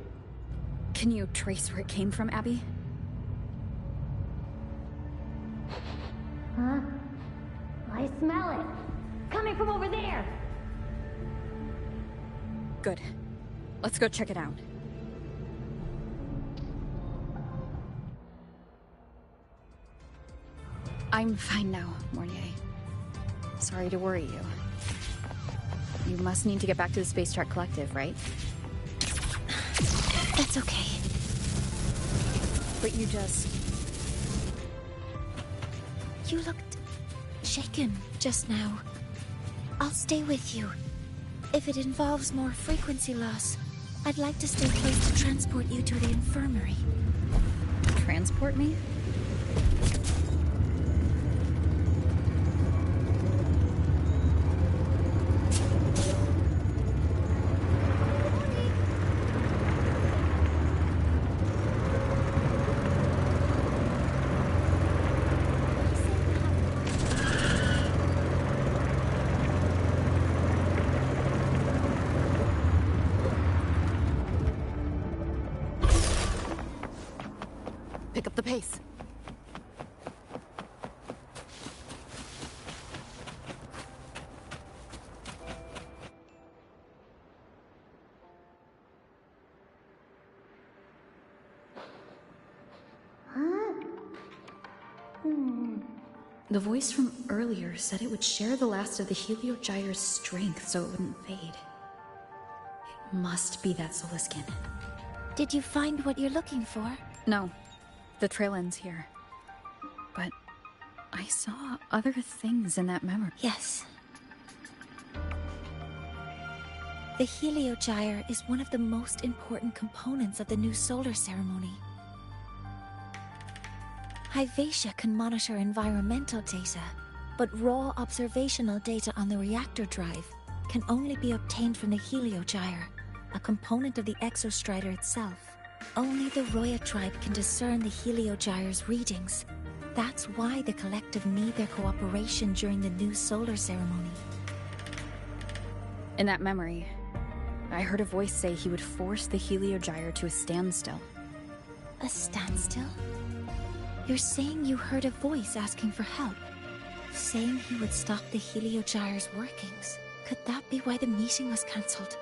Can you trace where it came from, Abby? Huh? I smell it. Coming from over there. Good. Let's go check it out. I'm fine now, Mornier. Sorry to worry you. You must need to get back to the Space Trek Collective, right? That's okay. But you just... You looked shaken just now. I'll stay with you. If it involves more frequency loss, I'd like to stay close to transport you to the infirmary. Transport me? Pick up the pace. The voice from earlier said it would share the last of the Heliogyre's strength so it wouldn't fade. It must be that solar skin. Did you find what you're looking for? No. The trail ends here. But I saw other things in that memory. Yes. The Heliogyre is one of the most important components of the new solar ceremony. Hyvatia can monitor environmental data, but raw observational data on the reactor drive can only be obtained from the Heliogyre, a component of the Exostrider itself. Only the Roya tribe can discern the Heliogyre's readings. That's why the collective need their cooperation during the new solar ceremony. In that memory, I heard a voice say he would force the Heliogyre to a standstill. A standstill? You're saying you heard a voice asking for help? Saying he would stop the Heliogyre's workings? Could that be why the meeting was cancelled?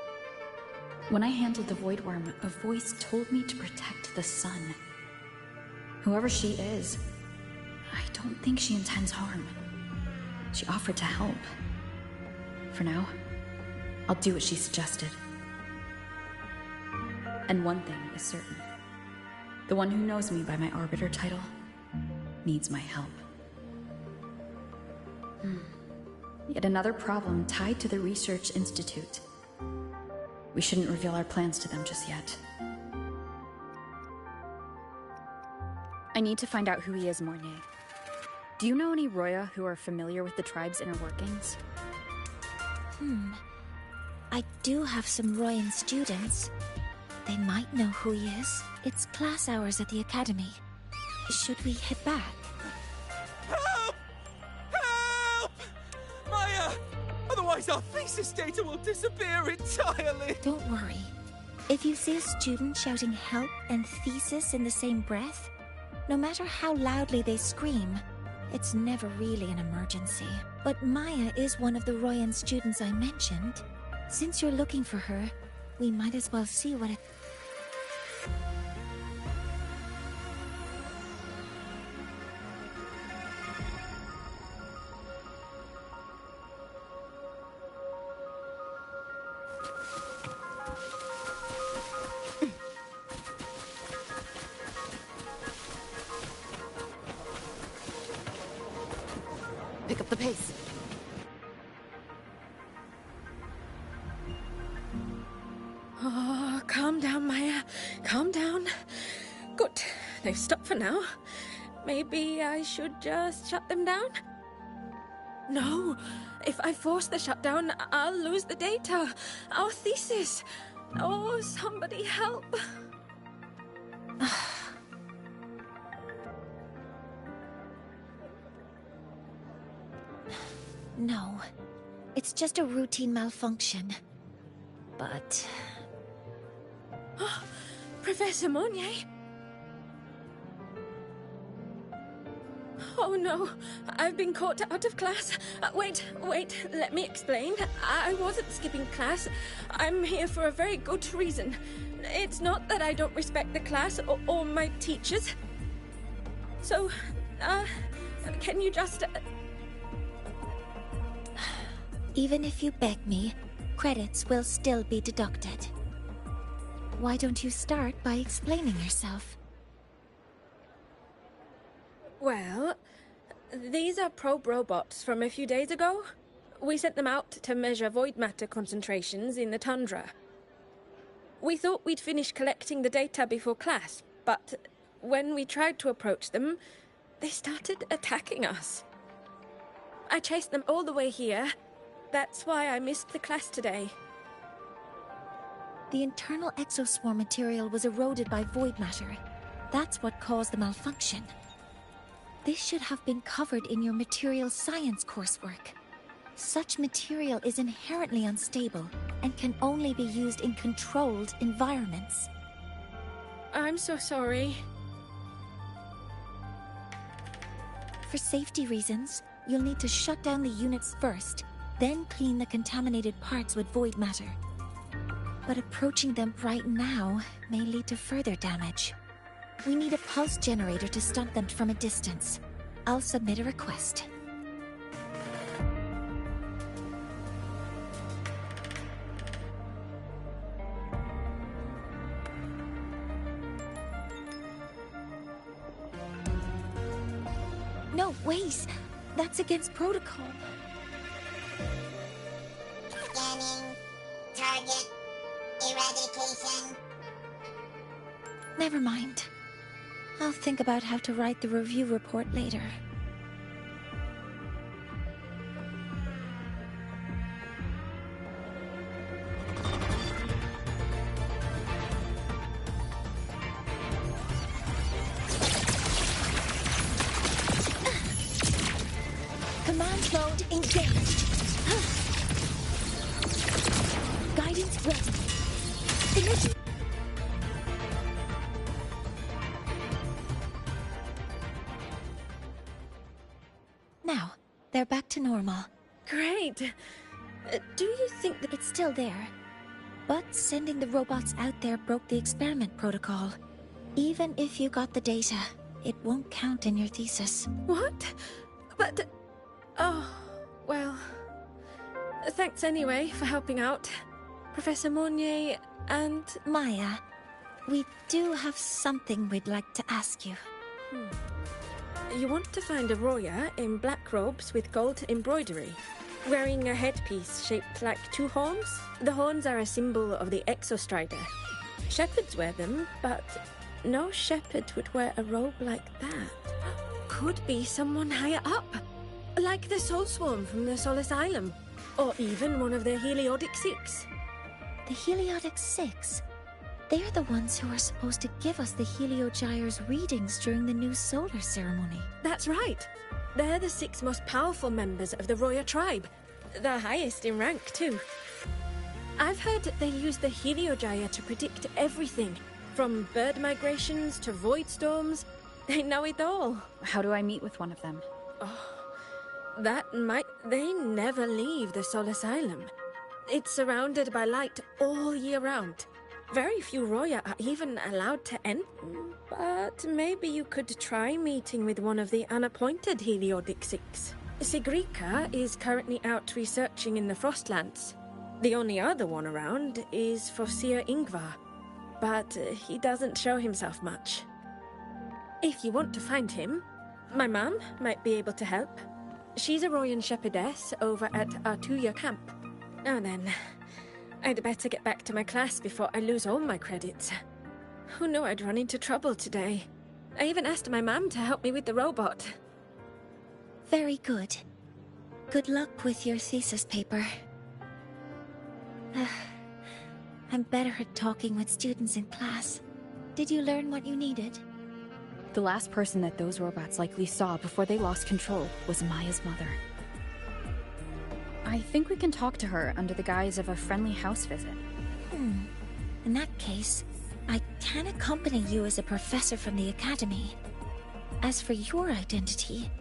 When I handled the Void Worm, a voice told me to protect the sun. Whoever she is, I don't think she intends harm. She offered to help. For now, I'll do what she suggested. And one thing is certain. The one who knows me by my Arbiter title needs my help. Yet another problem tied to the Research Institute. We shouldn't reveal our plans to them just yet. I need to find out who he is, Mornier. Do you know any Roya who are familiar with the tribe's inner workings? I do have some Royan students. They might know who he is. It's class hours at the academy. Should we head back? Help! Help! Maya! Otherwise our thesis data will disappear entirely! Don't worry. If you see a student shouting help and thesis in the same breath, no matter how loudly they scream, it's never really an emergency. But Maya is one of the Royan students I mentioned. Since you're looking for her, we might as well see what it... Pick up the pace. Oh, calm down, Maya. Calm down. Good. They've stopped for now. Maybe I should just shut them down? No. If I force the shutdown, I'll lose the data. Our thesis. Oh, somebody help. No. It's just a routine malfunction. But... Professor Monnier? Oh no, I've been caught out of class. Wait, let me explain. I wasn't skipping class. I'm here for a very good reason. It's not that I don't respect the class or my teachers. So, can you just... Even if you beg me, credits will still be deducted. Why don't you start by explaining yourself? Well, these are probe robots from a few days ago. We sent them out to measure void matter concentrations in the tundra. We thought we'd finish collecting the data before class, but when we tried to approach them, they started attacking us. I chased them all the way here. That's why I missed the class today. The internal exoswarm material was eroded by void matter. That's what caused the malfunction. This should have been covered in your material science coursework. Such material is inherently unstable and can only be used in controlled environments. I'm so sorry. For safety reasons, you'll need to shut down the units first, then clean the contaminated parts with void matter. But approaching them right now may lead to further damage. We need a pulse generator to stop them from a distance. I'll submit a request. No, wait! That's against protocol. Scanning. Target. Eradication. Never mind. I'll think about how to write the review report later. Command mode engaged. Guidance ready. Ignition. Now, they're back to normal. Great. Do you think that it's still there? But sending the robots out there broke the experiment protocol. Even if you got the data, it won't count in your thesis. What? But... Oh, well... Thanks anyway for helping out. Professor Mournier and... Maya, we do have something we'd like to ask you. You want to find a Roya in black robes with gold embroidery, wearing a headpiece shaped like two horns? The horns are a symbol of the Exostrider. Shepherds wear them, but no shepherd would wear a robe like that. Could be someone higher up, like the Soul Swarm from the Soul Asylum, or even one of the Heliodic Six. The Heliodic Six? They're the ones who are supposed to give us the Heliogyre's readings during the new solar ceremony. That's right. They're the 6 most powerful members of the Roya tribe. The highest in rank, too. I've heard they use the Heliogyre to predict everything, from bird migrations to void storms. They know it all. How do I meet with one of them? They never leave the Soul Asylum. It's surrounded by light all year round. Very few Roya are even allowed to enter, but maybe you could try meeting with one of the unappointed Heliodic Six. Sigrika is currently out researching in the Frostlands. The only other one around is Fosia Ingvar, but he doesn't show himself much. If you want to find him, my mum might be able to help. She's a Royan shepherdess over at Artuya camp. Now then, I'd better get back to my class before I lose all my credits. Who knew I'd run into trouble today? I even asked my mum to help me with the robot. Very good. Good luck with your thesis paper. I'm better at talking with students in class. Did you learn what you needed? The last person that those robots likely saw before they lost control was Maya's mother. I think we can talk to her under the guise of a friendly house visit. In that case, I can accompany you as a professor from the academy. As for your identity,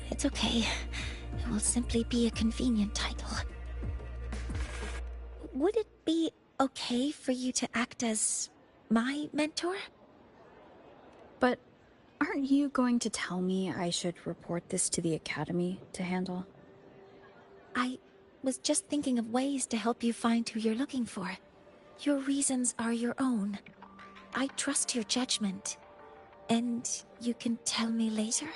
it's okay. It will simply be a convenient title. Would it be okay for you to act as my mentor? But aren't you going to tell me I should report this to the academy to handle? I was just thinking of ways to help you find who you're looking for. Your reasons are your own. I trust your judgment. And you can tell me later?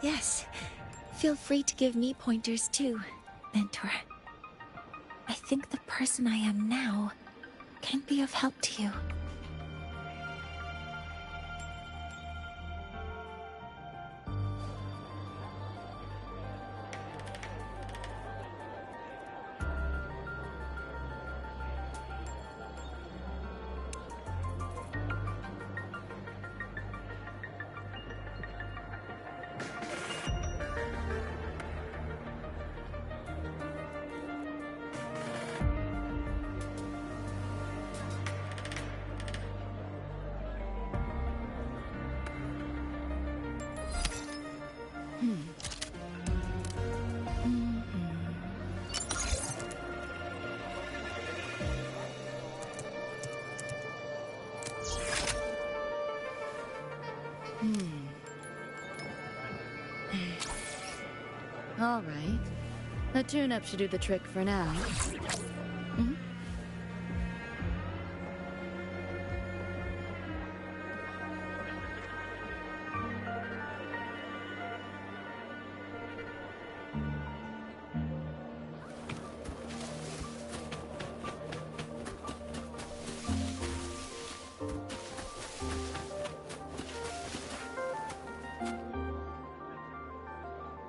Yes. Feel free to give me pointers too, mentor. I think the person I am now can be of help to you. All right. A tune-up should do the trick for now. Mhm.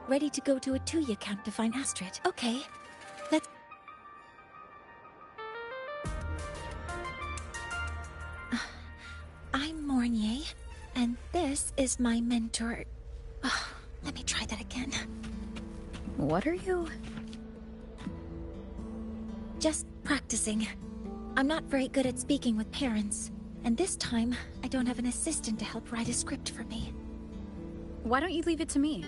Ready to go to a Tuya camp to find Astrid. Okay, let's... I'm Mornier, and this is my mentor. Let me try that again. What are you? Just practicing. I'm not very good at speaking with parents, and this time, I don't have an assistant to help write a script for me. Why don't you leave it to me?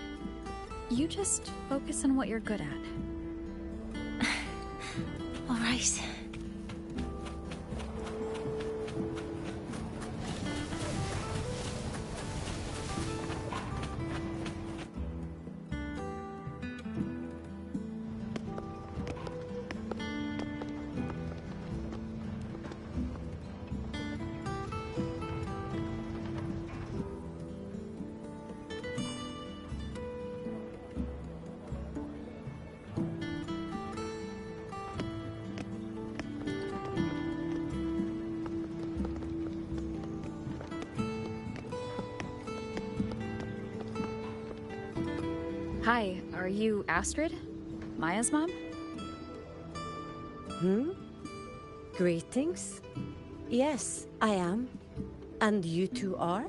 You just focus on what you're good at. All right. Hi, are you Astrid? Maya's mom? Greetings. Yes, I am. And you two are?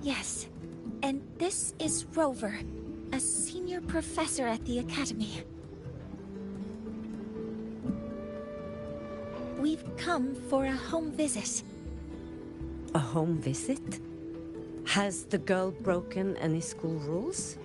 Yes, and this is Rover, a senior professor at the Academy. We've come for a home visit. A home visit? Has the girl broken any school rules?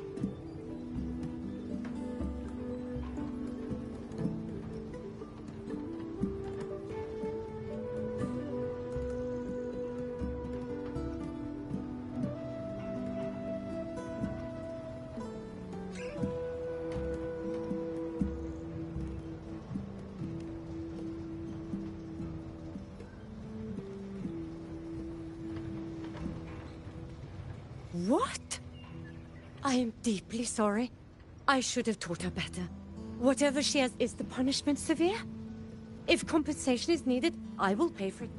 What? I am deeply sorry. I should have taught her better. Whatever she has, is the punishment severe? If compensation is needed, I will pay for it.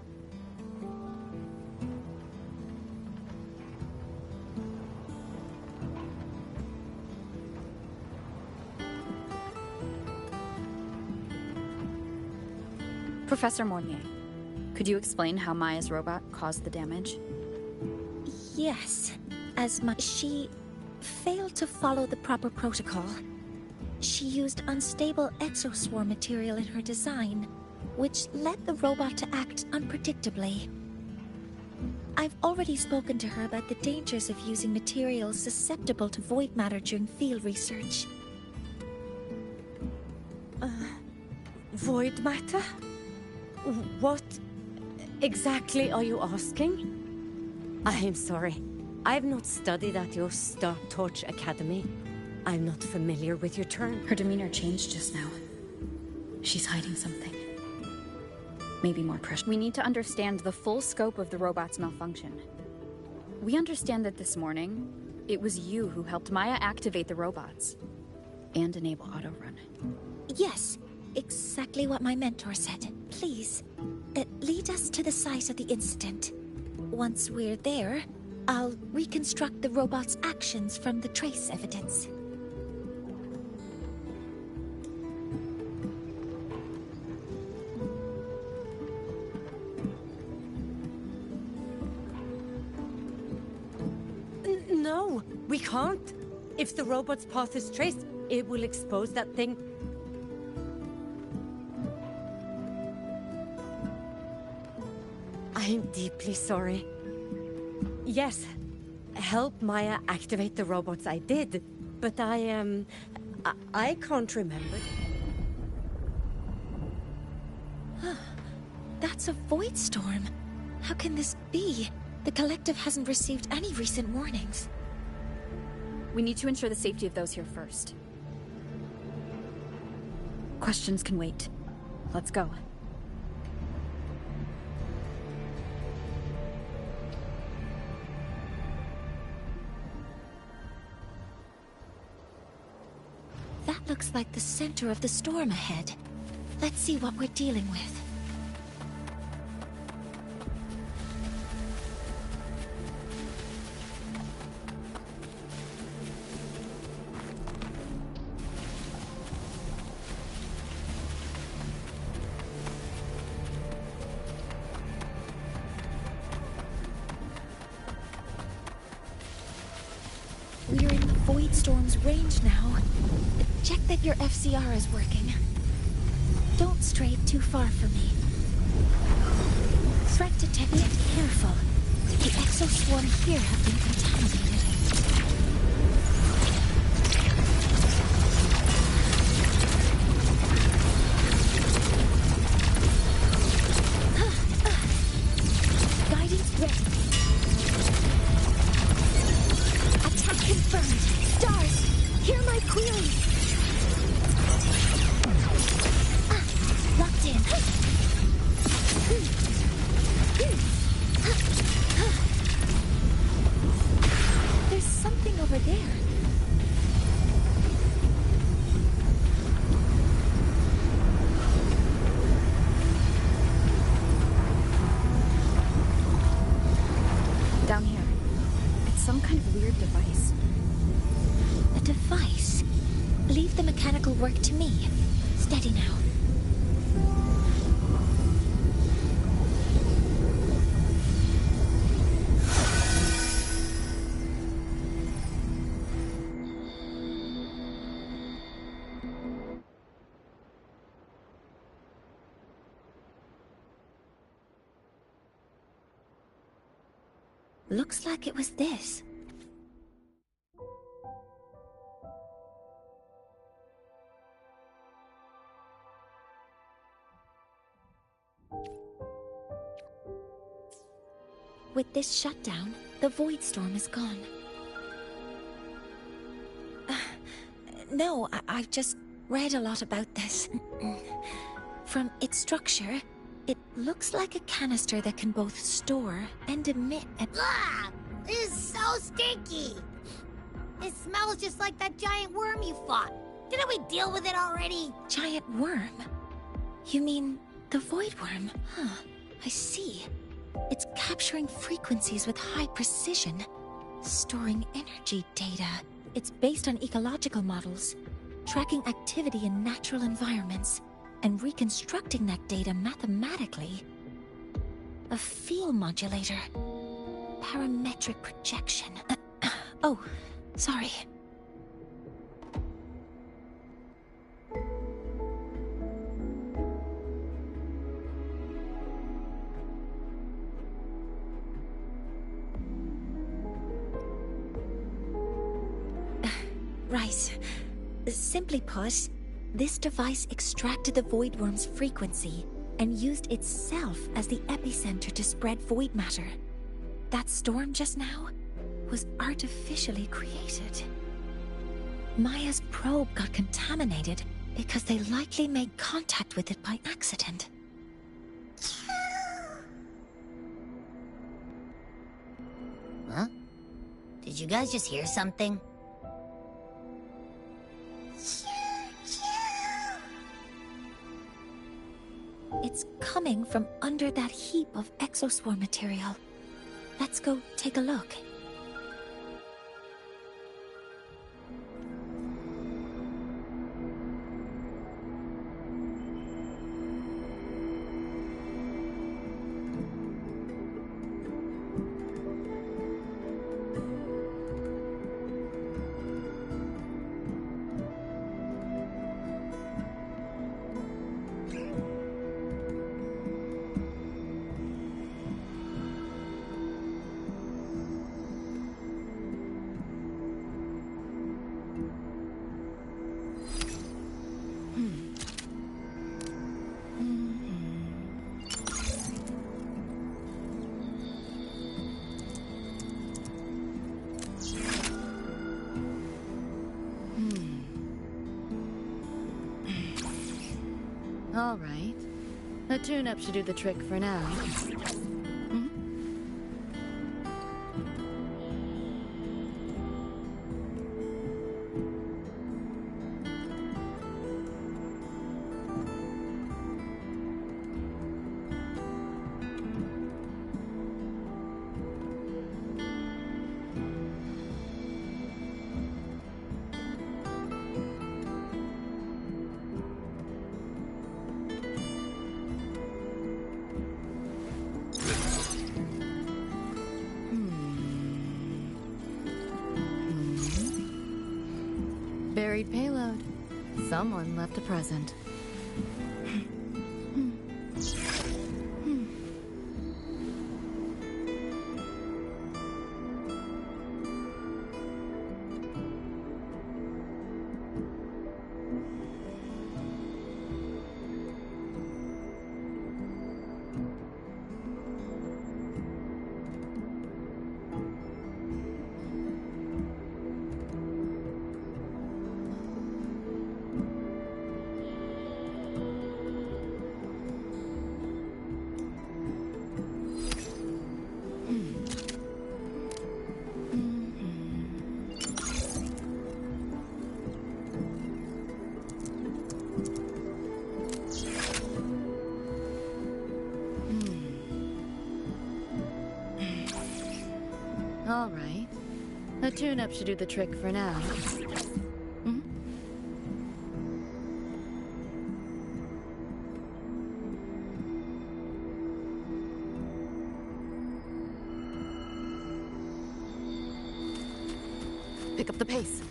Professor Mornier, could you explain how Maya's robot caused the damage? Yes, as much. She failed to follow the proper protocol. She used unstable exoswarm material in her design, which led the robot to act unpredictably. I've already spoken to her about the dangers of using materials susceptible to void matter during field research. Void matter? What exactly are you asking? I am sorry. I have not studied at your Star Torch Academy. I'm not familiar with your term. Her demeanor changed just now. She's hiding something. Maybe more pressure. We need to understand the full scope of the robot's malfunction. We understand that this morning, it was you who helped Maya activate the robots and enable auto-run. Yes, exactly what my mentor said. Please, lead us to the site of the incident. Once we're there, I'll reconstruct the robot's actions from the trace evidence. No, we can't. If the robot's path is traced, it will expose that thing. I am deeply sorry. Yes, help Maya activate the robots I did, but I can't remember. That's a void storm. How can this be? The Collective hasn't received any recent warnings. We need to ensure the safety of those here first. Questions can wait. Let's go. That looks like the center of the storm ahead. Let's see what we're dealing with. We're in the Void Storm's range now. Check that your FCR is working. Don't stray too far from me. Threat detected. Careful. The exoswarm here have been contaminated. Guidance ready. Attack confirmed. Stars, hear my query. Locked in. There's something over there. Down here. It's some kind of weird device. A device? Leave the mechanical work to me. Steady now. Looks like it was this. With this shutdown, the Void Storm is gone. No, I've just read a lot about this. From its structure, it looks like a canister that can both store and emit a... Ah! This is so stinky! It smells just like that giant worm you fought. Didn't we deal with it already? Giant worm? You mean the Void Worm? Huh, I see. It's capturing frequencies with high precision, storing energy data. It's based on ecological models, tracking activity in natural environments, and reconstructing that data mathematically. A field modulator. Parametric projection. Oh, sorry. Right. Simply put, this device extracted the Void Worm's frequency and used itself as the epicenter to spread void matter. That storm just now was artificially created. Maya's probe got contaminated because they likely made contact with it by accident. Huh? Did you guys just hear something? It's coming from under that heap of exoswarm material. Let's go take a look. All right. A tune-up should do the trick for now. Buried payload. Someone left a present. All right. A tune-up should do the trick for now. Pick up the pace.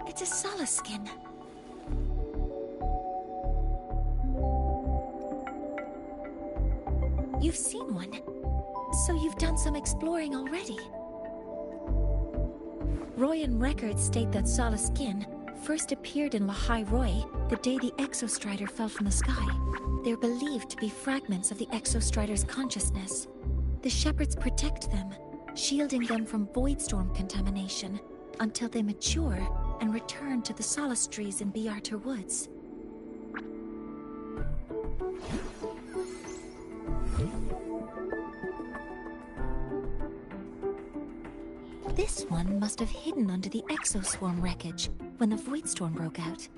It's a Solace skin. You've seen one, so you've done some exploring already. Royan records state that Solace skin first appeared in Lahai Roy the day the Exostrider fell from the sky. They're believed to be fragments of the Exostrider's consciousness. The Shepherds protect them, shielding them from Voidstorm contamination until they mature and return to the Solace trees in Biarter Woods. This one must have hidden under the Exoswarm wreckage when the Voidstorm broke out.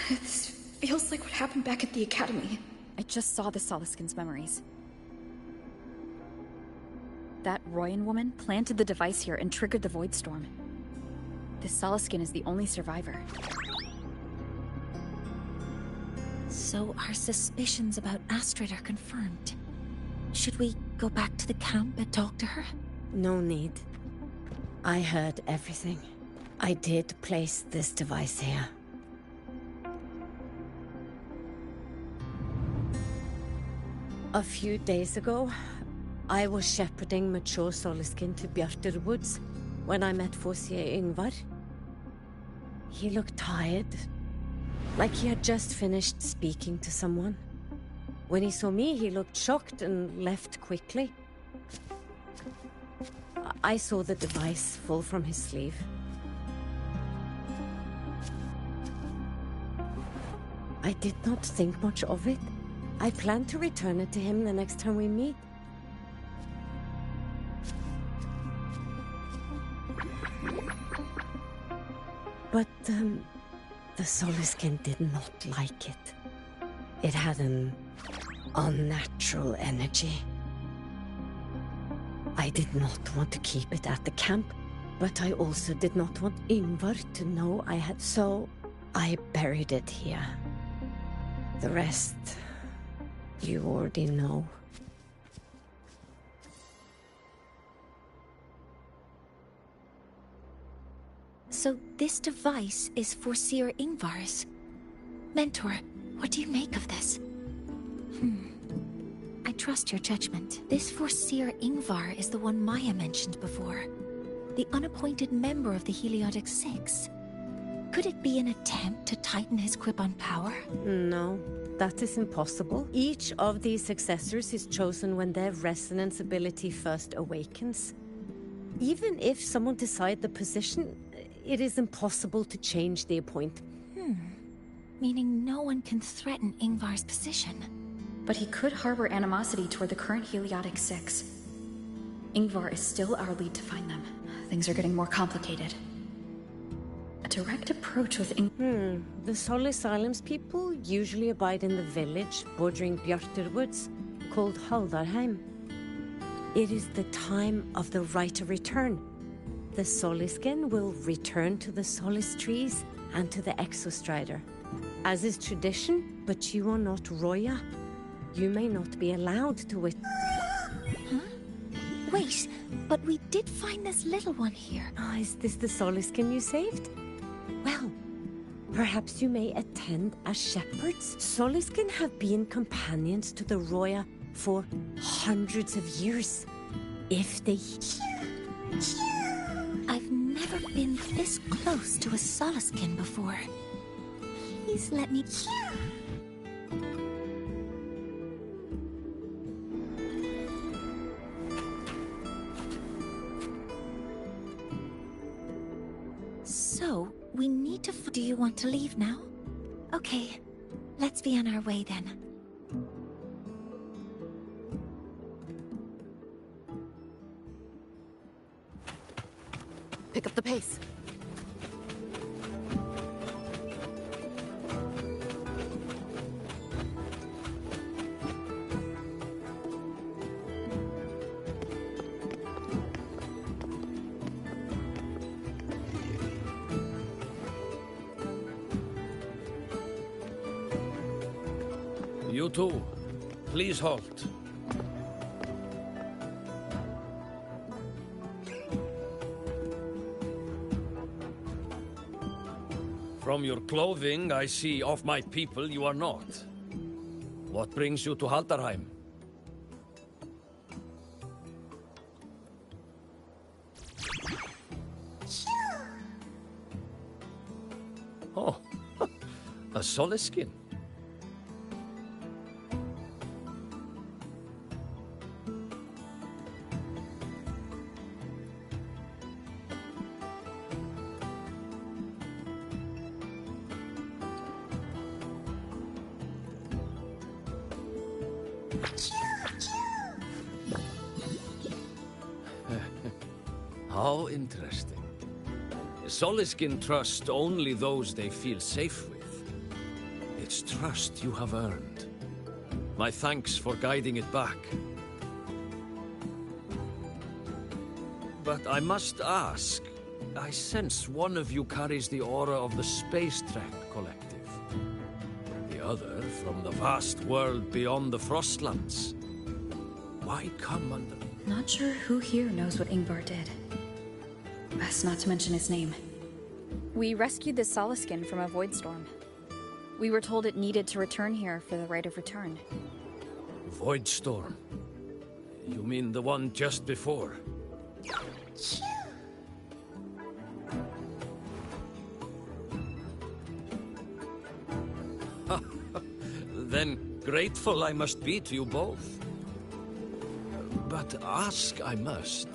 This feels like what happened back at the Academy. I just saw the Soloskin's memories. That Royan woman planted the device here and triggered the Voidstorm. The Soloskin is the only survivor. So our suspicions about Astrid are confirmed. Should we go back to the camp and talk to her? No need. I heard everything. I did place this device here. A few days ago, I was shepherding mature Soliskin to Bjarter Woods when I met Fossier Yngvar. He looked tired, like he had just finished speaking to someone. When he saw me, he looked shocked and left quickly. I saw the device fall from his sleeve. I did not think much of it. I plan to return it to him the next time we meet. But, the Soliskin did not like it. It had an unnatural energy. I did not want to keep it at the camp, but I also did not want Ingvar to know I had, so I buried it here. The rest, you already know. So this device is for Seer Ingvar's. Mentor, what do you make of this? I trust your judgment. This Seer Ingvar is the one Maya mentioned before. The unappointed member of the Heliotic Six. Could it be an attempt to tighten his grip on power? No, that is impossible. Each of these successors is chosen when their resonance ability first awakens. Even if someone decides the position, it is impossible to change the appointment. Meaning no one can threaten Ingvar's position. But he could harbor animosity toward the current Heliotic Six. Ingvar is still our lead to find them. Things are getting more complicated. A direct approach with The Solis Islands people usually abide in the village bordering Bjarturwoods, called Haldarheim. It is the time of the right of return. The Soliskin will return to the Solis trees and to the Exostrider, as is tradition, but you are not Roya. You may not be allowed to witness. Wait, but we did find this little one here. Is this the Soliskin you saved? Well, perhaps you may attend as shepherds. Soliskin have been companions to the Roya for hundreds of years. If they... I've never been this close to a Soliskin before. Please let me... So, we need to... Do you want to leave now? Okay, let's be on our way then. Pick up the pace. You two, please halt. From your clothing, I see of my people you are not. What brings you to Haldarheim? Oh, a Soliskin. How interesting. Soliskin trust only those they feel safe with. It's trust you have earned. My thanks for guiding it back. But I must ask, I sense one of you carries the aura of the Space Trek Collective. The other from the vast world beyond the Frostlands. Why come under... Not sure who here knows what Ingvar did. Best not to mention his name. We rescued the Soliskin from a void storm. We were told it needed to return here for the right of return. Void storm? You mean the one just before? Then grateful I must be to you both. But ask I must.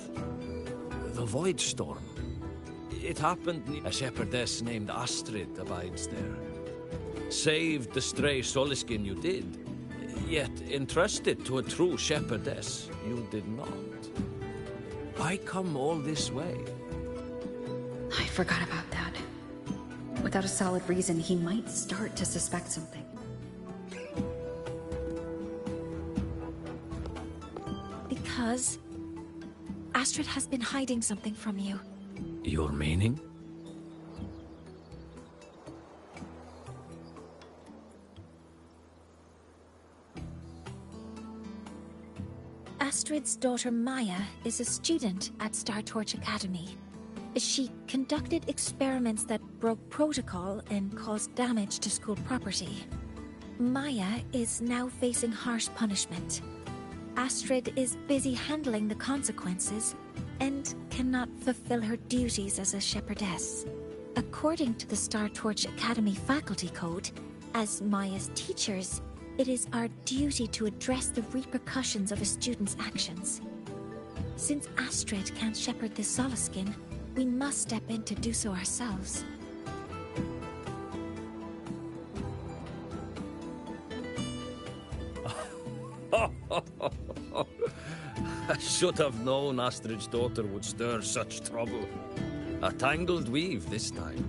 The Void Storm. It happened a shepherdess named Astrid abides there. Saved the stray Soliskin you did, yet entrusted to a true shepherdess you did not. Why come all this way? I forgot about that. Without a solid reason, he might start to suspect something. Because Astrid has been hiding something from you. Your meaning? Astrid's daughter Maya is a student at Star Torch Academy. She conducted experiments that broke protocol and caused damage to school property. Maya is now facing harsh punishment. Astrid is busy handling the consequences and cannot fulfill her duties as a shepherdess. According to the Star Torch Academy faculty code, as Maya's teachers, it is our duty to address the repercussions of a student's actions. Since Astrid can't shepherd this Soliskin, we must step in to do so ourselves. I should have known Astrid's daughter would stir such trouble. A tangled weave this time.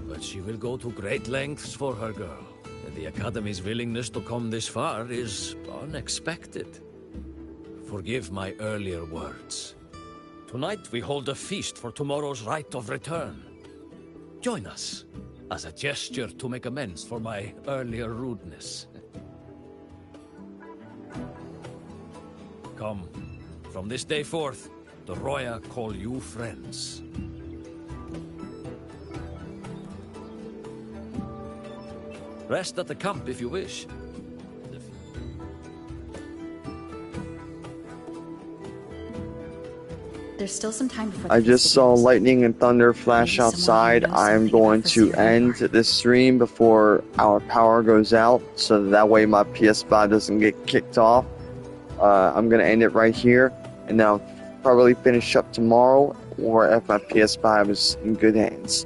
But she will go to great lengths for her girl. And the Academy's willingness to come this far is unexpected. Forgive my earlier words. Tonight we hold a feast for tomorrow's rite of return. Join us, as a gesture to make amends for my earlier rudeness. Come, from this day forth, the Roya call you friends. Rest at the camp if you wish. There's still some time before I just saw lightning and thunder flash outside. I'm going to end this stream before our power goes out, so that way my PS5 doesn't get kicked off. I'm going to end it right here, and then I'll probably finish up tomorrow, or if my PS5 is in good hands.